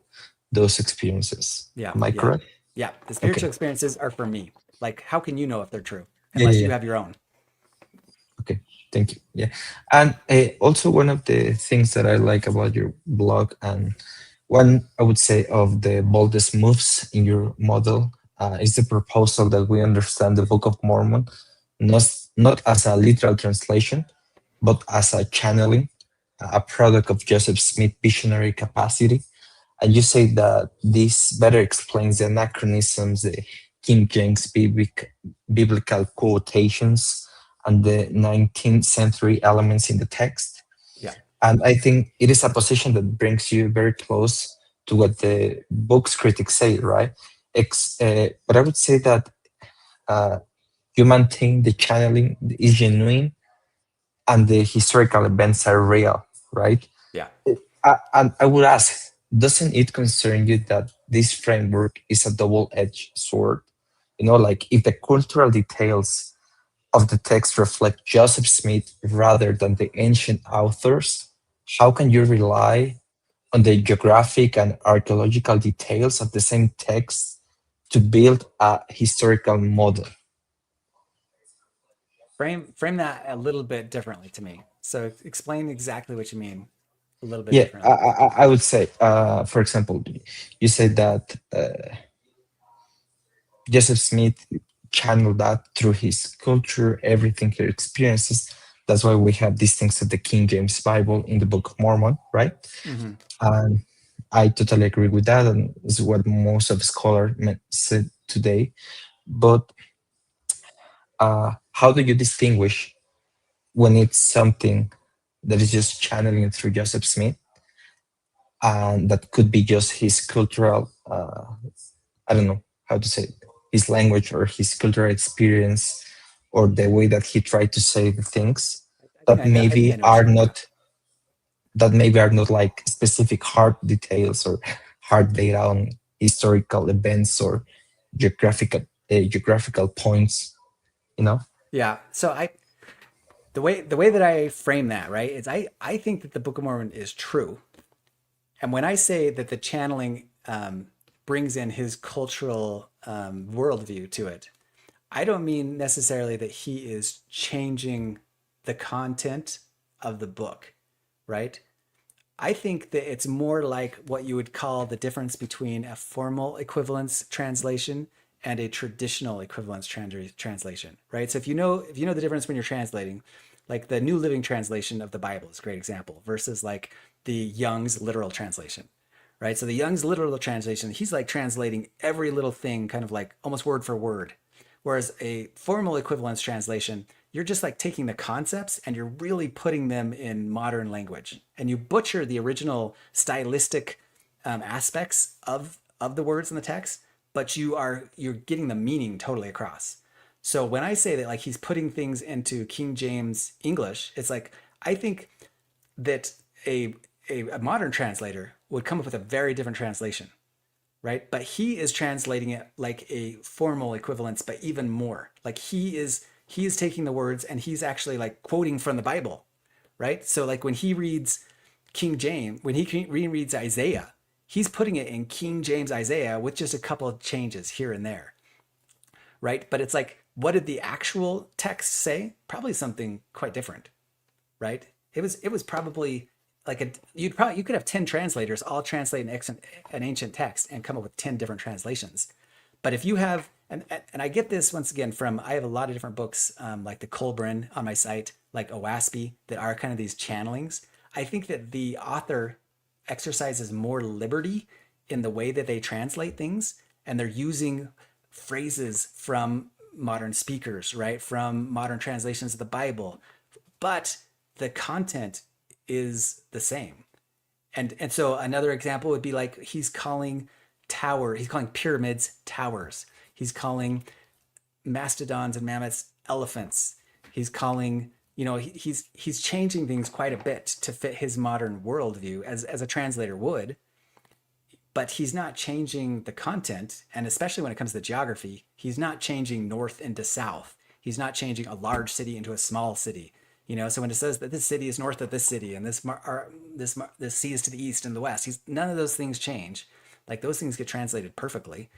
those experiences. Yeah, Am I yeah, correct? yeah. The spiritual Okay. experiences are for me. Like, how can you know if they're true Yeah, yeah, unless you yeah. have your own? Okay, thank you. Yeah, and also one of the things that I like about your blog, and one I would say of the boldest moves in your model, is the proposal that we understand the Book of Mormon not as a literal translation, but as a channeling, a product of Joseph Smith's visionary capacity. And you say that this better explains the anachronisms, the King James biblical quotations, and the 19th century elements in the text. Yeah, And I think it is a position that brings you very close to what the book's critics say, right? But I would say that uh, you maintain the channeling is genuine and the historical events are real, right? yeah. And I would ask, doesn't it concern you that this framework is a double-edged sword? You know, like if the cultural details of the text reflect Joseph Smith rather than the ancient authors, how can you rely on the geographic and archaeological details of the same text to build a historical model? frame that a little bit differently to me. So explain exactly what you mean a little bit Yeah, differently. I would say, for example, you said that Joseph Smith channeled that through his culture, everything he experiences. That's why we have these things of the King James Bible in the Book of Mormon, right? Hmm. And I totally agree with that, and is what most of scholars said today. But how do you distinguish when it's something that is just channeling through Joseph Smith, and that could be just his cultural, I don't know how to say it, his language or his cultural experience, or the way that he tried to say the things that I think I maybe know what are you mean. not like specific hard details or hard data on historical events or geographical points, you know. Yeah. So the way that I frame that, right, is I think that the Book of Mormon is true. And when I say that the channeling brings in his cultural worldview to it, I don't mean necessarily that he is changing the content of the book, right? I think that it's more like what you would call the difference between a formal equivalence translation and a traditional equivalence translation, right? So if you know the difference when you're translating, like the New Living Translation of the Bible is a great example versus like the Young's literal translation, right? So the Young's literal translation, he's like translating every little thing kind of like almost word for word. Whereas a formal equivalence translation, you're just like taking the concepts and you're really putting them in modern language. And you butcher the original stylistic aspects of the words in the text, but you're getting the meaning totally across. So when I say that like he's putting things into King James English, it's like I think that a modern translator would come up with a very different translation, right? But he is translating it like a formal equivalence, but even more. Like he is taking the words and he's actually like quoting from the Bible, right? So like when he reads King James, when he rereads Isaiah, he's putting it in King James Isaiah with just a couple of changes here and there, right? But it's like, what did the actual text say? Probably something quite different, right? It was probably like you could have 10 translators all translate an ancient text and come up with 10 different translations. But if you have and I get this once again from I have a lot of different books like the Colburn on my site, like Owaspi, that are kind of these channelings. I think that the author exercises more liberty in the way that they translate things, and they're using phrases from modern speakers, right? From modern translations of the Bible, but the content is the same. And so another example would be like he's calling pyramids towers. He's calling mastodons and mammoths elephants. He's calling, he's changing things quite a bit to fit his modern worldview as a translator would, but he's not changing the content. And especially when it comes to geography, he's not changing north into south. He's not changing a large city into a small city. So when it says that this city is north of this city and this sea is to the east and the west, none of those things change. Like those things get translated perfectly,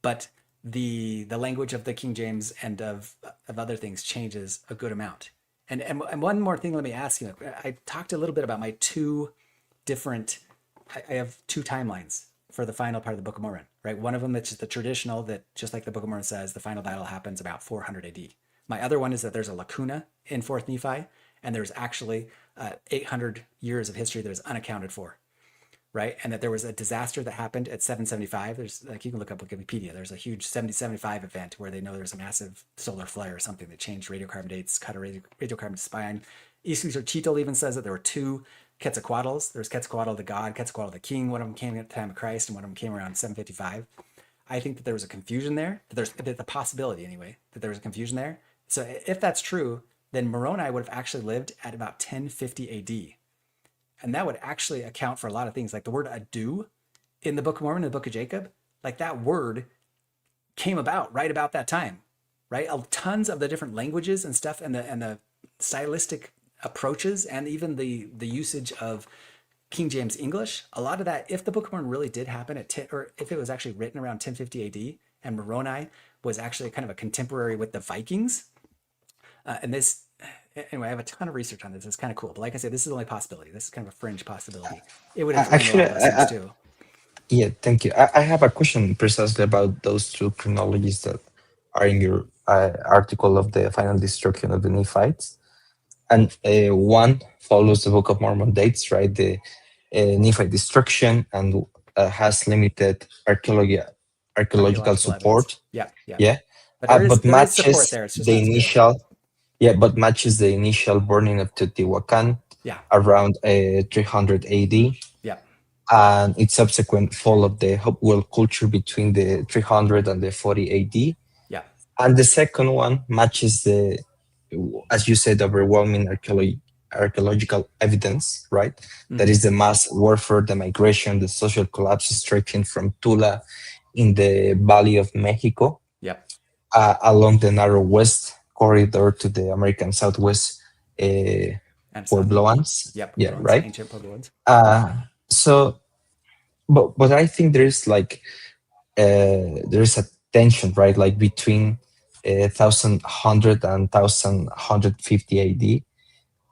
but the language of the King James and of other things changes a good amount. And one more thing, let me ask you. I talked a little bit about my two different I have two timelines for the final part of the Book of Mormon, right? One of them that's just the traditional, that just like the Book of Mormon says, the final battle happens about 400 AD. My other one is that there's a lacuna in Fourth Nephi, and there's actually 800 years of history that is unaccounted for, right? And that there was a disaster that happened at 775. There's like you can look up Wikipedia. There's a huge 7075 event where they know there's a massive solar flare or something that changed radiocarbon dates, cut a radiocarbon spine. Eastern Cheetle even says that there were two Quetzalcoatls. There was Quetzalcoatl the god, Quetzalcoatl the king. One of them came at the time of Christ, and one of them came around 755. I think that there was a confusion there. That there's the possibility, anyway, that there was a confusion there. So if that's true, then Moroni would have actually lived at about 1050 AD. And that would actually account for a lot of things, like the word ado in the Book of Mormon, in the Book of Jacob. Like that word came about right about that time, right? Tons of the different languages and stuff, and the stylistic approaches, and even the usage of King James English. A lot of that, if the Book of Mormon really did happen or if it was actually written around 1050 AD, and Moroni was actually kind of a contemporary with the Vikings, And this, anyway, I have a ton of research on this. It's kind of cool. But like I said, this is the only possibility. This is kind of a fringe possibility. It would explain a lot Actually, of those things too. yeah, thank you. I have a question precisely about those two chronologies that are in your article of the final destruction of the Nephites. And one follows the Book of Mormon dates, right? The Nephite destruction and has limited archaeological Archaeological evidence. support. Yeah, yeah. Yeah, But there is but there is support matches there. It's just the not as good. initial. Yeah, but matches the initial burning of Teotihuacan Yeah, around 300 AD yeah, and its subsequent fall of the Hopewell culture between the 300 and the 40 AD. yeah. And the second one matches the, as you said, overwhelming archaeological evidence, right? That Hmm. is the mass warfare, the migration, the social collapse stretching from Tula in the Valley of Mexico Yep. along the narrow west corridor to the American Southwest uh, And south. Puebloans. Yep. Yeah, Puebloans, right. ancient Puebloans. So, but I think there is like there is a tension, right? Like between 1100 and 1150 AD,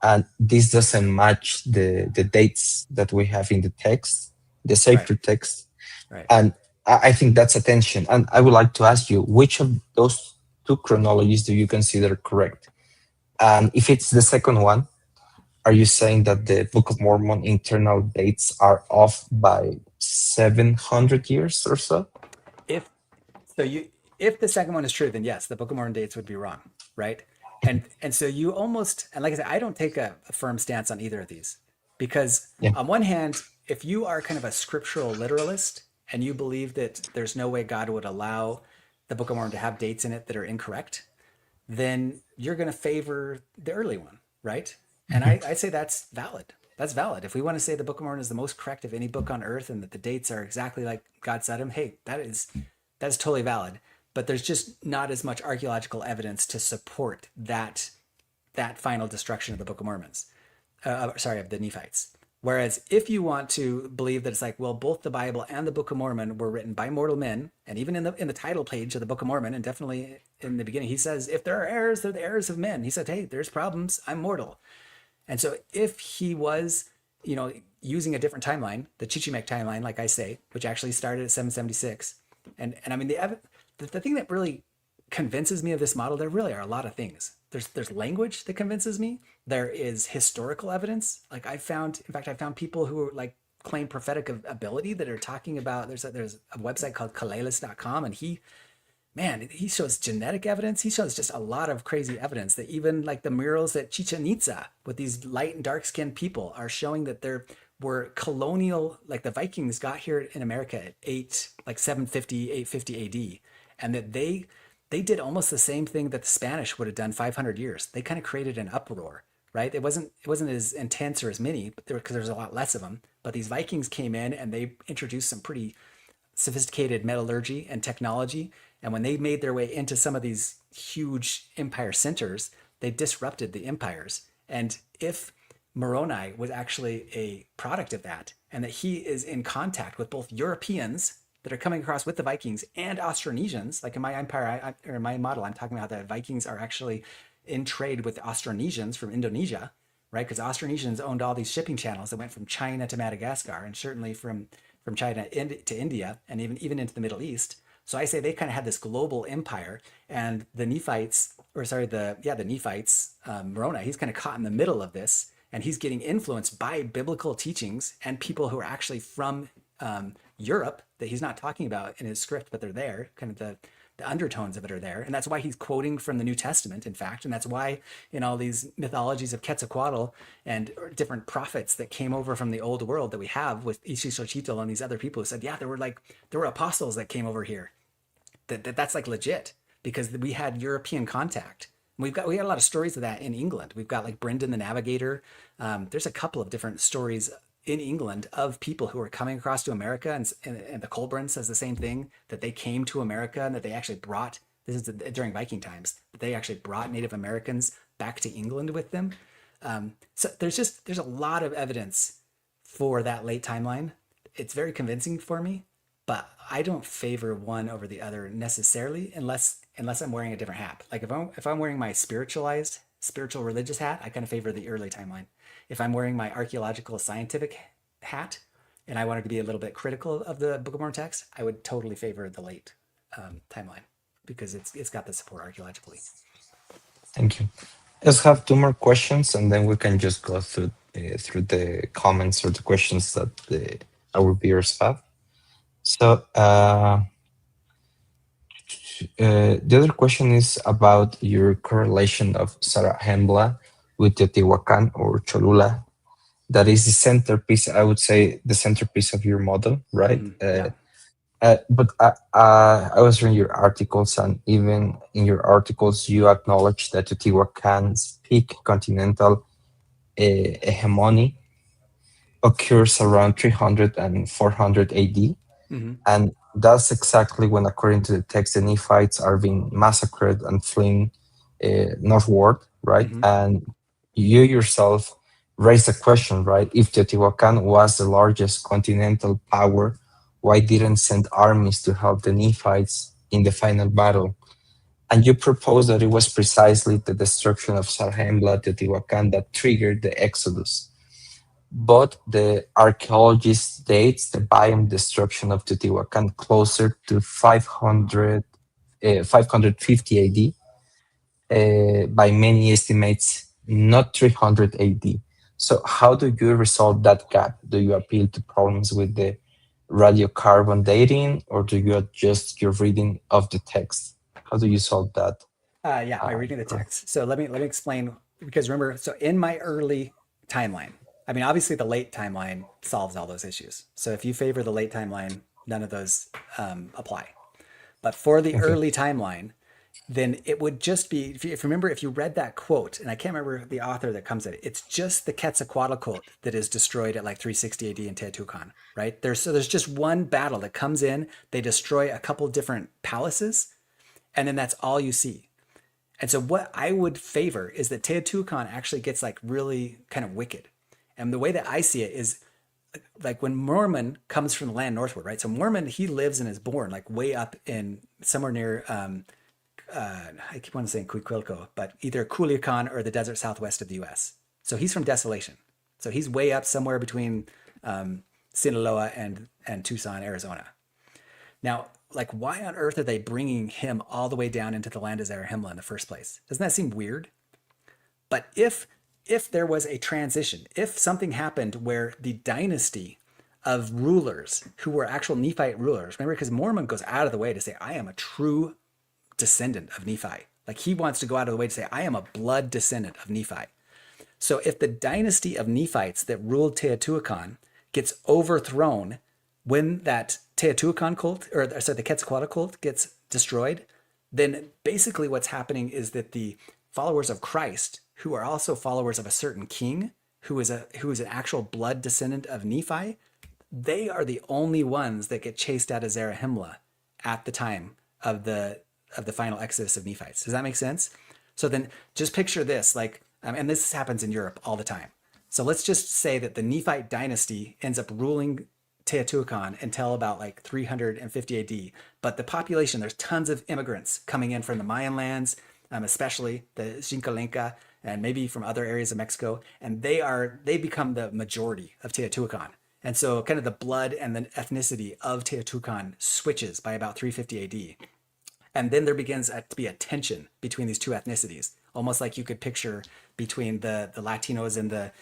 and this doesn't match the dates that we have in the text, the Right. sacred text, Right. and I think that's a tension. And I would like to ask you, which of those two chronologies do you consider correct? And if it's the second one, are you saying that the Book of Mormon internal dates are off by 700 years or so? If so, you if the second one is true, then yes, the Book of Mormon dates would be wrong, right? And so you almost, and like I said, I don't take a firm stance on either of these because Yeah. on one hand, if you are kind of a scriptural literalist and you believe that there's no way God would allow the Book of Mormon to have dates in it that are incorrect, then you're going to favor the early one, right? And I say that's valid. That's valid. If we want to say the Book of Mormon is the most correct of any book on earth and that the dates are exactly like God said them, hey, that is totally valid. But there's just not as much archaeological evidence to support that final destruction of the Book of Mormons. Sorry, of the Nephites. Whereas if you want to believe that it's like, well, both the Bible and the Book of Mormon were written by mortal men, and even in the title page of the Book of Mormon, and definitely in the beginning, he says, if there are errors, they're the errors of men. He said, hey, there's problems. I'm mortal. And so if he was, using a different timeline, the Chichimek timeline, like I say, which actually started at 776, and I mean the thing that really convinces me of this model, there really are a lot of things. There's language that convinces me. There is historical evidence. Like I found people who like claim prophetic ability that are talking about. There's a website called Kalelis.com, and he shows genetic evidence. He shows just a lot of crazy evidence that even like the murals at Chichen Itza with these light and dark skinned people are showing that there were colonial, like the Vikings got here in America at 750, 850 AD. And that they did almost the same thing that the Spanish would have done 500 years. They kind of created an uproar, right? It wasn't as intense or as many, but because there's a lot less of them. But these Vikings came in and they introduced some pretty sophisticated metallurgy and technology. And when they made their way into some of these huge empire centers, they disrupted the empires. And if Moroni was actually a product of that, and that he is in contact with both Europeans that are coming across with the Vikings and Austronesians, like in my empire or in my model, I'm talking about that Vikings are actually in trade with Austronesians from Indonesia, right? Because Austronesians owned all these shipping channels that went from China to Madagascar, and certainly from China to India, and even into the Middle East. So I say they kind of had this global empire, and the Nephites, or sorry, the Nephites, Moroni, he's kind of caught in the middle of this, and he's getting influenced by biblical teachings and people who are actually from Europe that he's not talking about in his script, but they're there. Kind of the undertones of it are there, and that's why he's quoting from the New Testament, in fact, and that's why in all these mythologies of Quetzalcoatl and different prophets that came over from the old world that we have with Ixochitl and these other people who said, yeah, there were apostles that came over here. That's like legit because we had European contact. We got a lot of stories of that in England. We've got like Brendan the Navigator. There's a couple of different stories in England of people who are coming across to America, and the Colburn says the same thing, that they came to America and that they actually brought, this is during Viking times, that they actually brought Native Americans back to England with them. So there's a lot of evidence for that late timeline. It's very convincing for me, but I don't favor one over the other necessarily unless I'm wearing a different hat. Like if I'm wearing my spiritualized spiritual religious hat, I kind of favor the early timeline. If I'm wearing my archaeological scientific hat and I wanted to be a little bit critical of the Book of Mormon text, I would totally favor the late timeline because it's got the support archaeologically. Thank you. Let's have two more questions, and then we can just go through the comments or the questions that our viewers have. So the other question is about your correlation of Zarahemla with Teotihuacan or Cholula. That is the centerpiece, I would say, the centerpiece of your model, right? Yeah. But I was reading your articles, and even in your articles, you acknowledge that Teotihuacan's peak continental hegemony occurs around 300 and 400 AD. Mm-hmm. And that's exactly when, according to the text, the Nephites are being massacred and fleeing northward, right? Mm-hmm. And you yourself raised the question, right? If Teotihuacan was the largest continental power, why didn't send armies to help the Nephites in the final battle? And you proposed that it was precisely the destruction of Sarhembla Teotihuacan that triggered the Exodus, but the archaeologist dates the biome destruction of Teotihuacan closer to 550 AD, by many estimates, not 300 AD. So how do you resolve that gap? Do you appeal to problems with the radiocarbon dating, or do you adjust your reading of the text? How do you solve that? Yeah, by reading the text. So let me explain because remember, so in my early timeline, I mean, obviously the late timeline solves all those issues. So if you favor the late timeline, none of those apply. But for the Okay. early timeline, then it would just be if you remember if you read that quote, and I can't remember the author that comes at it. It's just the Quetzalcoatl that is destroyed at like 360 AD in Teotihuacan, right? There's just one battle that comes in. They destroy a couple different palaces, and then that's all you see. And so what I would favor is that Teotihuacan actually gets like really kind of wicked. And the way that I see it is like when Mormon comes from the land northward, right? So Mormon, he lives and is born like way up in somewhere near, I keep wanting to say Cuicuilco, but either Culiacan or the desert southwest of the US. So he's from Desolation. So he's way up somewhere between Sinaloa and Tucson, Arizona. Now, like, why on earth are they bringing him all the way down into the land of Zarahemla in the first place? Doesn't that seem weird? But if there was a transition, if something happened where the dynasty of rulers who were actual Nephite rulers, remember, because Mormon goes out of the way to say, I am a true descendant of Nephi. Like he wants to go out of the way to say, I am a blood descendant of Nephi. So if the dynasty of Nephites that ruled Teotihuacan gets overthrown when that Teotihuacan cult, or sorry, the Quetzalcoatl cult gets destroyed, then basically what's happening is that the followers of Christ, who are also followers of a certain king, who is an actual blood descendant of Nephi, they are the only ones that get chased out of Zarahemla at the time of the final exodus of Nephites. Does that make sense? So then just picture this, like, and this happens in Europe all the time. So let's just say that the Nephite dynasty ends up ruling Teotihuacan until about like 350 AD. But the population, there's tons of immigrants coming in from the Mayan lands, especially the Xincalenca, and maybe from other areas of Mexico. And they become the majority of Teotihuacan. And so kind of the blood and the ethnicity of Teotihuacan switches by about 350 AD. And then there begins to be a tension between these two ethnicities, almost like you could picture between the Latinos and the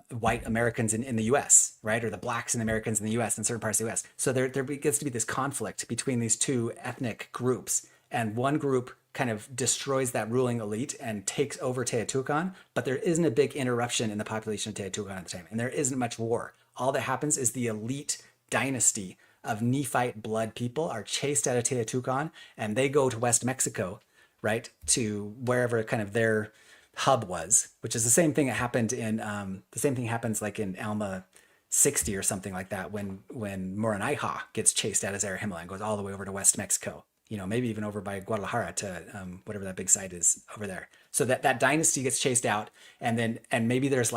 white Americans in the US, right? Or the blacks and Americans in the US in certain parts of the US. So there gets to be this conflict between these two ethnic groups. And one group kind of destroys that ruling elite and takes over Teotihuacan, but there isn't a big interruption in the population of Teotihuacan at the time. And there isn't much war. All that happens is the elite dynasty of Nephite blood people are chased out of Teotihuacan and they go to West Mexico, right? To wherever kind of their hub was, which is the same thing that happened in the same thing happens like in Alma 60 or something like that when Moronaiha gets chased out of Zarahemla and goes all the way over to West Mexico, you know, maybe even over by Guadalajara to whatever that big site is over there. So that dynasty gets chased out, and then maybe there's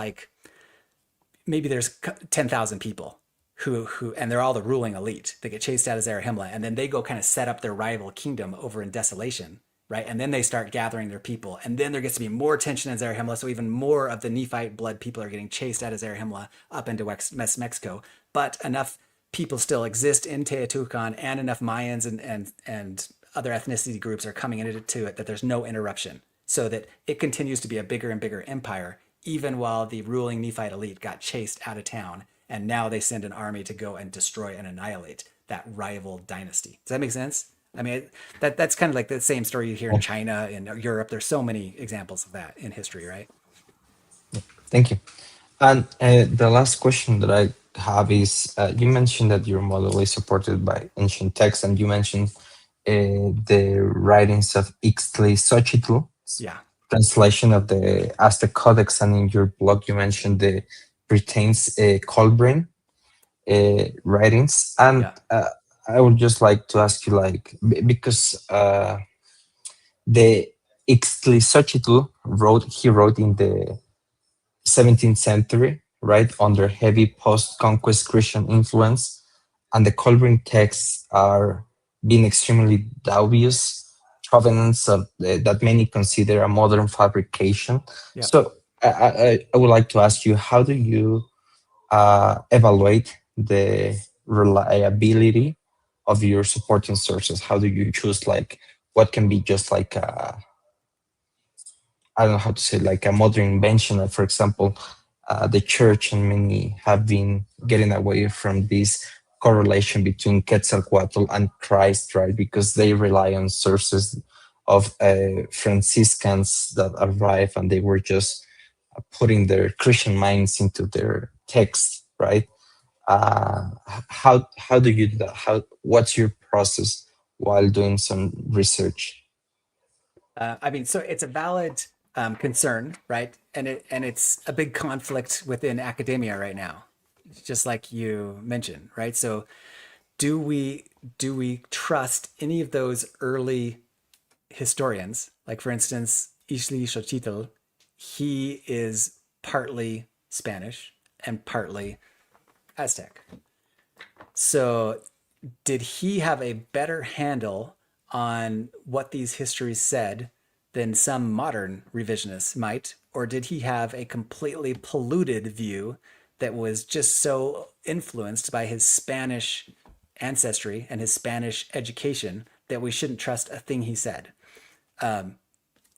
10,000 people who and they're all the ruling elite that get chased out of Zarahemla, and then they go kind of set up their rival kingdom over in Desolation. right? And then they start gathering their people. And then there gets to be more tension in Zarahemla. So even more of the Nephite blood people are getting chased out of Zarahemla up into West Mexico. But enough people still exist in Teotihuacan, and enough Mayans and other ethnicity groups are coming into it that there's no interruption. So that it continues to be a bigger and bigger empire, even while the ruling Nephite elite got chased out of town. And now they send an army to go and destroy and annihilate that rival dynasty. Does that make sense? I mean, that's kind of like the same story you hear in China, in Europe. There's so many examples of that in history, right? Thank you. And the last question that I have is, you mentioned that your model is supported by ancient texts, and you mentioned the writings of Ixtli Yeah, translation of the Aztec Codex, and in your blog you mentioned the Britain's Colburn writings. And yeah, I would just like to ask you, like, because the Ixtli wrote in the 17th century, right, under heavy post-conquest Christian influence, and the Colburn texts are being extremely dubious provenance of that many consider a modern fabrication. yeah. So I would like to ask you, how do you evaluate the reliability of your supporting sources? How do you choose, like, what can be just like I don't know how to say, like a modern invention? Like, for example, the church and many have been getting away from this correlation between Quetzalcoatl and Christ, right? Because they rely on sources of Franciscans that arrive, and they were just putting their Christian minds into their text, right? How do you do that? What's your process while doing some research? I mean, so it's a valid concern, right? And it's a big conflict within academia right now, just like you mentioned, right? So do we trust any of those early historians? Like for instance, Ixtlilxochitl, he is partly Spanish and partly Aztec. So did he have a better handle on what these histories said than some modern revisionists might? Or did he have a completely polluted view that was just so influenced by his Spanish ancestry and his Spanish education that we shouldn't trust a thing he said?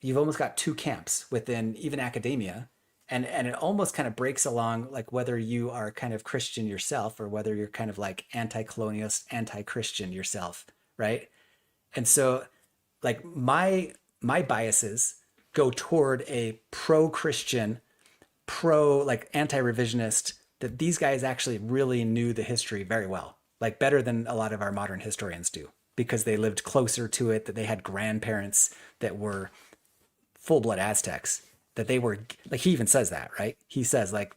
You've almost got two camps within even academia, and it almost kind of breaks along like whether you are kind of Christian yourself or whether you're kind of like anti-colonialist, anti-Christian yourself, right? And so like my biases go toward a pro-Christian, pro like anti-revisionist, that these guys actually really knew the history very well, like better than a lot of our modern historians do, because they lived closer to it, that they had grandparents that were full blood Aztecs, that they were like, he even says that, right? He says like,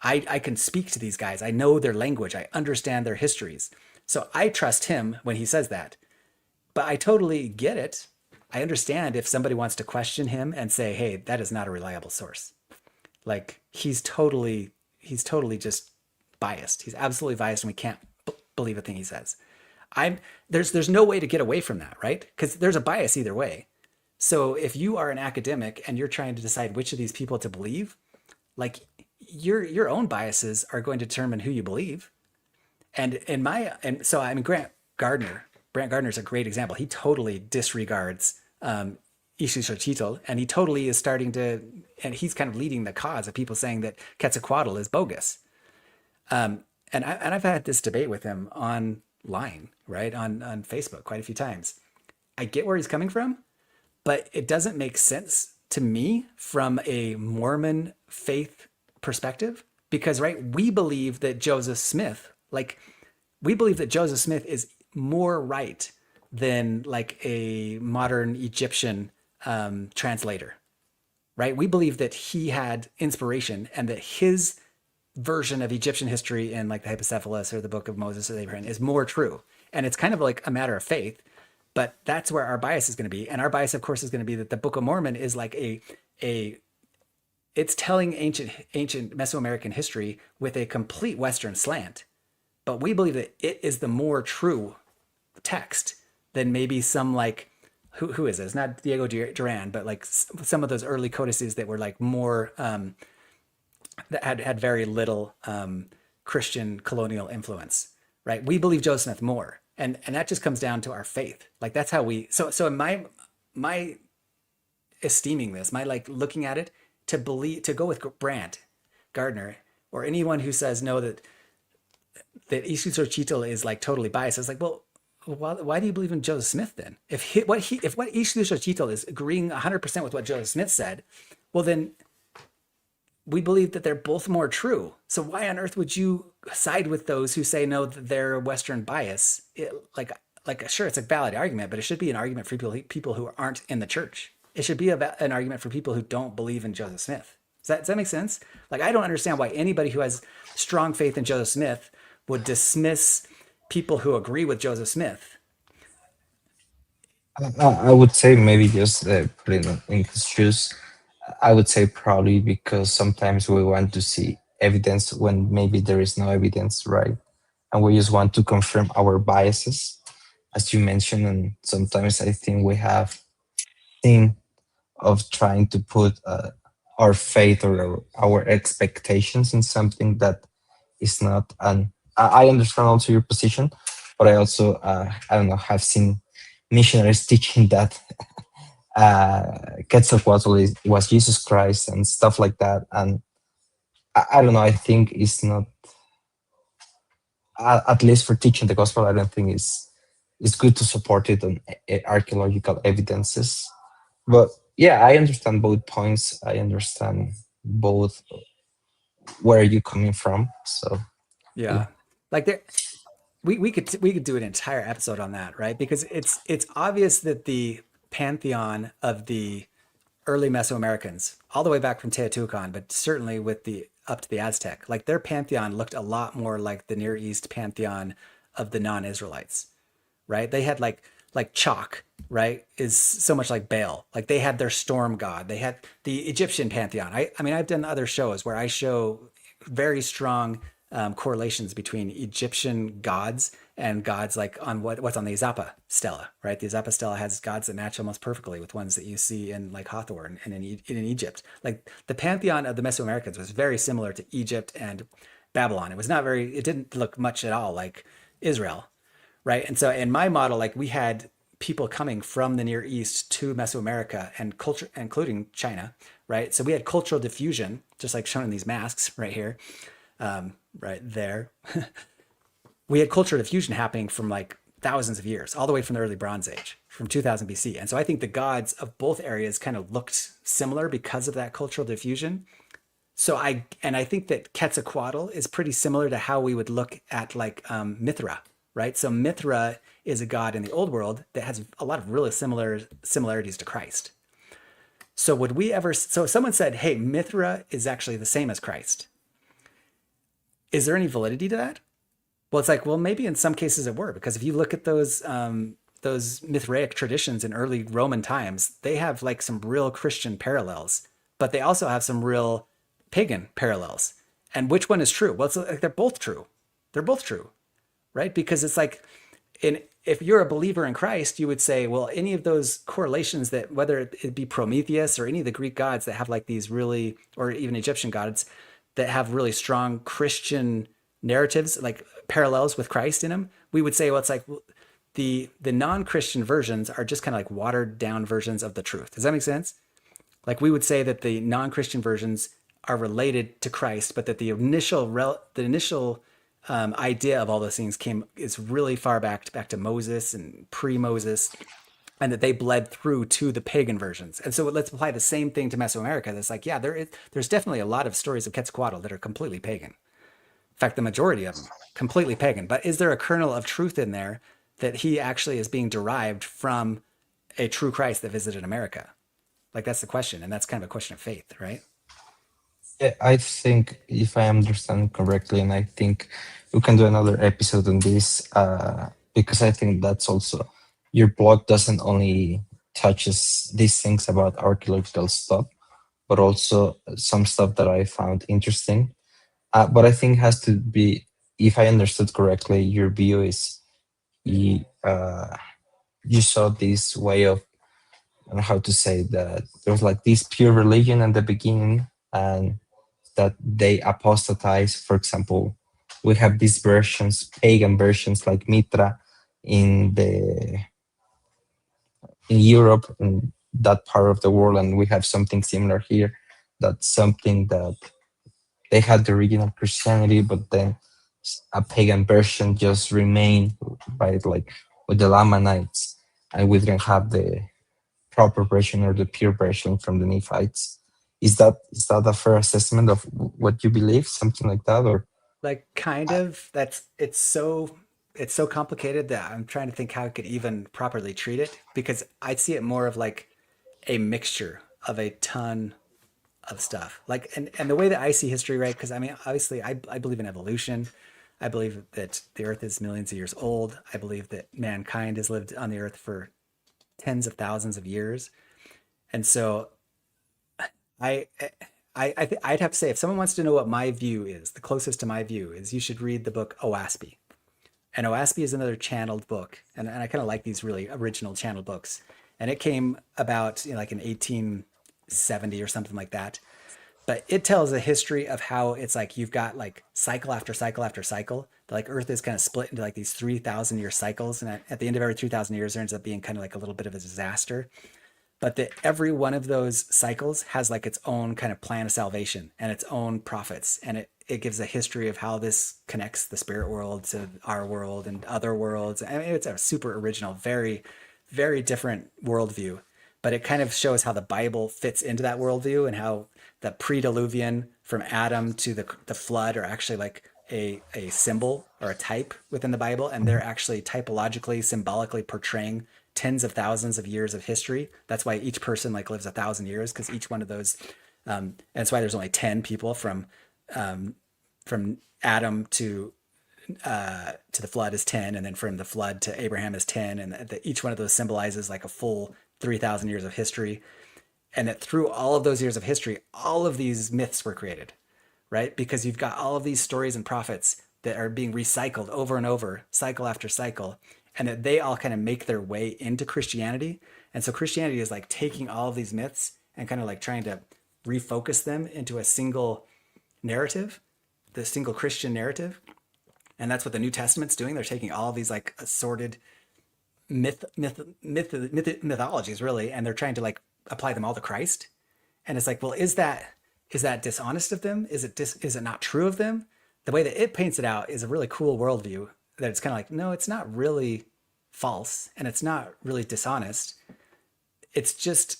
I can speak to these guys. I know their language. I understand their histories. So I trust him when he says that. But I totally get it. I understand if somebody wants to question him and say, hey, that is not a reliable source. Like he's totally just biased. He's absolutely biased and we can't believe a thing he says. I'm there's no way to get away from that, right? Because there's a bias either way. So if you are an academic and you're trying to decide which of these people to believe, like your own biases are going to determine who you believe. And so I mean Grant Gardner's a great example. He totally disregards Ixtlilxochitl, and he totally is starting to, and he's kind of leading the cause of people saying that Quetzalcoatl is bogus. And I've had this debate with him online, right, on Facebook quite a few times. I get where he's coming from, but it doesn't make sense to me from a Mormon faith perspective, because right, we believe that Joseph Smith is more right than like a modern Egyptian translator, right? We believe that he had inspiration and that his version of Egyptian history in like the Hydrocephalus or the Book of Moses or Abraham is more true. And it's kind of like a matter of faith, but that's where our bias is going to be. And our bias, of course, is going to be that the Book of Mormon is like a it's telling ancient Mesoamerican history with a complete Western slant. But we believe that it is the more true text than maybe some like who is this? Not Diego Duran, but like some of those early codices that were like more that had very little Christian colonial influence, right? We believe Joseph Smith more, and that just comes down to our faith. Like that's how we. So in my esteeming this, my like looking at it to believe to go with Brandt, Gardner, or anyone who says no that Isu Xochitl is like totally biased. It's like, well, why do you believe in Joseph Smith then? If what Isu Xochitl is agreeing 100% with what Joseph Smith said, well then we believe that they're both more true. So why on earth would you side with those who say no, that they're Western bias? Like sure, it's a valid argument, but it should be an argument for people who aren't in the church. It should be an argument for people who don't believe in Joseph Smith. Does that make sense? Like I don't understand why anybody who has strong faith in Joseph Smith would dismiss people who agree with Joseph Smith. I would say maybe just put it in his shoes. I would say probably because sometimes we want to see evidence when maybe there is no evidence, right? And we just want to confirm our biases, as you mentioned. And sometimes I think we have thing of trying to put our faith or our expectations in something that is not. And I understand also your position, but I also I don't know, have seen missionaries teaching that Quetzalcoatl was Jesus Christ and stuff like that. And I don't know. I think it's not, at least for teaching the gospel. I don't think it's good to support it on archaeological evidences. But yeah, I understand both points. I understand both where you're coming from. So yeah. Yeah, like there, we could do an entire episode on that, right? Because it's obvious that the pantheon of the early Mesoamericans, all the way back from Teotihuacan, but certainly with the up to the Aztec, like their pantheon looked a lot more like the Near East pantheon of the non-Israelites, right? They had like chalk, right? Is so much like Baal. Like they had their storm god. They had the Egyptian pantheon. I mean, I've done other shows where I show very strong correlations between Egyptian gods and gods like on what's on the Izapa stela, right? The Izapa stela has gods that match almost perfectly with ones that you see in like Hathor and in Egypt. Like the pantheon of the Mesoamericans was very similar to Egypt and Babylon. It was not very. It didn't look much at all like Israel, right? And so in my model, like we had people coming from the Near East to Mesoamerica and culture, including China, right? So we had cultural diffusion, just like shown in these masks right here, right there. We had cultural diffusion happening from like thousands of years, all the way from the early Bronze Age, from 2000 BC. And so I think the gods of both areas kind of looked similar because of that cultural diffusion. So I think that Quetzalcoatl is pretty similar to how we would look at like Mithra, right? So Mithra is a god in the old world that has a lot of really similarities to Christ. So would we ever? So if someone said, "Hey, Mithra is actually the same as Christ," is there any validity to that? Well, it's like, well, maybe in some cases it were, because if you look at those Mithraic traditions in early Roman times, they have like some real Christian parallels, but they also have some real pagan parallels. And which one is true? Well, it's like they're both true. They're both true, right? Because it's like, if you're a believer in Christ, you would say, well, any of those correlations that, whether it be Prometheus or any of the Greek gods that have like these really, or even Egyptian gods that have really strong Christian narratives, like parallels with Christ in them, we would say, well, it's like the non-Christian versions are just kind of like watered down versions of the truth. Does that make sense? Like we would say that the non-Christian versions are related to Christ, but that the initial idea of all those things is really far back to Moses and pre-Moses, and that they bled through to the pagan versions. And so let's apply the same thing to Mesoamerica. That's like, yeah, there's definitely a lot of stories of Quetzalcoatl that are completely pagan. In fact, the majority of them completely pagan. But is there a kernel of truth in there that he actually is being derived from a true Christ that visited America? Like that's the question, and that's kind of a question of faith, right? Yeah, I think if I understand correctly, and I think we can do another episode on this, because I think that's also your blog doesn't only touches these things about archaeological stuff, but also some stuff that I found interesting. But I think has to be, if I understood correctly, your view is you, you saw this way of and how to say that there was like this pure religion at the beginning, and that they apostatize. For example, we have these versions, pagan versions like Mitra in the in Europe, in that part of the world, and we have something similar here. That's something that they had the original Christianity, but then a pagan version just remained by like with the Lamanites, and we didn't have the proper version or the pure version from the Nephites. Is that a fair assessment of what you believe? Something like that, or Like kind of that's it's so complicated that I'm trying to think how I could even properly treat it because I see it more of like a mixture of a ton of stuff. Like and the way that I see history, right? Because I mean, obviously I believe in evolution. I believe that the earth is millions of years old. I believe that mankind has lived on the earth for tens of thousands of years. And so I I'd have to say if someone wants to know what my view is, the closest to my view is you should read the book Oaspi. And Oaspi is another channeled book, and I kind of like these really original channeled books. And it came about like in 1870 or something like that. But it tells a history of how it's like you've got like cycle after cycle after cycle. Like Earth is kind of split into like these 3,000 year cycles, and at the end of every 3,000 years, there ends up being kind of like a little bit of a disaster, but that every one of those cycles has like its own kind of plan of salvation and its own prophets, and it gives a history of how this connects the spirit world to our world and other worlds. I mean, it's a super original, very different worldview, but it kind of shows how the Bible fits into that worldview and how the pre-diluvian from Adam to the flood are actually like a symbol or a type within the Bible, and they're actually typologically, symbolically portraying tens of thousands of years of history. That's why each person like lives 1,000 years, because each one of those, and that's why there's only 10 people from Adam to the flood is 10, and then from the flood to Abraham is 10, and each one of those symbolizes like a full 3,000 years of history, and that through all of those years of history, all of these myths were created, right? Because you've got all of these stories and prophets that are being recycled over and over, cycle after cycle, and that they all kind of make their way into Christianity. And so Christianity is like taking all of these myths and kind of like trying to refocus them into a single narrative, the single Christian narrative. And that's what the New Testament's doing. They're taking all of these like assorted mythologies really, and they're trying to like apply them all to Christ. And it's like, well, is that dishonest of them? Is it not true of them? The way that it paints it out is a really cool worldview. That it's kind of like, no, it's not really false, and it's not really dishonest. It's just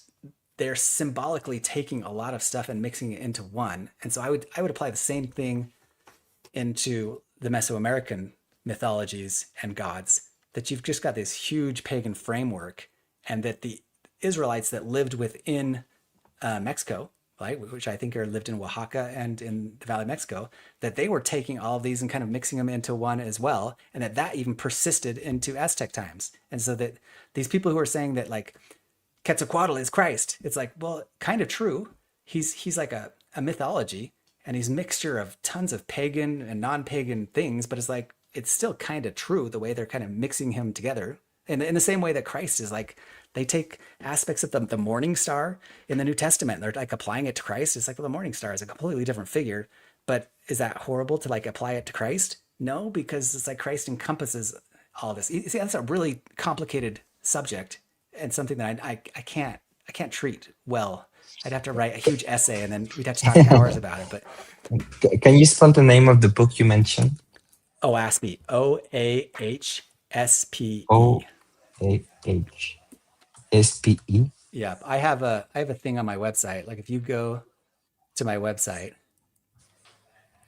they're symbolically taking a lot of stuff and mixing it into one. And so I would apply the same thing into the Mesoamerican mythologies and gods, that you've just got this huge pagan framework, and that the Israelites that lived within Mexico, right, which I think are lived in Oaxaca and in the Valley of Mexico, that they were taking all of these and kind of mixing them into one as well, and that even persisted into Aztec times. And so that these people who are saying that like Quetzalcoatl is Christ, it's like, well, kind of true. He's like a mythology, and he's a mixture of tons of pagan and non-pagan things, but it's like it's still kind of true the way they're kind of mixing him together. And in the same way that Christ is like, they take aspects of the morning star in the New Testament, and they're like applying it to Christ. It's like, well, the morning star is a completely different figure, but is that horrible to like apply it to Christ? No, because it's like Christ encompasses all this. You see, that's a really complicated subject, and something that I can't treat well. I'd have to write a huge essay, and then we'd have to talk hours about it. But can you spell the name of the book you mentioned? OASPE, OAHSPE. O A H SPE. Yeah, I have a thing on my website. Like if you go to my website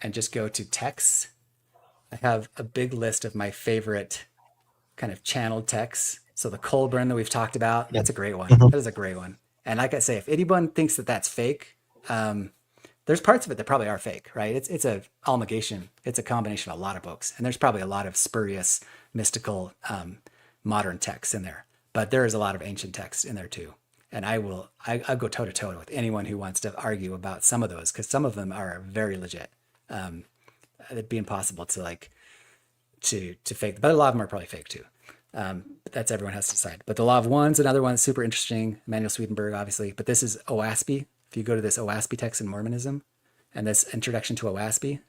and just go to texts, I have a big list of my favorite kind of channeled texts. So the Colburn that we've talked about, Yeah. that's a great one. Mhm. That is a great one. And like I say, if anyone thinks that that's fake, there's parts of it that probably are fake, right? It's a amalgamation. It's a combination of a lot of books, and there's probably a lot of spurious, mystical, modern texts in there. But there is a lot of ancient texts in there too. And I'll go toe to toe with anyone who wants to argue about some of those, because some of them are very legit. It'd be impossible to like to fake, but a lot of them are probably fake too. But that's everyone has to decide. But the Law of One's another one that's super interesting. Emmanuel Swedenborg, obviously. But this is OASP. If you go to this OASP text in Mormonism and this introduction to OASP,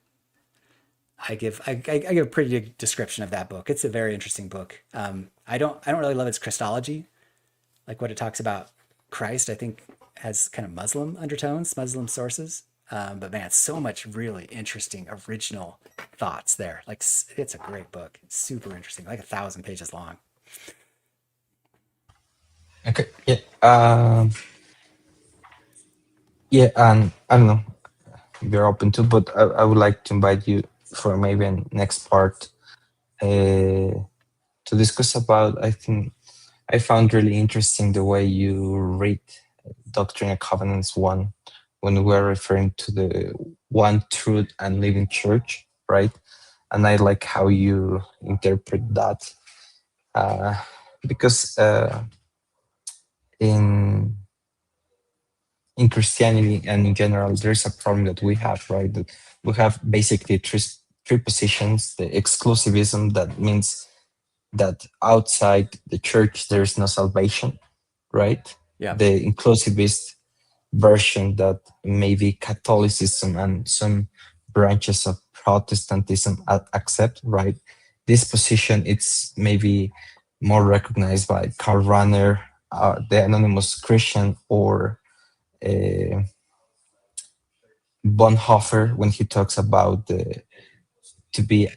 I give a pretty good description of that book. It's a very interesting book. I don't really love its Christology, like what it talks about Christ. I think has kind of Muslim undertones, Muslim sources. But man, it's so much really interesting original thoughts there. Like it's a great book. It's super interesting, like 1,000 pages long. Okay. Yeah. Yeah. And I don't know if you're open to, but I would like to invite you for maybe a next part to discuss about. I think I found really interesting the way you read Doctrine and Covenants 1 when we were referring to the one truth and living church, right? And I like how you interpret that uh, because in in Christianity and in general, there's a problem that we have, right? That we have basically three positions: the exclusivism, that means that outside the church there is no salvation, right? Yeah. The inclusivist version that maybe Catholicism and some branches of Protestantism accept, right? This position it's maybe more recognized by Karl Rahner, the anonymous Christian, or uh, Bonhoeffer when he talks about to be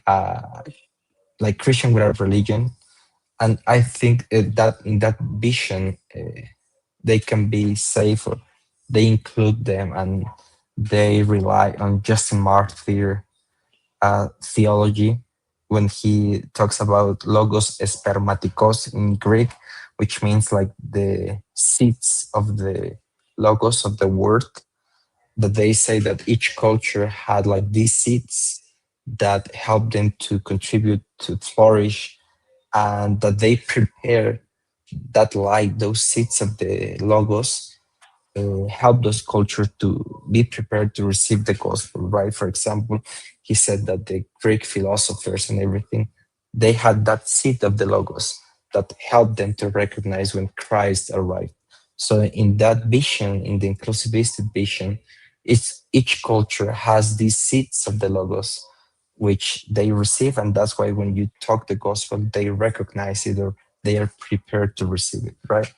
like Christian without religion. And I think that in that vision, they can be safe. Or they include them, and they rely on Justin Martyr theology when he talks about logos spermatikos in Greek, which means like the seeds of the logos of the word, that they say that each culture had like these seeds that help them to contribute to flourish, and that they prepare that light, those seeds of the logos, help those cultures to be prepared to receive the gospel, right? For example, he said that the Greek philosophers and everything, they had that seed of the logos that helped them to recognize when Christ arrived. So in that vision, in the inclusivist vision, it's each culture has these seeds of the logos which they receive, and that's why when you talk the gospel, they recognize it, or they are prepared to receive it, right?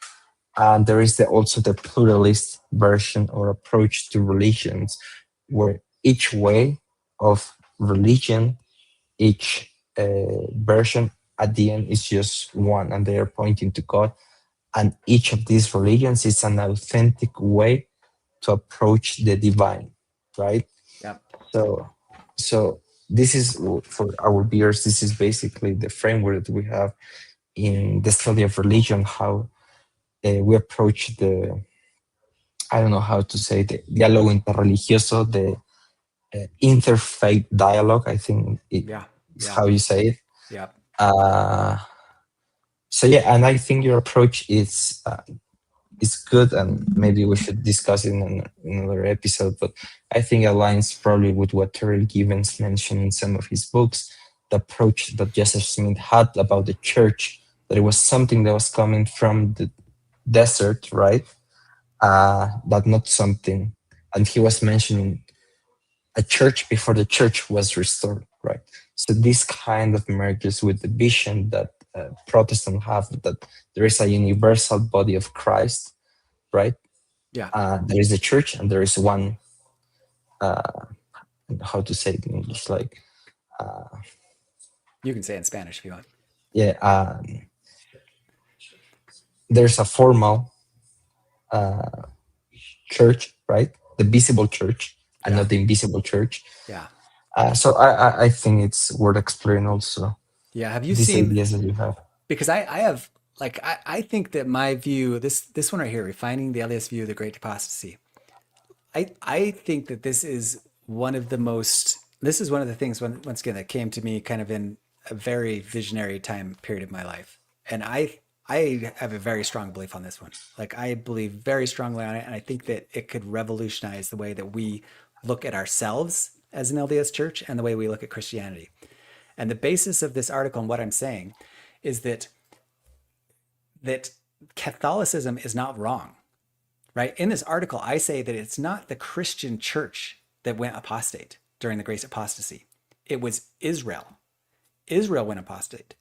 And there is also the pluralist version or approach to religions, where each way of religion, each version at the end is just one, and they are pointing to God. And each of these religions is an authentic way to approach the divine, right? Yeah. So, so this is for our viewers. This is basically the framework that we have in the study of religion. How we approach the, I don't know how to say, the diálogo interreligioso, the interfaith dialogue, I think it Yeah. is Yeah. how you say it. Yeah. Uh, so yeah, and I think your approach is good, and maybe we should discuss it in another episode. But I think aligns probably with what Terrell Givens mentioned in some of his books, the approach that Joseph Smith had about the church, that it was something that was coming from the desert, right? But not something. And he was mentioning a church before the church was restored, right? So this kind of merges with the vision that Protestants have, that there is a universal body of Christ, right? Yeah. There is a church, and there is one. Uh, how to say it in English? Like, uh, You can say it in Spanish if you want. yeah, there's a formal uh, church, right? The visible church, and Yeah. not the invisible church. Yeah. So I think it's worth exploring also Yeah. Have you these seen, ideas that you have. because I have like I think that my view, this one right here, refining the LDS view of the Great Apostasy. I think that this is one of the things once again that came to me kind of in a very visionary time period of my life. And I have a very strong belief on this one. Like I believe very strongly on it, and I think that it could revolutionize the way that we look at ourselves as an LDS church and the way we look at Christianity. And the basis of this article and what I'm saying is that that Catholicism is not wrong, right? In this article, I say that it's not the Christian church that went apostate during the Great Apostasy. It was Israel. Israel went apostate.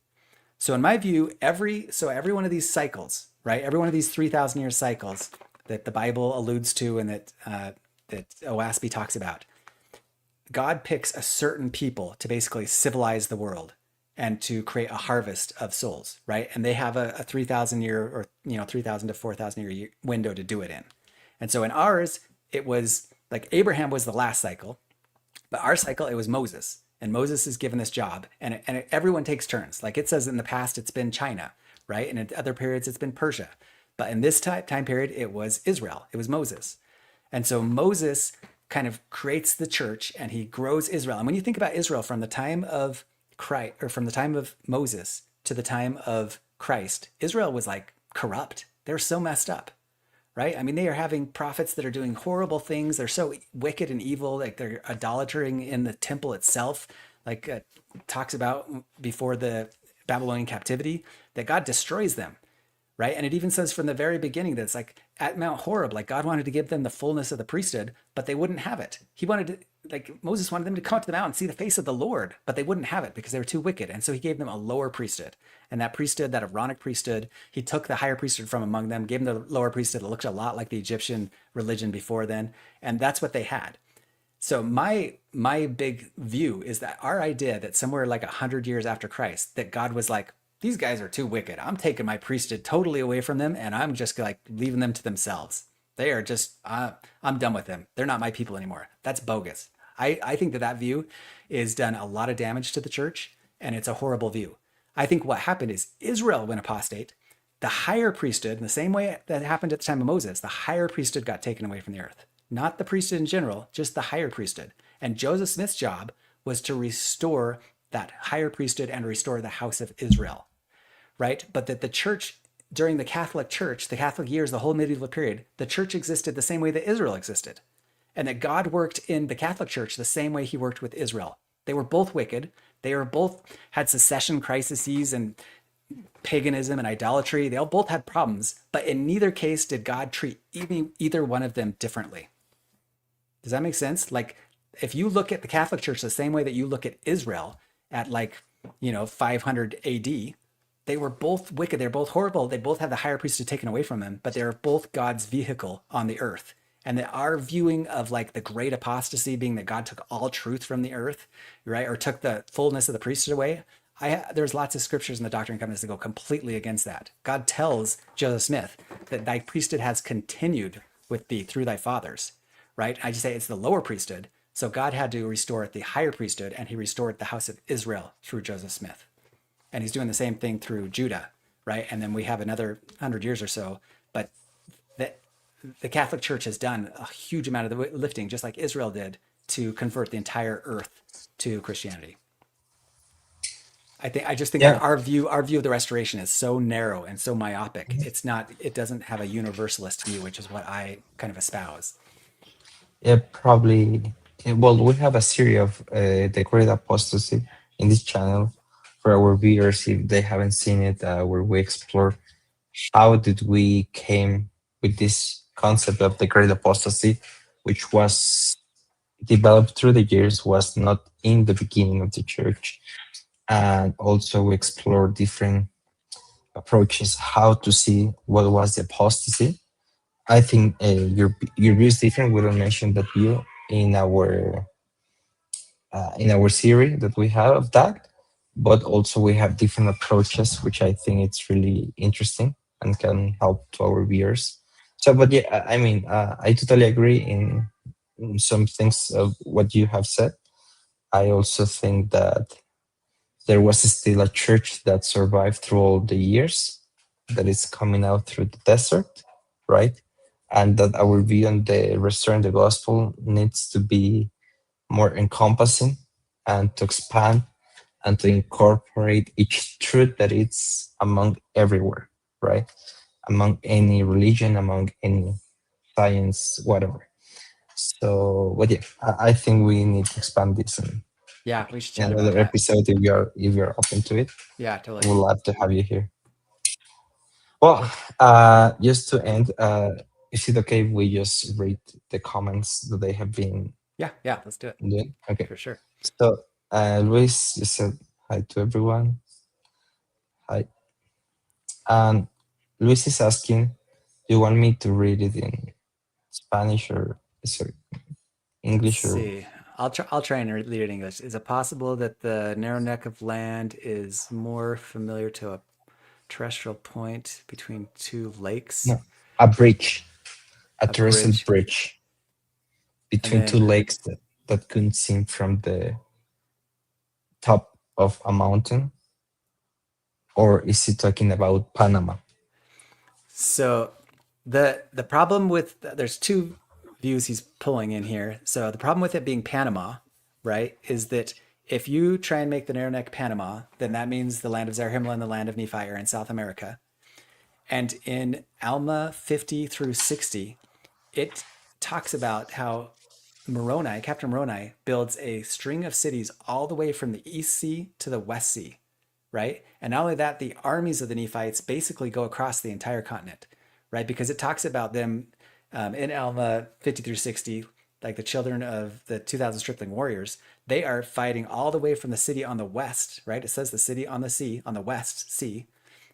So in my view, every one of these cycles, right? Every one of these 3,000 year cycles that the Bible alludes to and that OASP talks about, God picks a certain people to basically civilize the world and to create a harvest of souls, right? And they have a 3,000 year or 3,000 to 4,000 year window to do it in. And so in ours, it was like Abraham was the last cycle, but our cycle, it was Moses. And Moses is given this job, and everyone takes turns. Like it says in the past, it's been China, right? And in other periods, it's been Persia. But in this time period, it was Israel. It was Moses. And so Moses kind of creates the church and he grows Israel. And when you think about Israel from the time of Christ, or from the time of Moses to the time of Christ, Israel was like corrupt. They were so messed up, right? I mean, they are having prophets that are doing horrible things. They're so wicked and evil, like they're idolatering in the temple itself, like talks about before the Babylonian captivity, that God destroys them, right? And it even says from the very beginning that it's like at Mount Horeb, like God wanted to give them the fullness of the priesthood, but they wouldn't have it. He wanted to, like Moses wanted them to come up to the mountain and see the face of the Lord, but they wouldn't have it because they were too wicked. And so he gave them a lower priesthood. And that priesthood, that Aaronic priesthood, he took the higher priesthood from among them, gave them the lower priesthood that looked a lot like the Egyptian religion before then. And that's what they had. So my big view is that our idea that somewhere like 100 years after Christ, that God was like, these guys are too wicked. I'm taking my priesthood totally away from them, and I'm just like leaving them to themselves. They are just, I'm done with them. They're not my people anymore. That's bogus. I think that view is done a lot of damage to the church, and it's a horrible view. I think what happened is Israel went apostate. The higher priesthood, in the same way that happened at the time of Moses, the higher priesthood got taken away from the earth. Not the priesthood in general, just the higher priesthood. And Joseph Smith's job was to restore that higher priesthood and restore the house of Israel, right? But that the church, during the Catholic Church, the Catholic years, the whole medieval period, the church existed the same way that Israel existed. And that God worked in the Catholic Church the same way he worked with Israel. They were both wicked. They were both had secession crises and paganism and idolatry. They all both had problems, but in neither case did God treat either one of them differently. Does that make sense? Like, if you look at the Catholic Church the same way that you look at Israel at 500 AD, they were both wicked. They're both horrible. They both had the higher priesthood taken away from them, but they're both God's vehicle on the earth. And that our viewing of like the great apostasy being that God took all truth from the earth, right? Or took the fullness of the priesthood away. There's lots of scriptures in the Doctrine and Covenants that go completely against that. God tells Joseph Smith that thy priesthood has continued with thee through thy fathers, right? I just say it's the lower priesthood. So God had to restore the higher priesthood, and he restored the house of Israel through Joseph Smith. And he's doing the same thing through Judah, right? And then we have another 100 years or so. But the Catholic Church has done a huge amount of the lifting, just like Israel did, to convert the entire earth to Christianity. I just think Yeah, our view of the restoration is so narrow and so myopic. It doesn't have a universalist view, which is what I kind of espouse. yeah, probably. Well, we have a series of the Great Apostasy in this channel for our viewers if they haven't seen it, where we explore how did we came with this concept of the Great Apostasy, which was developed through the years, was not in the beginning of the church, and also we explore different approaches how to see what was the apostasy. I think your view is different. We don't mention that view in our series that we have of that, but also we have different approaches, which I think it's really interesting and can help to our viewers. So, but yeah, I mean, I totally agree in some things of what you have said. I also think that there was still a church that survived through all the years, that is coming out through the desert, right? And that our view on the restoring the gospel needs to be more encompassing and to expand and to incorporate each truth that it's among everywhere, right? Among any religion, among any science, whatever. So, but yeah, I think we need to expand this Yeah, we should in chat about another that. episode if you're open to it. Yeah, I totally. would love to have you here. Well, just to end, is it okay if we just read the comments that they have been Yeah, yeah, let's do it doing? Okay. for sure. So, Luis just said hi to everyone. Hi. And Luis is asking, do you want me to read it in Spanish or, sorry, Let's English or, see. I'll try and read it in English. Is it possible that the narrow neck of land is more familiar to a terrestrial point between two lakes? no, a bridge, a A terrestrial bridge, bridge and between two then lakes that couldn't seem from the top of a mountain? Or is he talking about Panama? so the problem with there's two views he's pulling in here. So the problem with it being Panama, right, is that if you try and make the narrow neck Panama, then that means the land of Zarahemla and the land of Nephi are in South America. And in Alma 50 through 60, it talks about how Moroni, Captain Moroni, builds a string of cities all the way from the East Sea to the West Sea, right? And not only that, the armies of the Nephites basically go across the entire continent, right? Because it talks about them in Alma 50 through 60, like the children of the 2,000 stripling warriors, they are fighting all the way from the city on the west, right? It says the city on the sea, on the west sea,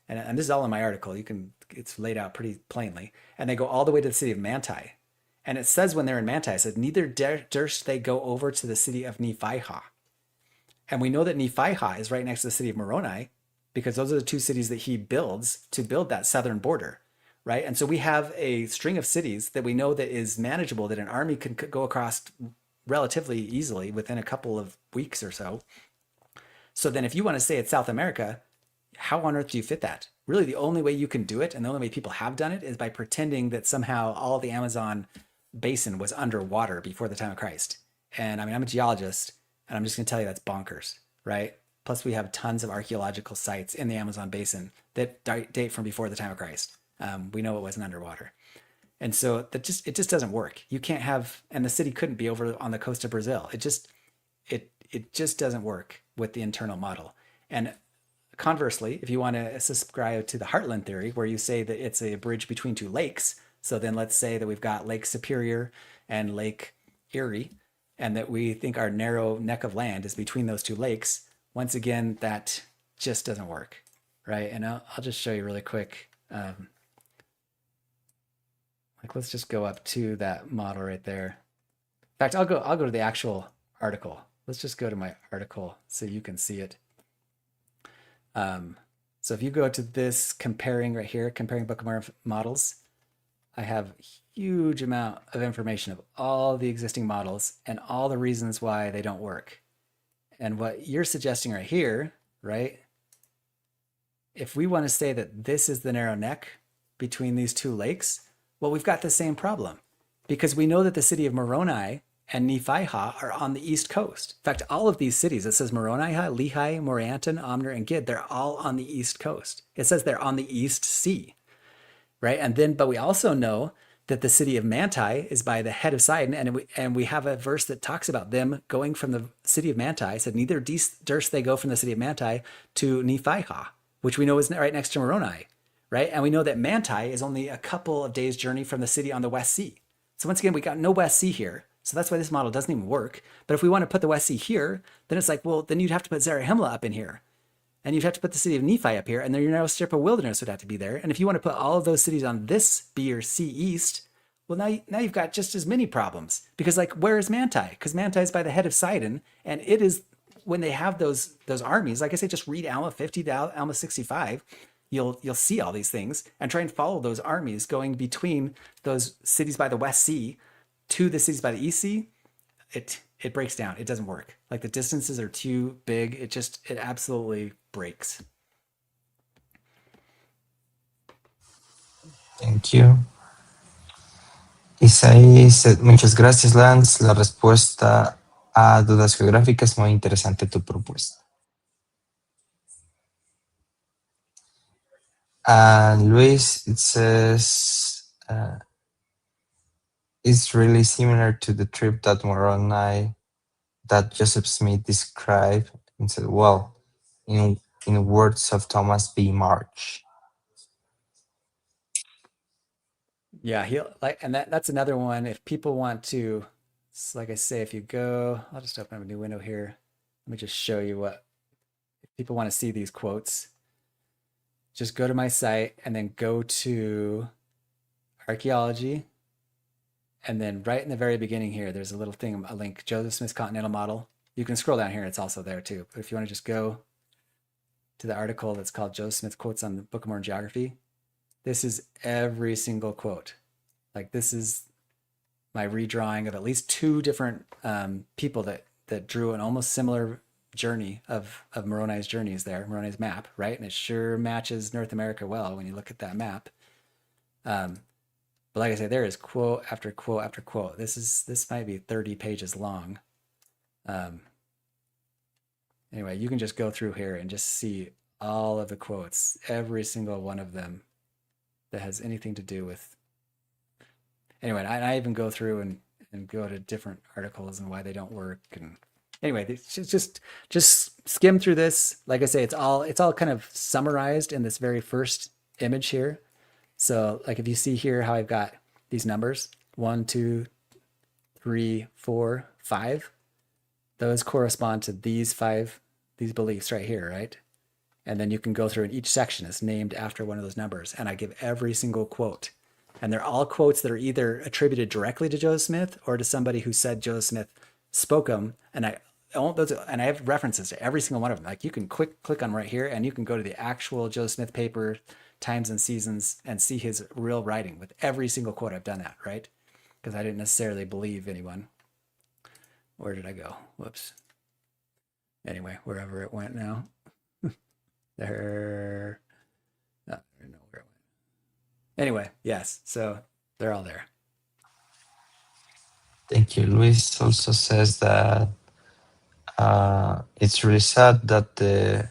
and this is all in my article. You can it's laid out pretty plainly. And they go all the way to the city of Manti. And it says when they're in Manti, it says, neither durst they go over to the city of Nephihah. And we know that Nephihah is right next to the city of Moroni because those are the two cities that he builds to build that southern border, right? And so we have a string of cities that we know that is manageable, that an army can go across relatively easily within a couple of weeks or so. So then if you want to say it's South America, how on earth do you fit that? Really, the only way you can do it, and the only way people have done it, is by pretending that somehow all the Amazon basin was underwater before the time of Christ. And I mean, I'm a geologist, and I'm just going to tell you that's bonkers, right? Plus, we have tons of archaeological sites in the Amazon basin that date from before the time of Christ. We know it wasn't underwater. And so it just doesn't work. You can't have, and the city couldn't be over on the coast of Brazil. It just doesn't work with the internal model. And conversely, if you want to subscribe to the Heartland theory, where you say that it's a bridge between two lakes, so then let's say that we've got Lake Superior and Lake Erie, and that we think our narrow neck of land is between those two lakes. Once again, that just doesn't work, right? And I'll just show you really quick. Like, let's just go up to that model right there. In fact, I'll go to the actual article. Let's just go to my article so you can see it. So if you go to this comparing right here, comparing Book of Mormon models, I have a huge amount of information of all the existing models and all the reasons why they don't work. And what you're suggesting right here, right? If we want to say that this is the narrow neck between these two lakes, well, we've got the same problem because we know that the city of Moroni and Nephihah are on the east coast. In fact, all of these cities, it says Moronihah, Lehi, Morianton, Omner, and Gid, they're all on the east coast. It says they're on the East Sea, right? And then, but we also know that the city of Manti is by the head of Sidon, and we have a verse that talks about them going from the city of Manti. It said, neither durst they go from the city of Manti to Nephihah, which we know is right next to Moroni, right? And we know that Manti is only a couple of days' journey from the city on the West Sea. So once again, we got no West Sea here. So that's why this model doesn't even work. But if we want to put the West Sea here, then it's like, well, then you'd have to put Zarahemla up in here. And you'd have to put the city of Nephi up here, and then your narrow strip of wilderness would have to be there. And if you want to put all of those cities on this B or C east, well, now you've got just as many problems. Because like, where is Manti? Because Manti is by the head of Sidon, and it is when they have those armies. Like I say, just read Alma 50 to Alma 65. You'll see all these things and try and follow those armies going between those cities by the West Sea to the cities by the East Sea. It breaks down. It doesn't work. Like the distances are too big. It absolutely breaks. Thank you. Isaí, muchas gracias, Lance. La respuesta a dudas geográficas, muy interesante tu propuesta. Luis, it says, it's really similar to the trip that Moroni, that Joseph Smith described and said, well, in words of Thomas B. March. Yeah, he'll like, and that's another one. If people want to, like I say, if you go, I'll just open up a new window here. Let me just show you what, if people want to see these quotes, just go to my site and then go to archaeology. And then right in the very beginning here, there's a little thing, a link, Joseph Smith's Continental Model. You can scroll down here, it's also there too. But if you want to just go to the article that's called Joseph Smith Quotes on the Book of Mormon Geography, this is every single quote. Like this is my redrawing of at least two different people that drew an almost similar journey of Moroni's journeys there, Moroni's map, right? And it sure matches North America well when you look at that map. But like I say, there is quote after quote after quote. This might be 30 pages long. Anyway, you can just go through here and just see all of the quotes, every single one of them that has anything to do with. Anyway, I even go through and go to different articles and why they don't work. And anyway, just skim through this. Like I say, it's all kind of summarized in this very first image here. So like if you see here how I've got these numbers, 1, 2, 3, 4, 5, those correspond to these beliefs right here, right? And then you can go through and each section is named after one of those numbers. And I give every single quote. And they're all quotes that are either attributed directly to Joseph Smith or to somebody who said Joseph Smith spoke them. And I have references to every single one of them. Like you can click on right here and you can go to the actual Joseph Smith paper, Times and Seasons, and see his real writing with every single quote. I've done that, right? Because I didn't necessarily believe anyone. Where did I go? Whoops. Anyway, wherever it went now. There. I don't know where it went. Anyway, yes. So they're all there. Thank you. Luis also says that it's really sad that the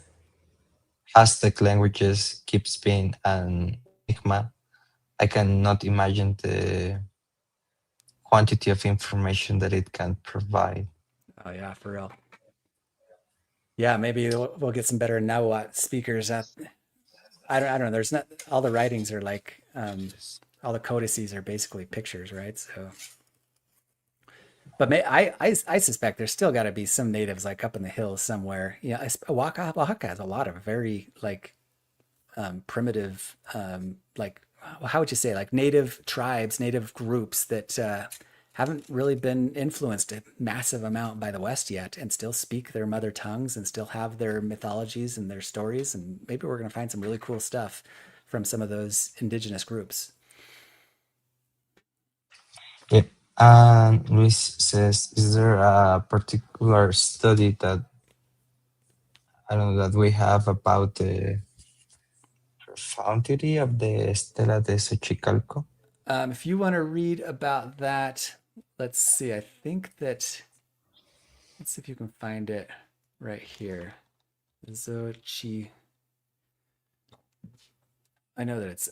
Aztec languages keeps being an enigma. I cannot imagine the quantity of information that it can provide. Oh yeah, for real. Yeah, maybe we'll get some better Nahuatl speakers. I don't know. There's not all the writings are like all the codices are basically pictures, right? So, but I suspect there's still got to be some natives like up in the hills somewhere. Yeah, Oaxaca has a lot of very like primitive like how would you say like native tribes, native groups that haven't really been influenced a massive amount by the West yet and still speak their mother tongues and still have their mythologies and their stories. And maybe we're going to find some really cool stuff from some of those indigenous groups. Yeah. And Luis says, is there a particular study that I don't know that we have about the profundity of the Estela de Xochicalco? If you want to read about that, let's see. I think that, let's see if you can find it right here. Xochi. I know that it's,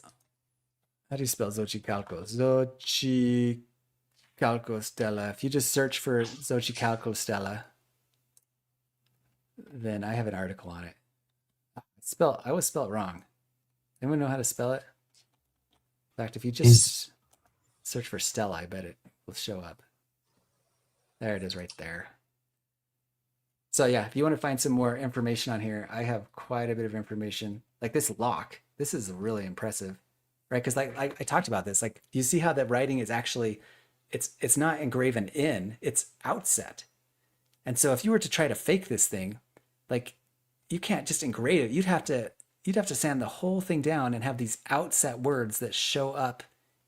how do you spell Xochicalco? Xochicalco Stela. If you just search for Xochicalco Stela, then I have an article on it. I always spell it wrong. Anyone know how to spell it? In fact, if you Is just search for Stella, I bet it will show up. There it is right there. So yeah, if you want to find some more information on here, I have quite a bit of information. Like this lock, this is really impressive, right? Because like I talked about this, like you see how the writing is actually, it's not engraven in, it's outset. And so if you were to try to fake this thing, like you can't just engrave it. You'd have to sand the whole thing down and have these outset words that show up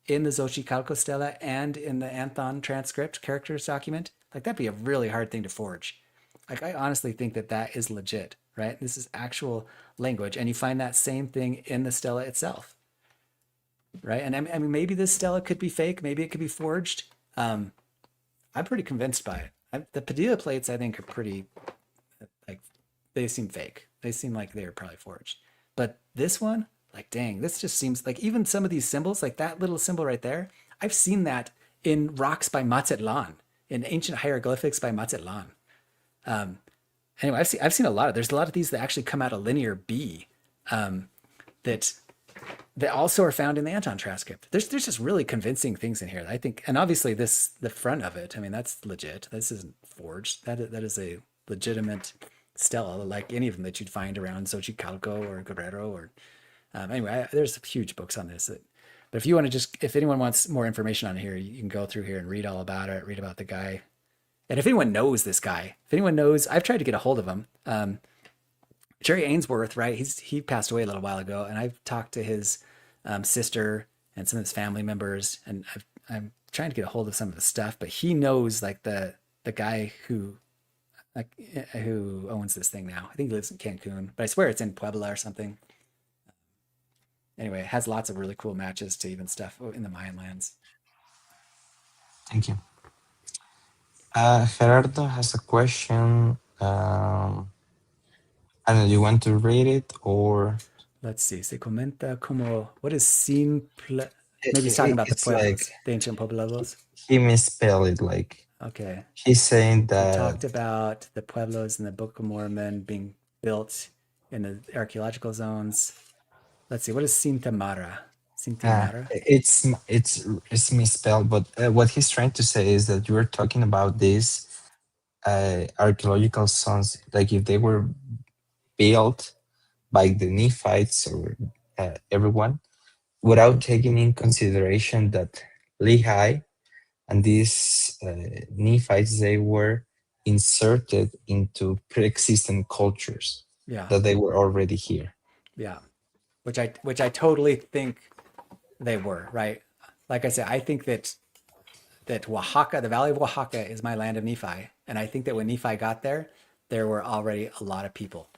in the Xochicalco Stela and in the Anthon transcript characters document. Like that'd be a really hard thing to forge. Like I honestly think that that is legit, right? This is actual language, and you find that same thing in the Stela itself, right? And I mean, maybe this Stela could be fake, maybe it could be forged. I'm pretty convinced by it. The Padilla plates, I think, are pretty like they seem fake. They seem like they were probably forged. But this one, like, dang, this just seems like even some of these symbols, like that little symbol right there, I've seen that in rocks by Mazatlan, in ancient hieroglyphics by Mazatlan. Anyway, I've seen a lot of. There's a lot of these that actually come out of linear B, that that also are found in the Anton transcript. There's just really convincing things in here, I think. And obviously the front of it, I mean, that's legit. This isn't forged. That is a legitimate stela, like any of them that you'd find around Xochicalco or Guerrero or anyway, there's huge books on this. But if you want to if anyone wants more information on here, you can go through here and read all about it, read about the guy. And if anyone knows this guy, if anyone knows, I've tried to get a hold of him. Jerry Ainsworth, right? He passed away a little while ago, and I've talked to his sister and some of his family members, and I'm trying to get a hold of some of the stuff. But he knows like the guy who owns this thing now. I think he lives in Cancun, but I swear it's in Puebla or something. Anyway, it has lots of really cool matches to even stuff in the Mayan lands. Thank you. Gerardo has a question. I don't know, you want to read it or? Let's see. Se comenta como, what is simple? Maybe he's talking about the It's like pueblos, the ancient pueblos. he misspelled it. Like Okay. he's saying He that talked about the pueblos in the Book of Mormon being built in the archaeological zones. Let's see. What is Sintamara? Sintimara? it's misspelled. But what he's trying to say is that you were talking about these archaeological zones, like if they were built by the Nephites or everyone, without taking in consideration that Lehi and these Nephites, they were inserted into pre-existing cultures Yeah. that they were already here. Yeah. Which I totally think they were, right? Like I said, I think that Oaxaca, the Valley of Oaxaca, is my land of Nephi. And I think that when Nephi got there, there were already a lot of people,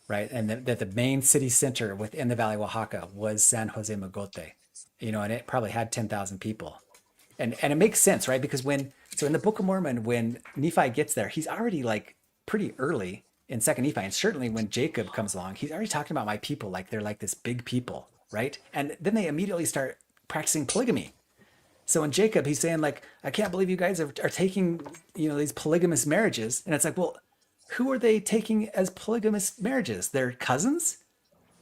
right? And that the main city center within the Valley of Oaxaca was San Jose Mogote, and it probably had 10,000 people. And it makes sense, right? Because so in the Book of Mormon, when Nephi gets there, he's already like pretty early in Second Nephi. And certainly when Jacob comes along, he's already talking about my people, like they're like this big people, right? And then they immediately start practicing polygamy. So in Jacob, he's saying like, I can't believe you guys are taking, these polygamous marriages. And it's like, well, who are they taking as polygamous marriages? Their cousins?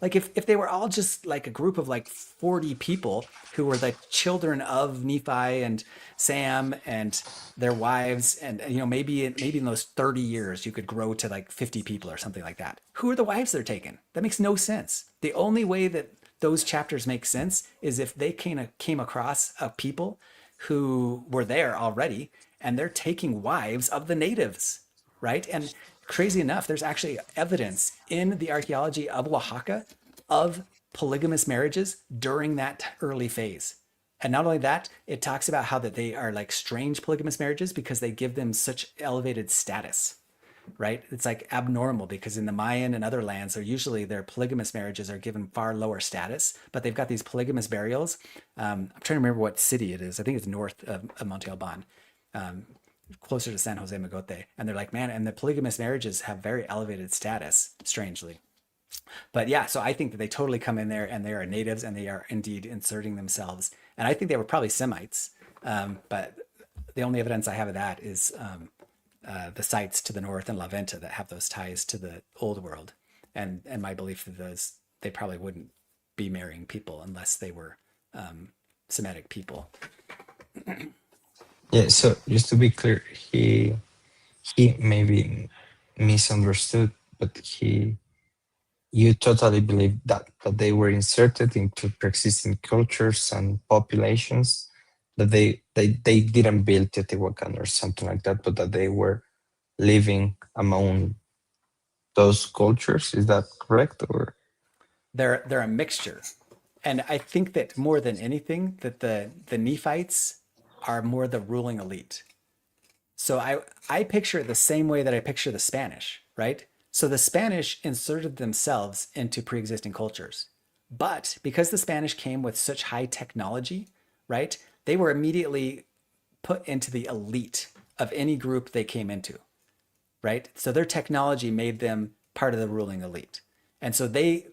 Like if they were all just like a group of like 40 people who were the children of Nephi and Sam and their wives, and maybe in those 30 years you could grow to like 50 people or something like that. Who are the wives they're taking? That makes no sense. The only way that those chapters make sense is if they came across a people who were there already and they're taking wives of the natives, right? And crazy enough, there's actually evidence in the archaeology of Oaxaca of polygamous marriages during that early phase. And not only that, it talks about how that they are like strange polygamous marriages because they give them such elevated status, right? It's like abnormal because in the Mayan and other lands, their polygamous marriages are given far lower status, but they've got these polygamous burials. I'm trying to remember what city it is. I think it's north of Monte Alban. Closer to San Jose Mogote. And they're like, man, and the polygamous marriages have very elevated status, strangely. But yeah, so I think that they totally come in there and they are natives and they are indeed inserting themselves. And I think they were probably Semites. But the only evidence I have of that is the sites to the north in La Venta that have those ties to the old world. And my belief that they probably wouldn't be marrying people unless they were Semitic people. Yeah, so just to be clear, he maybe misunderstood, but you totally believe that they were inserted into pre-existing cultures and populations, that they didn't build Teotihuacan or something like that, but that they were living among those cultures. Is that correct? Or they're a mixture. And I think that more than anything, that the Nephites are more the ruling elite. So I picture it the same way that I picture the Spanish, right? So the Spanish inserted themselves into pre-existing cultures. But because the Spanish came with such high technology, right, they were immediately put into the elite of any group they came into, right? So their technology made them part of the ruling elite. And so they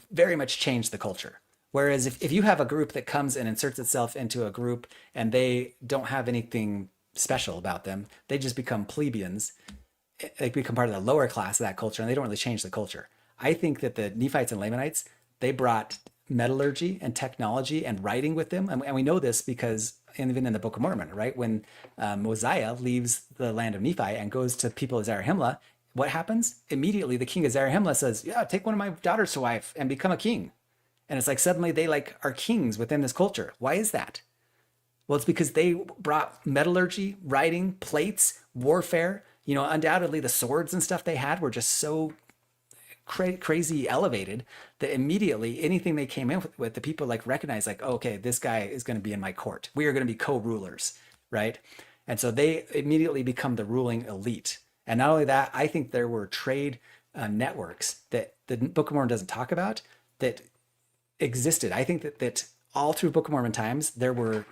very much changed the culture. Whereas if you have a group that comes and inserts itself into a group and they don't have anything special about them, they just become plebeians. They become part of the lower class of that culture and they don't really change the culture. I think that the Nephites and Lamanites, they brought metallurgy and technology and writing with them. And we know this because even in the Book of Mormon, right? When Mosiah leaves the land of Nephi and goes to people of Zarahemla, what happens? Immediately, the king of Zarahemla says, yeah, take one of my daughters to wife and become a king. And it's like suddenly they like are kings within this culture. Why is that? Well, it's because they brought metallurgy, writing, plates, warfare. You know, undoubtedly the swords and stuff they had were just so crazy elevated that immediately anything they came in with, the people like recognized like, oh, okay, this guy is going to be in my court. We are going to be co-rulers, right? And so they immediately become the ruling elite. And not only that, I think there were trade networks that the Book of Mormon doesn't talk about that existed. I think that all through Book of Mormon times, there were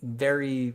very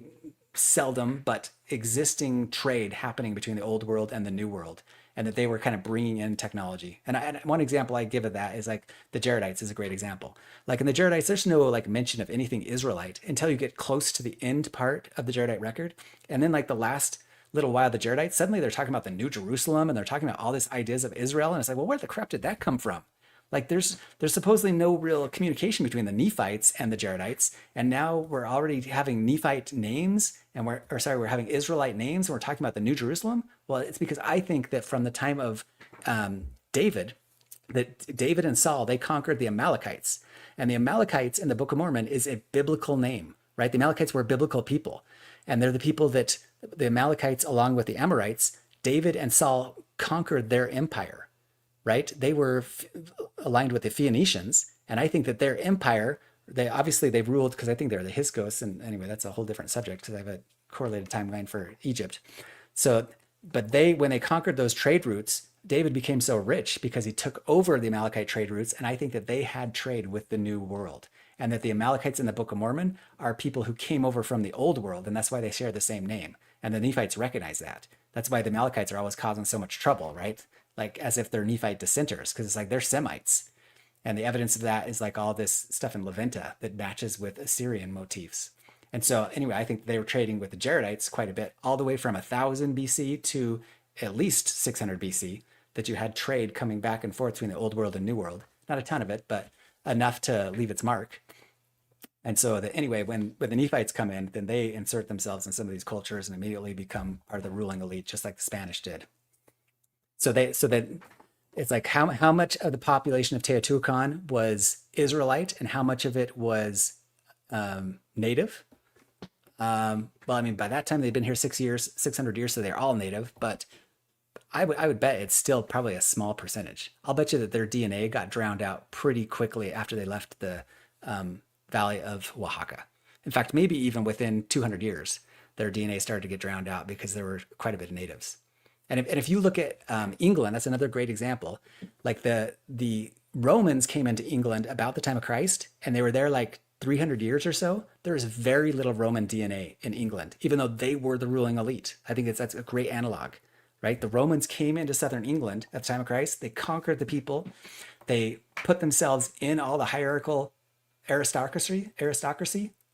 seldom but existing trade happening between the old world and the new world, and that they were kind of bringing in technology. And one example I give of that is like the Jaredites is a great example. Like in the Jaredites, there's no like mention of anything Israelite until you get close to the end part of the Jaredite record. And then like the last little while, the Jaredites, suddenly they're talking about the New Jerusalem and they're talking about all these ideas of Israel. And it's like, well, where the crap did that come from? Like there's supposedly no real communication between the Nephites and the Jaredites, and now we're already having Nephite names, and we're having Israelite names, and we're talking about the New Jerusalem. Well, it's because I think that from the time of David, that David and Saul, they conquered the Amalekites, and the Amalekites in the Book of Mormon is a biblical name, right? The Amalekites were biblical people, and they're the people that the Amalekites, along with the Amorites, David and Saul conquered their empire, right? They were aligned with the Phoenicians, and I think that their empire, they've ruled, because I think they're the Hyksos, and anyway, that's a whole different subject because I have a correlated timeline for Egypt. So, but when they conquered those trade routes, David became so rich because he took over the Amalekite trade routes, and I think that they had trade with the new world, and that the Amalekites in the Book of Mormon are people who came over from the old world, and that's why they share the same name, and the Nephites recognize that. That's why the Amalekites are always causing so much trouble, right? Like as if they're Nephite dissenters, because it's like they're Semites. And the evidence of that is like all this stuff in Levanta that matches with Assyrian motifs. And so anyway, I think they were trading with the Jaredites quite a bit, all the way from 1000 BC to at least 600 BC, that you had trade coming back and forth between the old world and new world. Not a ton of it, but enough to leave its mark. And so anyway, when the Nephites come in, then they insert themselves in some of these cultures and immediately are the ruling elite, just like the Spanish did. So that it's like how much of the population of Teotihuacan was Israelite and how much of it was native. Well, I mean, by that time they've been here 600 years, so they're all native. But I would bet it's still probably a small percentage. I'll bet you that their DNA got drowned out pretty quickly after they left the Valley of Oaxaca. In fact, maybe even within 200 years, their DNA started to get drowned out because there were quite a bit of natives. And if you look at England, that's another great example. Like the Romans came into England about the time of Christ, and they were there like 300 years or so. There is very little Roman DNA in England, even though they were the ruling elite. I think that's a great analog, right? The Romans came into southern England at the time of Christ. They conquered the people. They put themselves in all the hierarchical aristocracy.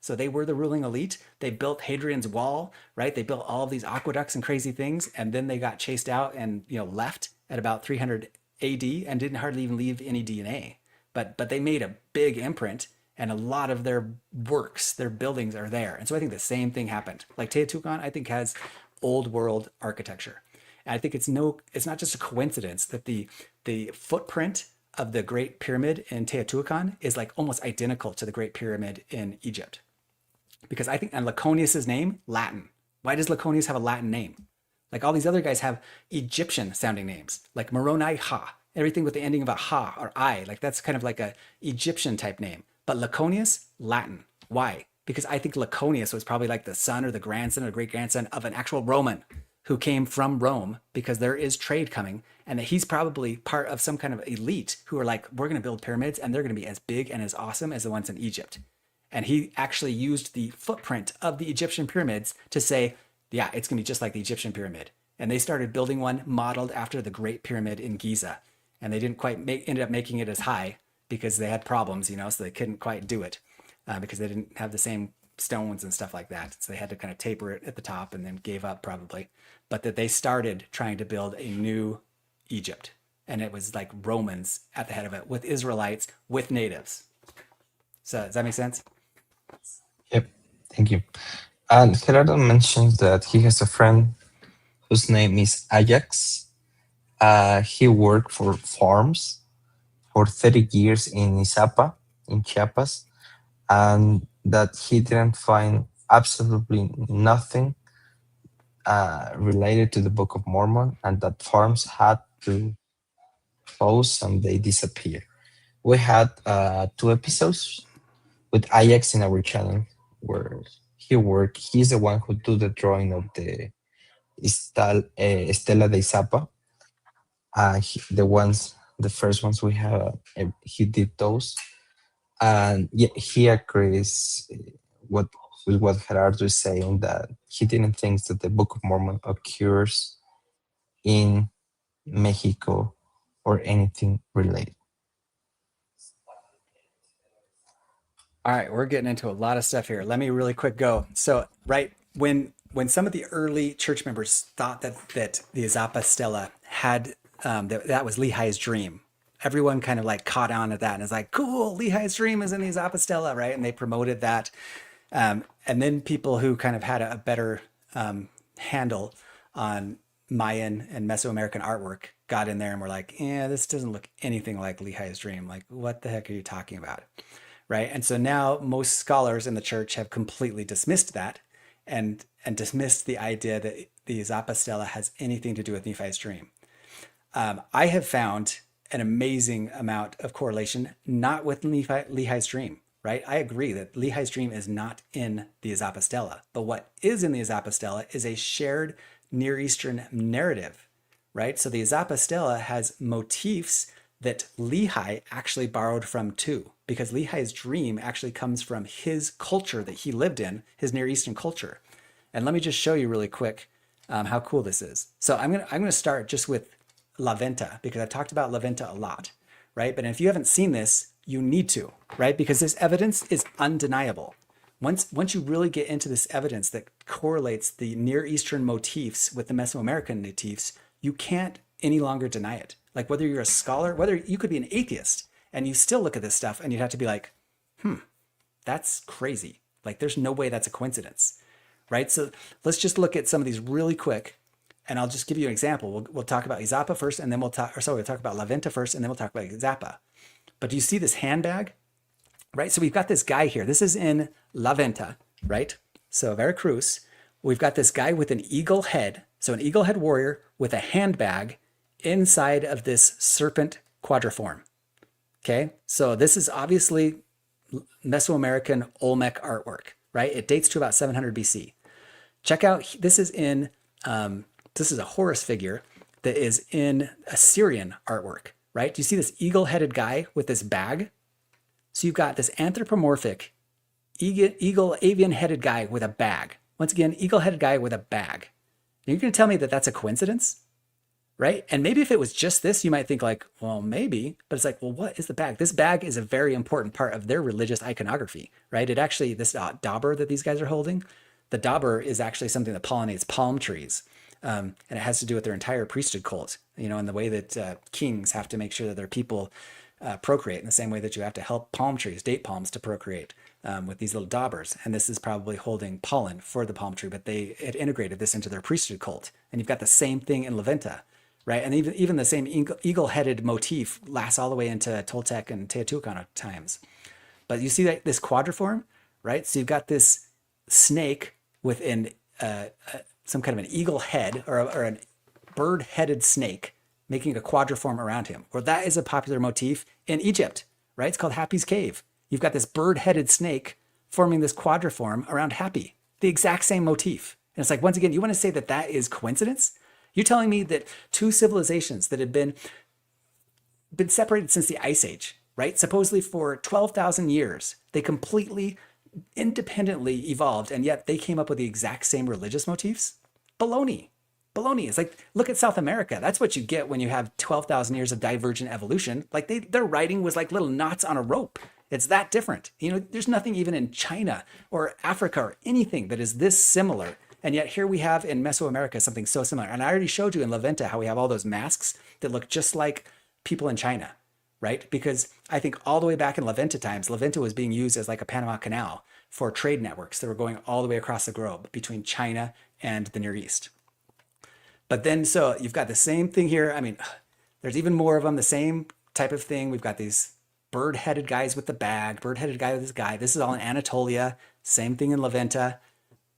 So they were the ruling elite. They built Hadrian's Wall, right? They built all of these aqueducts and crazy things, and then they got chased out and left at about 300 AD and didn't hardly even leave any DNA. But they made a big imprint, and a lot of their works, their buildings are there. And so I think the same thing happened. Like Teotihuacan, I think has old world architecture. And I think it's not just a coincidence that the footprint of the Great Pyramid in Teotihuacan is like almost identical to the Great Pyramid in Egypt. Because I think, and Laconius's name, Latin. Why does Laconius have a Latin name? Like all these other guys have Egyptian sounding names, like Moroni Ha, everything with the ending of a ha or I, like that's kind of like a Egyptian type name. But Laconius, Latin. Why? Because I think Laconius was probably like the son or the grandson or great grandson of an actual Roman who came from Rome, because there is trade coming, and that he's probably part of some kind of elite who are like, we're going to build pyramids and they're going to be as big and as awesome as the ones in Egypt. And he actually used the footprint of the Egyptian pyramids to say, yeah, it's going to be just like the Egyptian pyramid. And they started building one modeled after the Great Pyramid in Giza. And they didn't quite ended up making it as high because they had problems, so they couldn't quite do it because they didn't have the same stones and stuff like that. So they had to kind of taper it at the top and then gave up probably. But that they started trying to build a new Egypt. And it was like Romans at the head of it with Israelites, with natives. So does that make sense? Yep. Thank you. And Gerardo mentions that he has a friend whose name is Ajax. He worked for farms for 30 years in Izapa, in Chiapas, and that he didn't find absolutely nothing related to the Book of Mormon, and that farms had to close and they disappear. We had two episodes with Ajax in our channel where he worked. He's the one who do the drawing of the Estela de Izapa. The first ones we have, he did those, and yeah, he agrees what with what Gerardo is saying, that he didn't think that the Book of Mormon occurs in Mexico or anything related. All right, we're getting into a lot of stuff here. Let me really quick go. So, right when some of the early church members thought that the Zappa Stela had that was Lehi's dream, everyone kind of like caught on at that and is like, cool, Lehi's dream is in the Zappa Stela, right? And they promoted that. And then people who kind of had a better handle on Mayan and Mesoamerican artwork got in there and were like, yeah, this doesn't look anything like Lehi's dream. Like, what the heck are you talking about? Right? And so now most scholars in the church have completely dismissed that and dismissed the idea that the Zappa Stela has anything to do with Nephi's dream. I have found an amazing amount of correlation, not with Lehi's dream, right? I agree that Lehi's dream is not in the Zappa Stela, but what is in the Zappa Stela is a shared Near Eastern narrative, right? So the Zappa Stela has motifs that Lehi actually borrowed from too, because Lehi's dream actually comes from his culture that he lived in, his Near Eastern culture. And let me just show you really quick how cool this is. So I'm gonna start just with La Venta, because I've talked about La Venta a lot, right? But if you haven't seen this, you need to, right? Because this evidence is undeniable. Once you really get into this evidence that correlates the Near Eastern motifs with the Mesoamerican motifs, you can't any longer deny it. Like whether you're a scholar, whether you could be an atheist and you still look at this stuff and you'd have to be like, that's crazy. Like there's no way that's a coincidence, right? So let's just look at some of these really quick, and I'll just give you an example. We'll talk about Izapa first, and then we'll talk about La Venta first, and then we'll talk about Izapa. But do you see this handbag, right? So we've got this guy here. This is in La Venta, right? So Veracruz. We've got this guy with an eagle head. So an eagle head warrior with a handbag inside of this serpent quadriform. Okay, so this is obviously Mesoamerican Olmec artwork, right? It dates to about 700 BC. Check out, this is a Horus figure that is in Assyrian artwork, right? Do you see this eagle-headed guy with this bag? So you've got this anthropomorphic eagle avian-headed guy with a bag. Once again, eagle-headed guy with a bag. You're going to tell me that that's a coincidence? Right? And maybe if it was just this, you might think like, well, maybe, but it's like, well, what is the bag? This bag is a very important part of their religious iconography, right? It actually, this dauber that these guys are holding, the dauber is actually something that pollinates palm trees. And it has to do with their entire priesthood cult, and the way that kings have to make sure that their people procreate in the same way that you have to help palm trees, date palms, to procreate with these little daubers. And this is probably holding pollen for the palm tree, but they had integrated this into their priesthood cult. And you've got the same thing in La Venta, right? And even the same eagle-headed motif lasts all the way into Toltec and Teotihuacan times. But you see that this quadriform, right? So you've got this snake with some kind of an eagle head or a bird-headed snake making a quadriform around him. Or that is a popular motif in Egypt, right? It's called Happy's Cave. You've got this bird-headed snake forming this quadriform around Happy, the exact same motif. And it's like, once again, you want to say that that is coincidence? You're telling me that two civilizations that had been separated since the Ice Age, right? Supposedly for 12,000 years, they completely independently evolved, and yet they came up with the exact same religious motifs? Baloney. Baloney. It's like, look at South America. That's what you get when you have 12,000 years of divergent evolution. Like their writing was like little knots on a rope. It's that different. There's nothing even in China or Africa or anything that is this similar. And yet here we have in Mesoamerica something so similar. And I already showed you in La Venta how we have all those masks that look just like people in China, right? Because I think all the way back in La Venta times, La Venta was being used as like a Panama Canal for trade networks that were going all the way across the globe between China and the Near East. But then, so you've got the same thing here. I mean, there's even more of them, the same type of thing. We've got these bird-headed guys with the bag, bird-headed guy with this guy. This is all in Anatolia. Same thing in La Venta.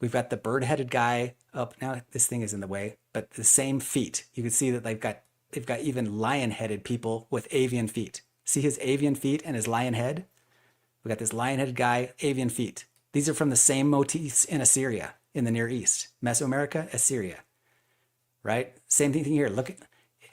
We've got the bird-headed guy. Oh, now this thing is in the way, but the same feet. You can see that they've got even lion-headed people with avian feet. See his avian feet and his lion head? We got this lion-headed guy, avian feet. These are from the same motifs in Assyria, in the Near East. Mesoamerica, Assyria, right? Same thing here. Look,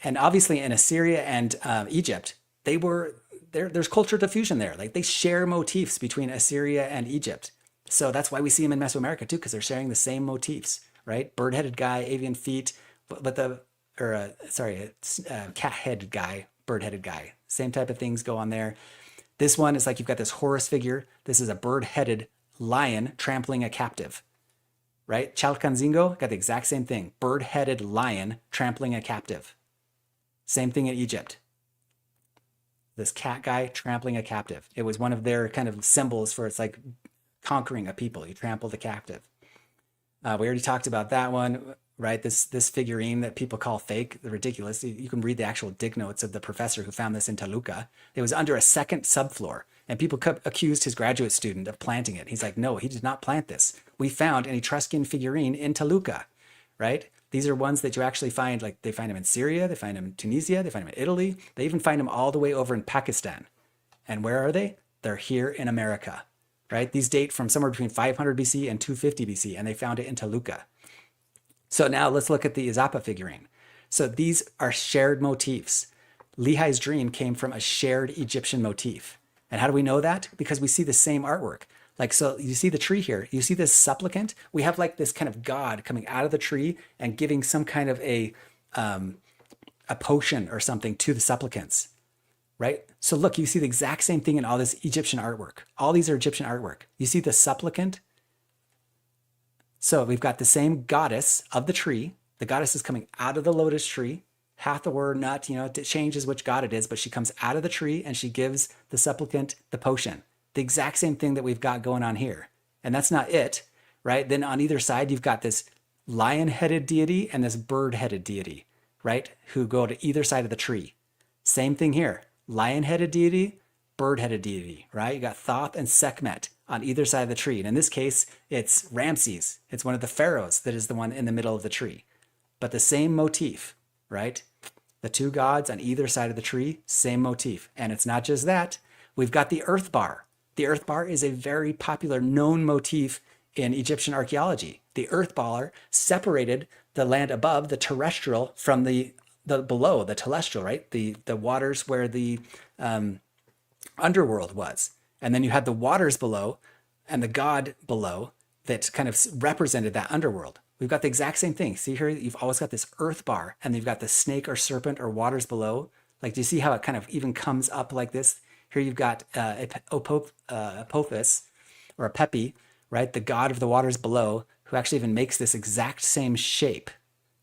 and obviously in Assyria and Egypt, there's cultural diffusion there. Like they share motifs between Assyria and Egypt. So that's why we see them in Mesoamerica too, because they're sharing the same motifs, right? Bird-headed guy, avian feet, cat-headed guy, bird-headed guy. Same type of things go on there. This one is like you've got this Horus figure. This is a bird-headed lion trampling a captive, right? Chalcanzingo got the exact same thing. Bird-headed lion trampling a captive. Same thing in Egypt. This cat guy trampling a captive. It was one of their kind of symbols for it's like conquering a people. You trample the captive. We already talked about that one, right? This figurine that people call fake, the ridiculous. You can read the actual dig notes of the professor who found this in Toluca. It was under a second subfloor, and people accused his graduate student of planting it. He's like, no, he did not plant this. We found an Etruscan figurine in Toluca, right? These are ones that you actually find, like they find them in Syria, they find them in Tunisia, they find them in Italy. They even find them all the way over in Pakistan. And where are they? They're here in America, right? These date from somewhere between 500 BC and 250 BC, and they found it in Toluca. So now let's look at the Izapa figurine. So these are shared motifs. Lehi's dream came from a shared Egyptian motif. And how do we know that? Because we see the same artwork. Like, so you see the tree here, you see this supplicant, we have like this kind of god coming out of the tree and giving some kind of a potion or something to the supplicants, right? So look, you see the exact same thing in all this Egyptian artwork. All these are Egyptian artwork. You see the supplicant. So we've got the same goddess of the tree. The goddess is coming out of the lotus tree. Hathor, Nut, it changes which god it is, but she comes out of the tree and she gives the supplicant the potion. The exact same thing that we've got going on here. And that's not it, right? Then on either side, you've got this lion-headed deity and this bird-headed deity, right? Who go to either side of the tree. Same thing here. Lion-headed deity, bird-headed deity, right? You got Thoth and Sekhmet on either side of the tree. And in this case, it's Ramses. It's one of the pharaohs that is the one in the middle of the tree. But the same motif, right? The two gods on either side of the tree, same motif. And it's not just that. We've got the earth bar. The earth bar is a very popular known motif in Egyptian archaeology. The earth bar separated the land above, the terrestrial, from the below, the telestial, right? The waters where the underworld was. And then you had the waters below and the god below that kind of represented that underworld. We've got the exact same thing. See here, you've always got this earth bar and you've got the snake or serpent or waters below. Like, do you see how it kind of even comes up like this? Here you've got Apophis, or a Pepi, right? The god of the waters below, who actually even makes this exact same shape,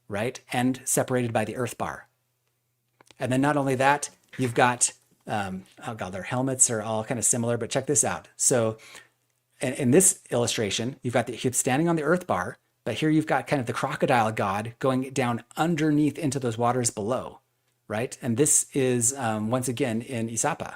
right? And separated by the earth bar. And then not only that, you've got, oh God, their helmets are all kind of similar, but check this out. So in this illustration, you've got him standing on the earth bar, but here you've got kind of the crocodile god going down underneath into those waters below, right? And this is, once again, in Izapa.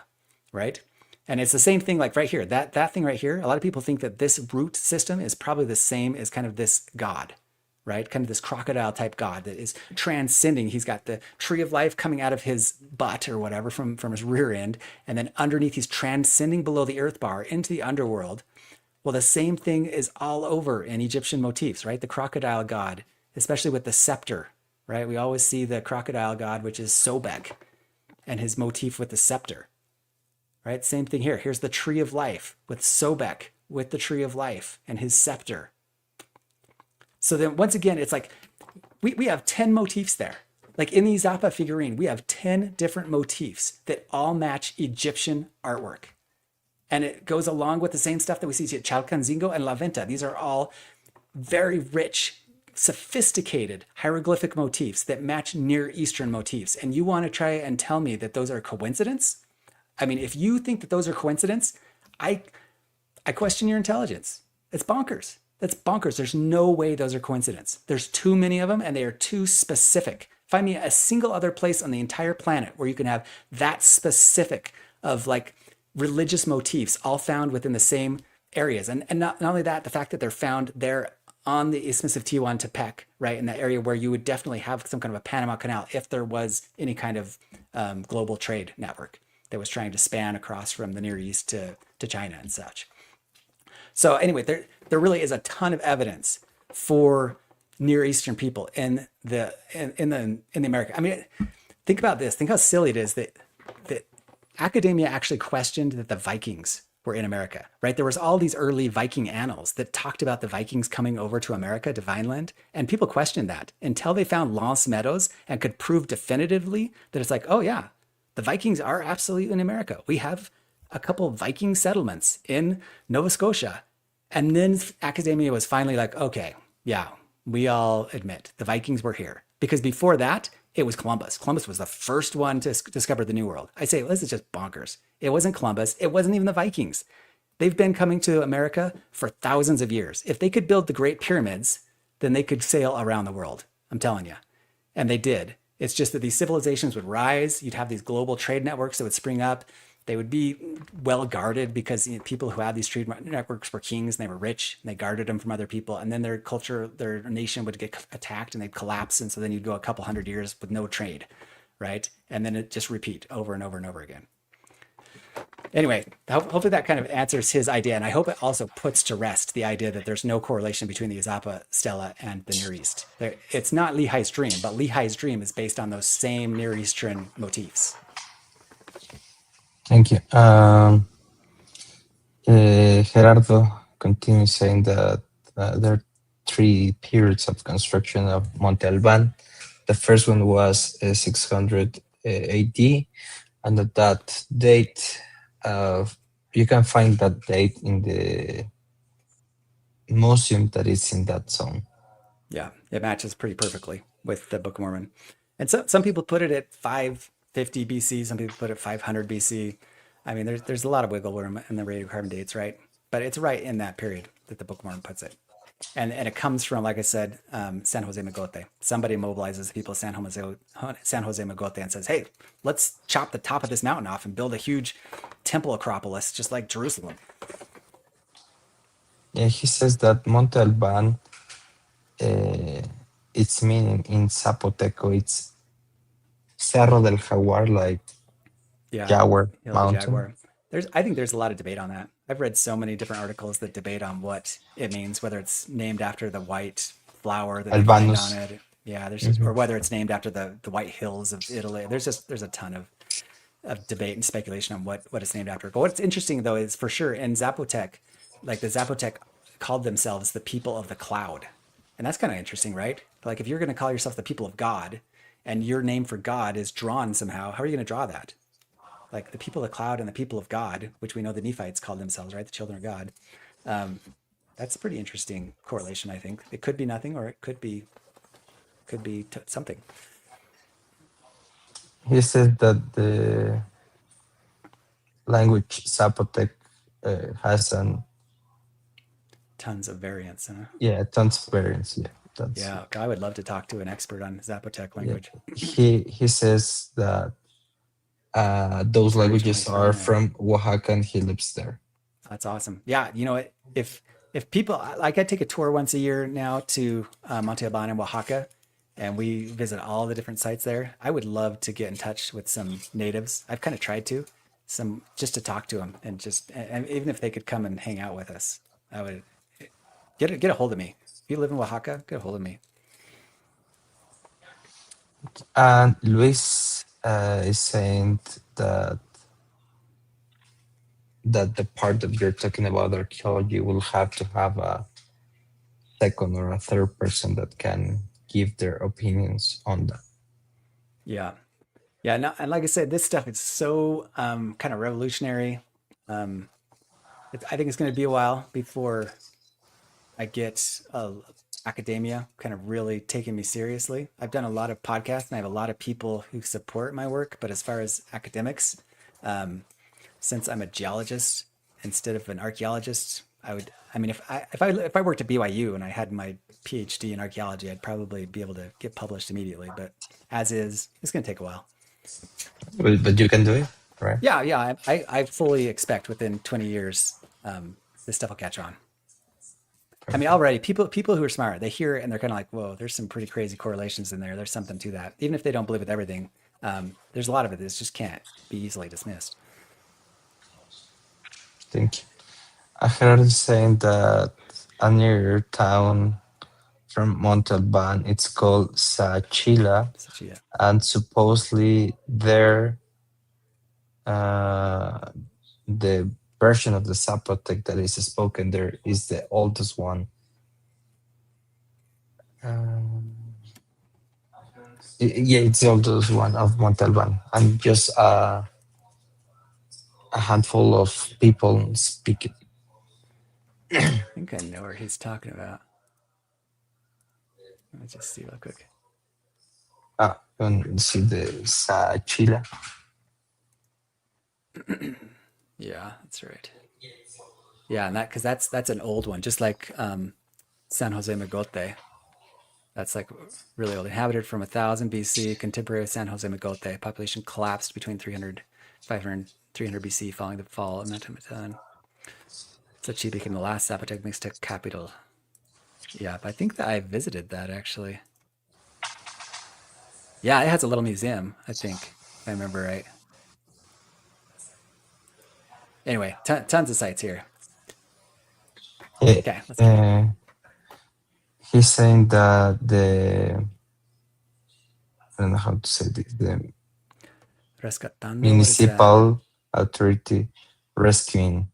Right? And it's the same thing like right here, that thing right here. A lot of people think that this root system is probably the same as kind of this god, right? Kind of this crocodile type god that is transcending. He's got the tree of life coming out of his butt or whatever from his rear end. And then underneath, he's transcending below the earth bar into the underworld. Well, the same thing is all over in Egyptian motifs, right? The crocodile god, especially with the scepter, right? We always see the crocodile god, which is Sobek, and his motif with the scepter. Right? Same thing here. Here's the tree of life with Sobek with the tree of life and his scepter. So then once again, it's like we have 10 motifs there. Like in the Izapa figurine, we have 10 different motifs that all match Egyptian artwork. And it goes along with the same stuff that we see at Chalcanzingo and La Venta. These are all very rich, sophisticated hieroglyphic motifs that match Near Eastern motifs. And you want to try and tell me that those are a coincidence? I mean, if you think that those are coincidence, I I question your intelligence. It's bonkers. That's bonkers. There's no way those are coincidence. There's too many of them and they are too specific. Find me a single other place on the entire planet where you can have that specific of like religious motifs all found within the same areas. And not only that, the fact that they're found there on the Isthmus of Tehuantepec, Tepec, right, in that area where you would definitely have some kind of a Panama Canal if there was any kind of global trade network that was trying to span across from the Near East to China and such. So anyway, there really is a ton of evidence for Near Eastern people in the America. I mean, think about this. Think how silly it is that academia actually questioned that the Vikings were in America, right? There was all these early Viking annals that talked about the Vikings coming over to America, to Vineland, and people questioned that until they found Lance Meadows and could prove definitively that it's like, oh yeah, the Vikings are absolutely in America. We have a couple of Viking settlements in Nova Scotia. And then academia was finally like, okay, yeah, we all admit the Vikings were here. Because before that, it was Columbus. Columbus was the first one to discover the New World. I say, this is just bonkers. It wasn't Columbus. It wasn't even the Vikings. They've been coming to America for thousands of years. If they could build the Great Pyramids, then they could sail around the world. I'm telling you. And they did. It's just that these civilizations would rise. You'd have these global trade networks that would spring up. They would be well guarded because people who had these trade networks were kings and they were rich and they guarded them from other people. And then their culture, their nation would get attacked and they'd collapse. And so then you'd go a couple hundred years with no trade, right? And then it just repeat over and over and over again. Anyway, hopefully that kind of answers his idea. And I hope it also puts to rest the idea that there's no correlation between the Izapa stela and the Near East. It's not Lehi's dream, but Lehi's dream is based on those same Near Eastern motifs. Thank you. Gerardo continues saying that there are three periods of construction of Monte Alban. The first one was 600 AD, and at that date, you can find that date in the museum that is in that zone. Yeah, it matches pretty perfectly with the Book of Mormon. And some people put it at 550 BC, some people put it 500 BC. I mean, there's a lot of wiggle room in the radiocarbon dates, right? But it's right in that period that the Book of Mormon puts it. And it comes from, like I said, San Jose Magote. Somebody mobilizes the people of San Jose Magote and says, hey, let's chop the top of this mountain off and build a huge temple acropolis, just like Jerusalem. Yeah, he says that Monte Alban, its meaning in Zapoteco, it's Cerro del Jaguar, like Jaguar Mountain. Jaguar. I think there's a lot of debate on that. I've read so many different articles that debate on what it means, whether it's named after the white flower that they find on it. Yeah, there's just, or whether it's named after the white hills of Italy. There's a ton of debate and speculation on what it's named after. But what's interesting though is for sure in Zapotec, like the Zapotec called themselves the people of the cloud. And that's kind of interesting, right? Like if you're going to call yourself the people of God and your name for God is drawn somehow, how are you going to draw that? Like the people of the cloud and the people of God, which we know the Nephites called themselves, right? The children of God. That's a pretty interesting correlation, I think. It could be nothing, or it could be something. He says that the language Zapotec has tons of variants. Huh? Yeah, tons of variants. Yeah, I would love to talk to an expert on Zapotec language. Yeah. He says that those languages are from Oaxaca and he lives there. That's awesome. Yeah, you know, if people, like I take a tour once a year now to Monte Alban in Oaxaca, and we visit all the different sites there. I would love to get in touch with some natives. I've kind of tried to, just to talk to them and even if they could come and hang out with us, I would get a hold of me. If you live in Oaxaca, get a hold of me. And Luis is saying that the part that you're talking about archaeology will have to have a second or a third person that can give their opinions on that. Yeah. No, and like I said, this stuff is so kind of revolutionary. I think it's going to be a while before I get academia kind of really taking me seriously. I've done a lot of podcasts and I have a lot of people who support my work, but as far as academics, since I'm a geologist instead of an archaeologist, I mean, if I worked at BYU and I had my PhD in archaeology, I'd probably be able to get published immediately. But as is, it's going to take a while. Well, but you can do it, right? Yeah, yeah. I fully expect within 20 years, this stuff will catch on. I mean, Perfect. already people who are smart, they hear it and they're kind of like, whoa, there's some pretty crazy correlations in there. There's something to that. Even if they don't believe with everything, there's a lot of it that just can't be easily dismissed. Thank you. I heard saying that a near town from Montalban, it's called Sachila, Such a, and supposedly there, uh, the version of the Zapotec that is spoken there is the oldest one. Um, yeah, it's the oldest one of Montalban, and just a handful of people speak it. I think I know where he's talking about. Let me just see real quick. You can see the Sachila. Yeah, that's right. Yeah, and that because that's an old one, just like San Jose Mogote. That's like really old. Inhabited from 1000 BC, contemporary San Jose Mogote. Population collapsed between 300, 500, 300 BC following the fall of Mount Matan. Sachi became the last Zapotec Mixtec capital. Yeah, but I think that I visited that actually. Yeah, it has a little museum, I think, if I remember right. Anyway, tons of sites here. Eh, Okay, let's keep going. uh, he's saying that the, I don't know how to say this, the Rescatando, what is that? municipal authority rescuing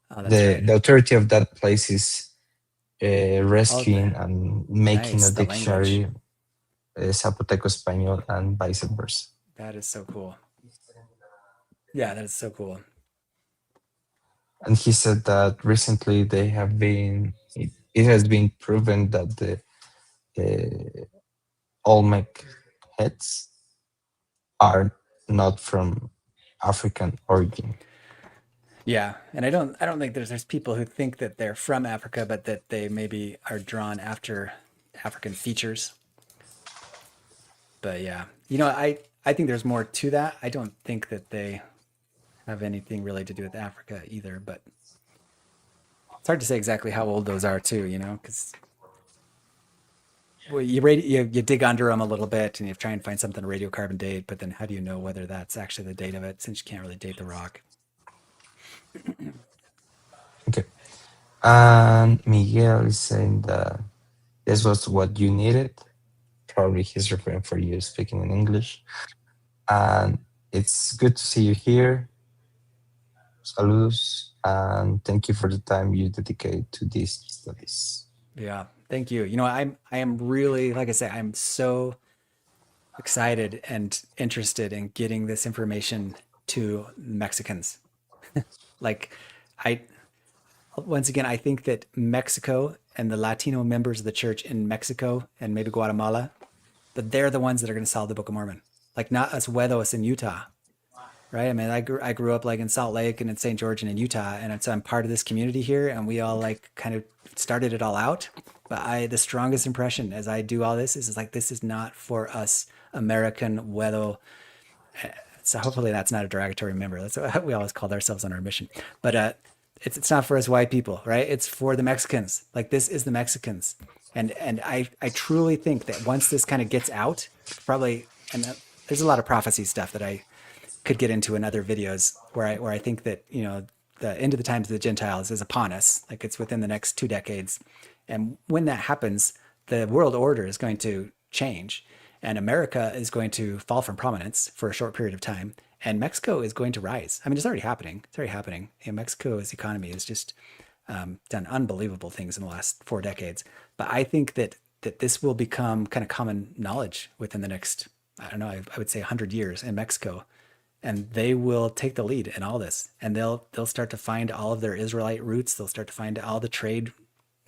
Oh, that's right. the authority of that place is Oh, the rescuing and making a nice, the language. dictionary, Zapoteco Español and vice versa. That is so cool. Yeah, that is so cool. And he said that recently they have been, it has been proven that the Olmec heads are not from African origin. Yeah, and I don't think there's people who think that they're from Africa, but that they maybe are drawn after African features. But yeah, I think there's more to that. I don't think that they have anything really to do with Africa either, but it's hard to say exactly how old those are too, because well, you dig under them a little bit and you try and find something to radiocarbon date, but then how do you know whether that's actually the date of it since you can't really date the rock? Okay. And Miguel is saying that this was what you needed. Probably he's referring for you speaking in English. And it's good to see you here. Saludos. And thank you for the time you dedicate to these studies. Yeah, thank you. I am really, like I say, I'm so excited and interested in getting this information to Mexicans. Like, I once again, I think that Mexico and the Latino members of the church in Mexico and maybe Guatemala, that they're the ones that are going to solve the Book of Mormon. Like, not us wedos in Utah, right? I mean, I grew up like in Salt Lake and in St. George and in Utah, and so I'm part of this community here, and we all like kind of started it all out. But the strongest impression as I do all this is like this is not for us American wedo. So hopefully that's not a derogatory member. That's what we always called ourselves on our mission. But it's not for us white people, right? It's for the Mexicans. Like this is the Mexicans, and I truly think that once this kind of gets out, probably and there's a lot of prophecy stuff that I could get into in other videos where I think that the end of the times of the Gentiles is upon us, like it's within the next 2 decades, and when that happens, the world order is going to change, and America is going to fall from prominence for a short period of time, and Mexico is going to rise. I mean, it's already happening. It's already happening. Mexico's economy has just done unbelievable things in the last 4 decades. But I think that this will become kind of common knowledge within the next, I don't know, I would say 100 years in Mexico, and they will take the lead in all this, and they'll start to find all of their Israelite roots. They'll start to find all the trade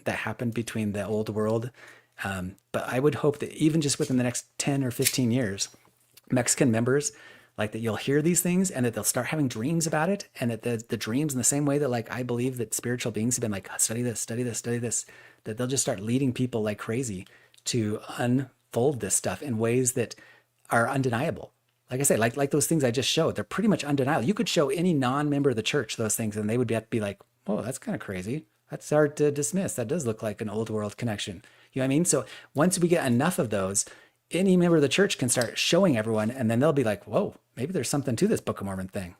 that happened between the old world. But I would hope that even just within the next 10 or 15 years, Mexican members like that you'll hear these things and that they'll start having dreams about it, and that the dreams, in the same way that like I believe that spiritual beings have been like study this, study this, study this, that they'll just start leading people like crazy to unfold this stuff in ways that are undeniable. Like I say, like those things I just showed, they're pretty much undeniable. You could show any non-member of the church those things, and they would have to be like, "Oh, that's kind of crazy. That's hard to dismiss. That does look like an old world connection." You know what I mean? So once we get enough of those, any member of the church can start showing everyone, and then they'll be like, "Whoa, maybe there's something to this Book of Mormon thing."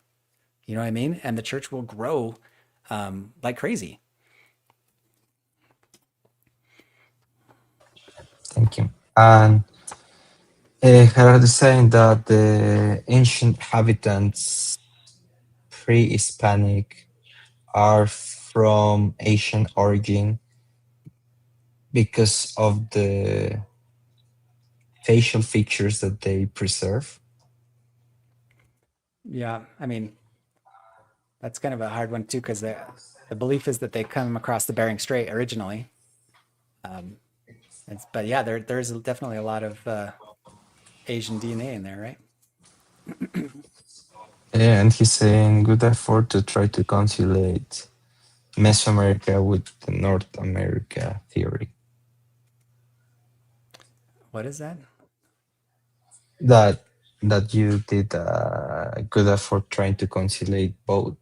You know what I mean? And the church will grow like crazy. Thank you. And Gerard is saying that the ancient inhabitants pre-Hispanic are from Asian origin because of the facial features that they preserve. Yeah, I mean, that's kind of a hard one too, because the belief is that they come across the Bering Strait originally. But yeah, there's definitely a lot of Asian DNA in there, right? Yeah, and he's saying good effort to try to conciliate Mesoamerica with the North America theory. What is that? That you did a good effort trying to conciliate both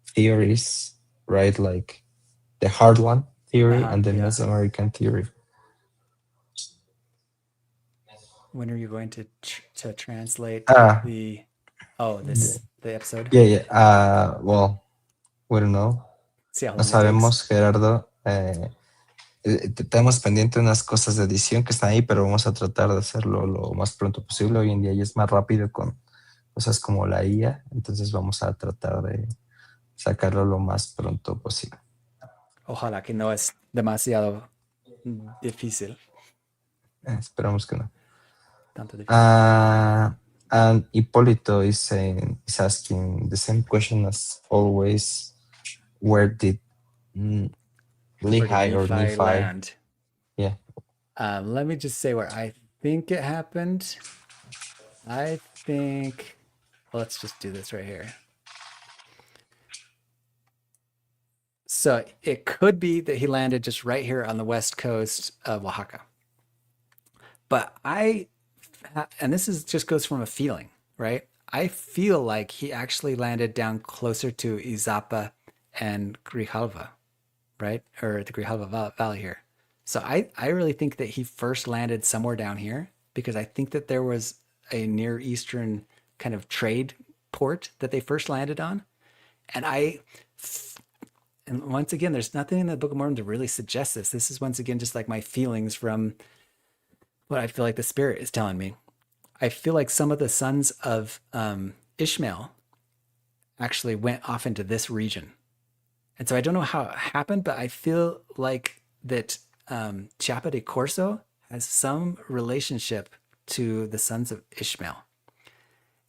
theories, right? Like the hard one theory and the Yeah. Mesoamerican theory. When are you going to translate Ah, the the episode? yeah, yeah. Well, we don't know. See how No long it takes. sabemos, Gerardo. Tenemos pendiente unas cosas de edición que están ahí, pero vamos a tratar de hacerlo lo más pronto posible. Hoy en día ya es más rápido con cosas como la IA, entonces vamos a tratar de sacarlo lo más pronto posible. Ojalá que no es demasiado difícil. Esperamos que no. Tanto difícil. And Hipólito is asking the same question as always. Where did Lehi or Nephi land? Yeah. Let me just say where I think it happened. I think, well, let's just do this right here. So it could be that he landed just right here on the west coast of Oaxaca. But and this is just goes from a feeling, right? I feel like he actually landed down closer to Izapa and Grijalva, right? Or the Grijalva Valley here. So I really think that he first landed somewhere down here, because I think that there was a Near Eastern kind of trade port that they first landed on. And once again, there's nothing in the Book of Mormon to really suggest this. This is once again just like my feelings from what I feel like the Spirit is telling me. I feel like some of the sons of Ishmael actually went off into this region. And so I don't know how it happened, but I feel like that Chiapa de Corso has some relationship to the sons of Ishmael.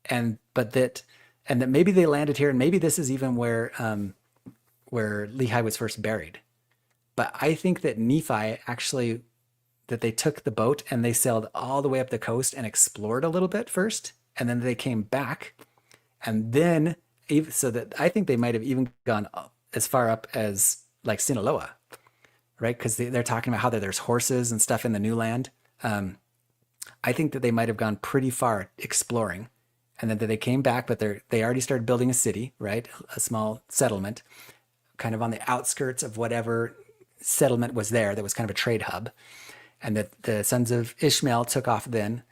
And that maybe they landed here, and maybe this is even where Lehi was first buried. But I think that Nephi actually, that they took the boat and they sailed all the way up the coast and explored a little bit first, and then they came back, and then so that I think they might have even gone as far up as like Sinaloa, right? Because they're talking about how there's horses and stuff in the new land. I think that they might have gone pretty far exploring, and then they came back, but they already started building a city, right? A small settlement, kind of on the outskirts of whatever settlement was there that was kind of a trade hub. And that the sons of Ishmael took off then.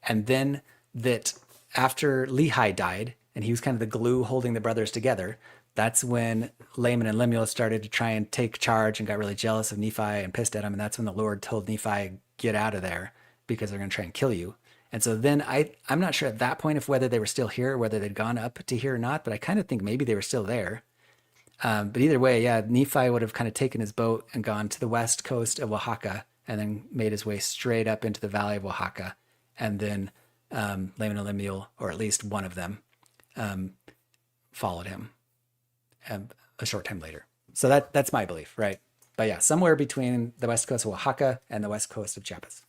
And then that after Lehi died, and he was kind of the glue holding the brothers together, that's when Laman and Lemuel started to try and take charge and got really jealous of Nephi and pissed at him. And that's when the Lord told Nephi, get out of there, because they're going to try and kill you. And so then I'm not sure at that point if whether they were still here or whether they'd gone up to here or not, but I kind of think maybe they were still there. But either way, yeah, Nephi would have kind of taken his boat and gone to the west coast of Oaxaca, and then made his way straight up into the valley of Oaxaca. And then Laman and Lemuel, or at least one of them, followed him a short time later. So that's my belief, right? But yeah, somewhere between the west coast of Oaxaca and the west coast of Chiapas.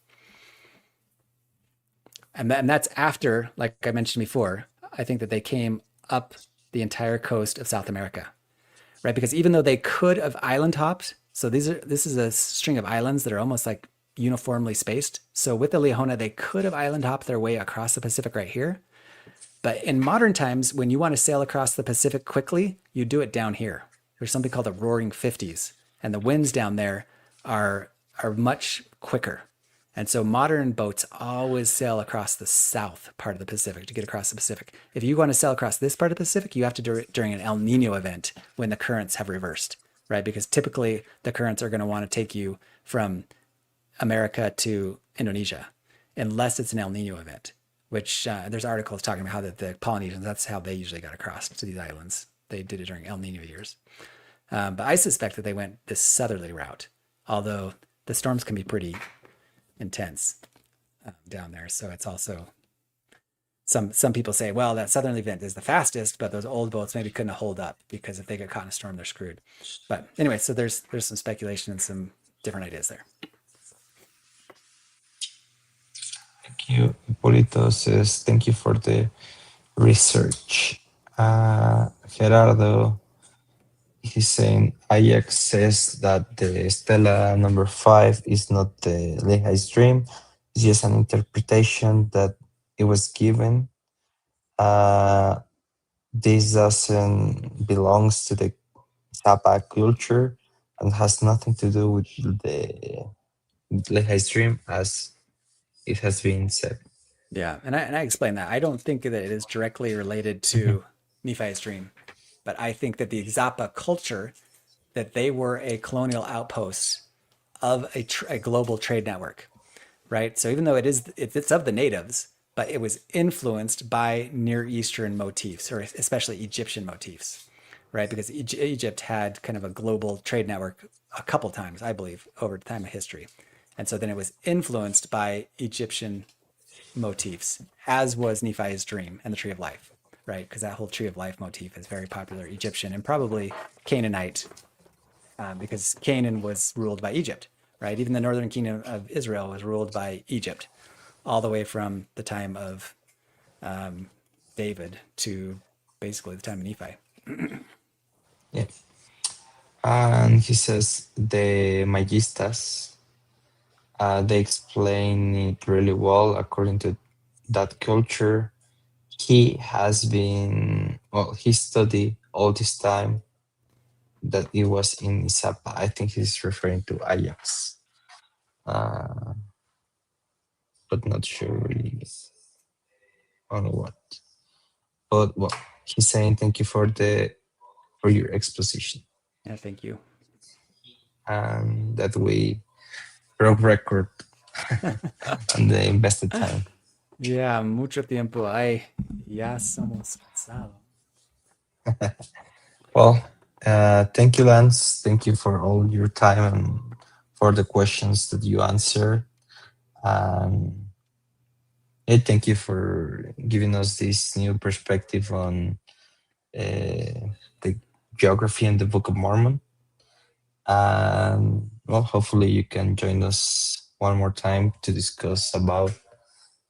And that's after, like I mentioned before, I think that they came up the entire coast of South America, right? Because even though they could have island hopped, so this is a string of islands that are almost like uniformly spaced. So with the Leona, they could have island hopped their way across the Pacific right here. But in modern times, when you want to sail across the Pacific quickly, you do it down here. There's something called the Roaring Fifties, and the winds down there are much quicker. And so modern boats always sail across the south part of the Pacific to get across the Pacific. If you want to sail across this part of the Pacific, you have to do it during an El Nino event when the currents have reversed, right? Because typically the currents are going to want to take you from America to Indonesia, unless it's an El Nino event, which there's articles talking about how the Polynesians, that's how they usually got across to these islands. They did it during El Nino years. But I suspect that they went this southerly route, although the storms can be pretty intense down there. So it's also some people say, well, that southern event is the fastest, but those old boats maybe couldn't hold up because if they get caught in a storm, they're screwed. But anyway, so there's some speculation and some different ideas there. Thank you. Hipólito says, thank you for the research. Gerardo, he's saying Ajax says that the Stella number 5 is not the Lehi's dream. It's just an interpretation that it was given. This doesn't belongs to the Zappa culture and has nothing to do with the Lehi's dream, as it has been said. Yeah, and I explained that. I don't think that it is directly related to Nephi's dream, but I think that the Zappa culture, that they were a colonial outpost of a global trade network, right? So even though it's of the natives, but it was influenced by Near Eastern motifs, or especially Egyptian motifs, right? Because Egypt had kind of a global trade network a couple times, I believe, over the time of history. And so then it was influenced by Egyptian motifs, as was Nephi's dream and the Tree of Life, right? Because that whole Tree of Life motif is very popular Egyptian and probably Canaanite, because Canaan was ruled by Egypt, right? Even the northern kingdom of Israel was ruled by Egypt, all the way from the time of David to basically the time of Nephi. Yeah. And he says the Magistas, they explain it really well according to that culture. He has been, well, he studied all this time that it was in Izapa. I think he's referring to Ajax, but not sure really on what. But well, he's saying thank you for your exposition, Yeah, thank you. and that we broke record on the invested time. Yeah, mucho tiempo. Ay, ya somos pasado. Well, thank you, Lance. Thank you for all your time and for the questions that you answered. Yeah, thank you for giving us this new perspective on the geography and the Book of Mormon. And well, hopefully you can join us one more time to discuss about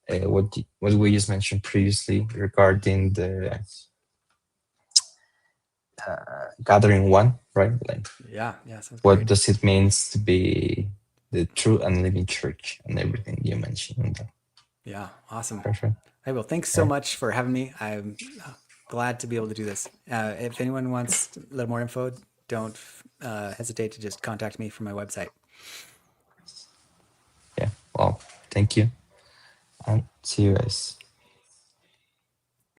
what we just mentioned previously regarding the gathering one, right? Like, Yeah, sounds what great. does it mean to be the true and living church and everything you mentioned. Yeah, awesome. Perfect. Hey, well, thanks so Right. much for having me. I'm glad to be able to do this. If anyone wants a little more info, don't hesitate to just contact me from my website. Yeah. Well, thank you. And see you guys.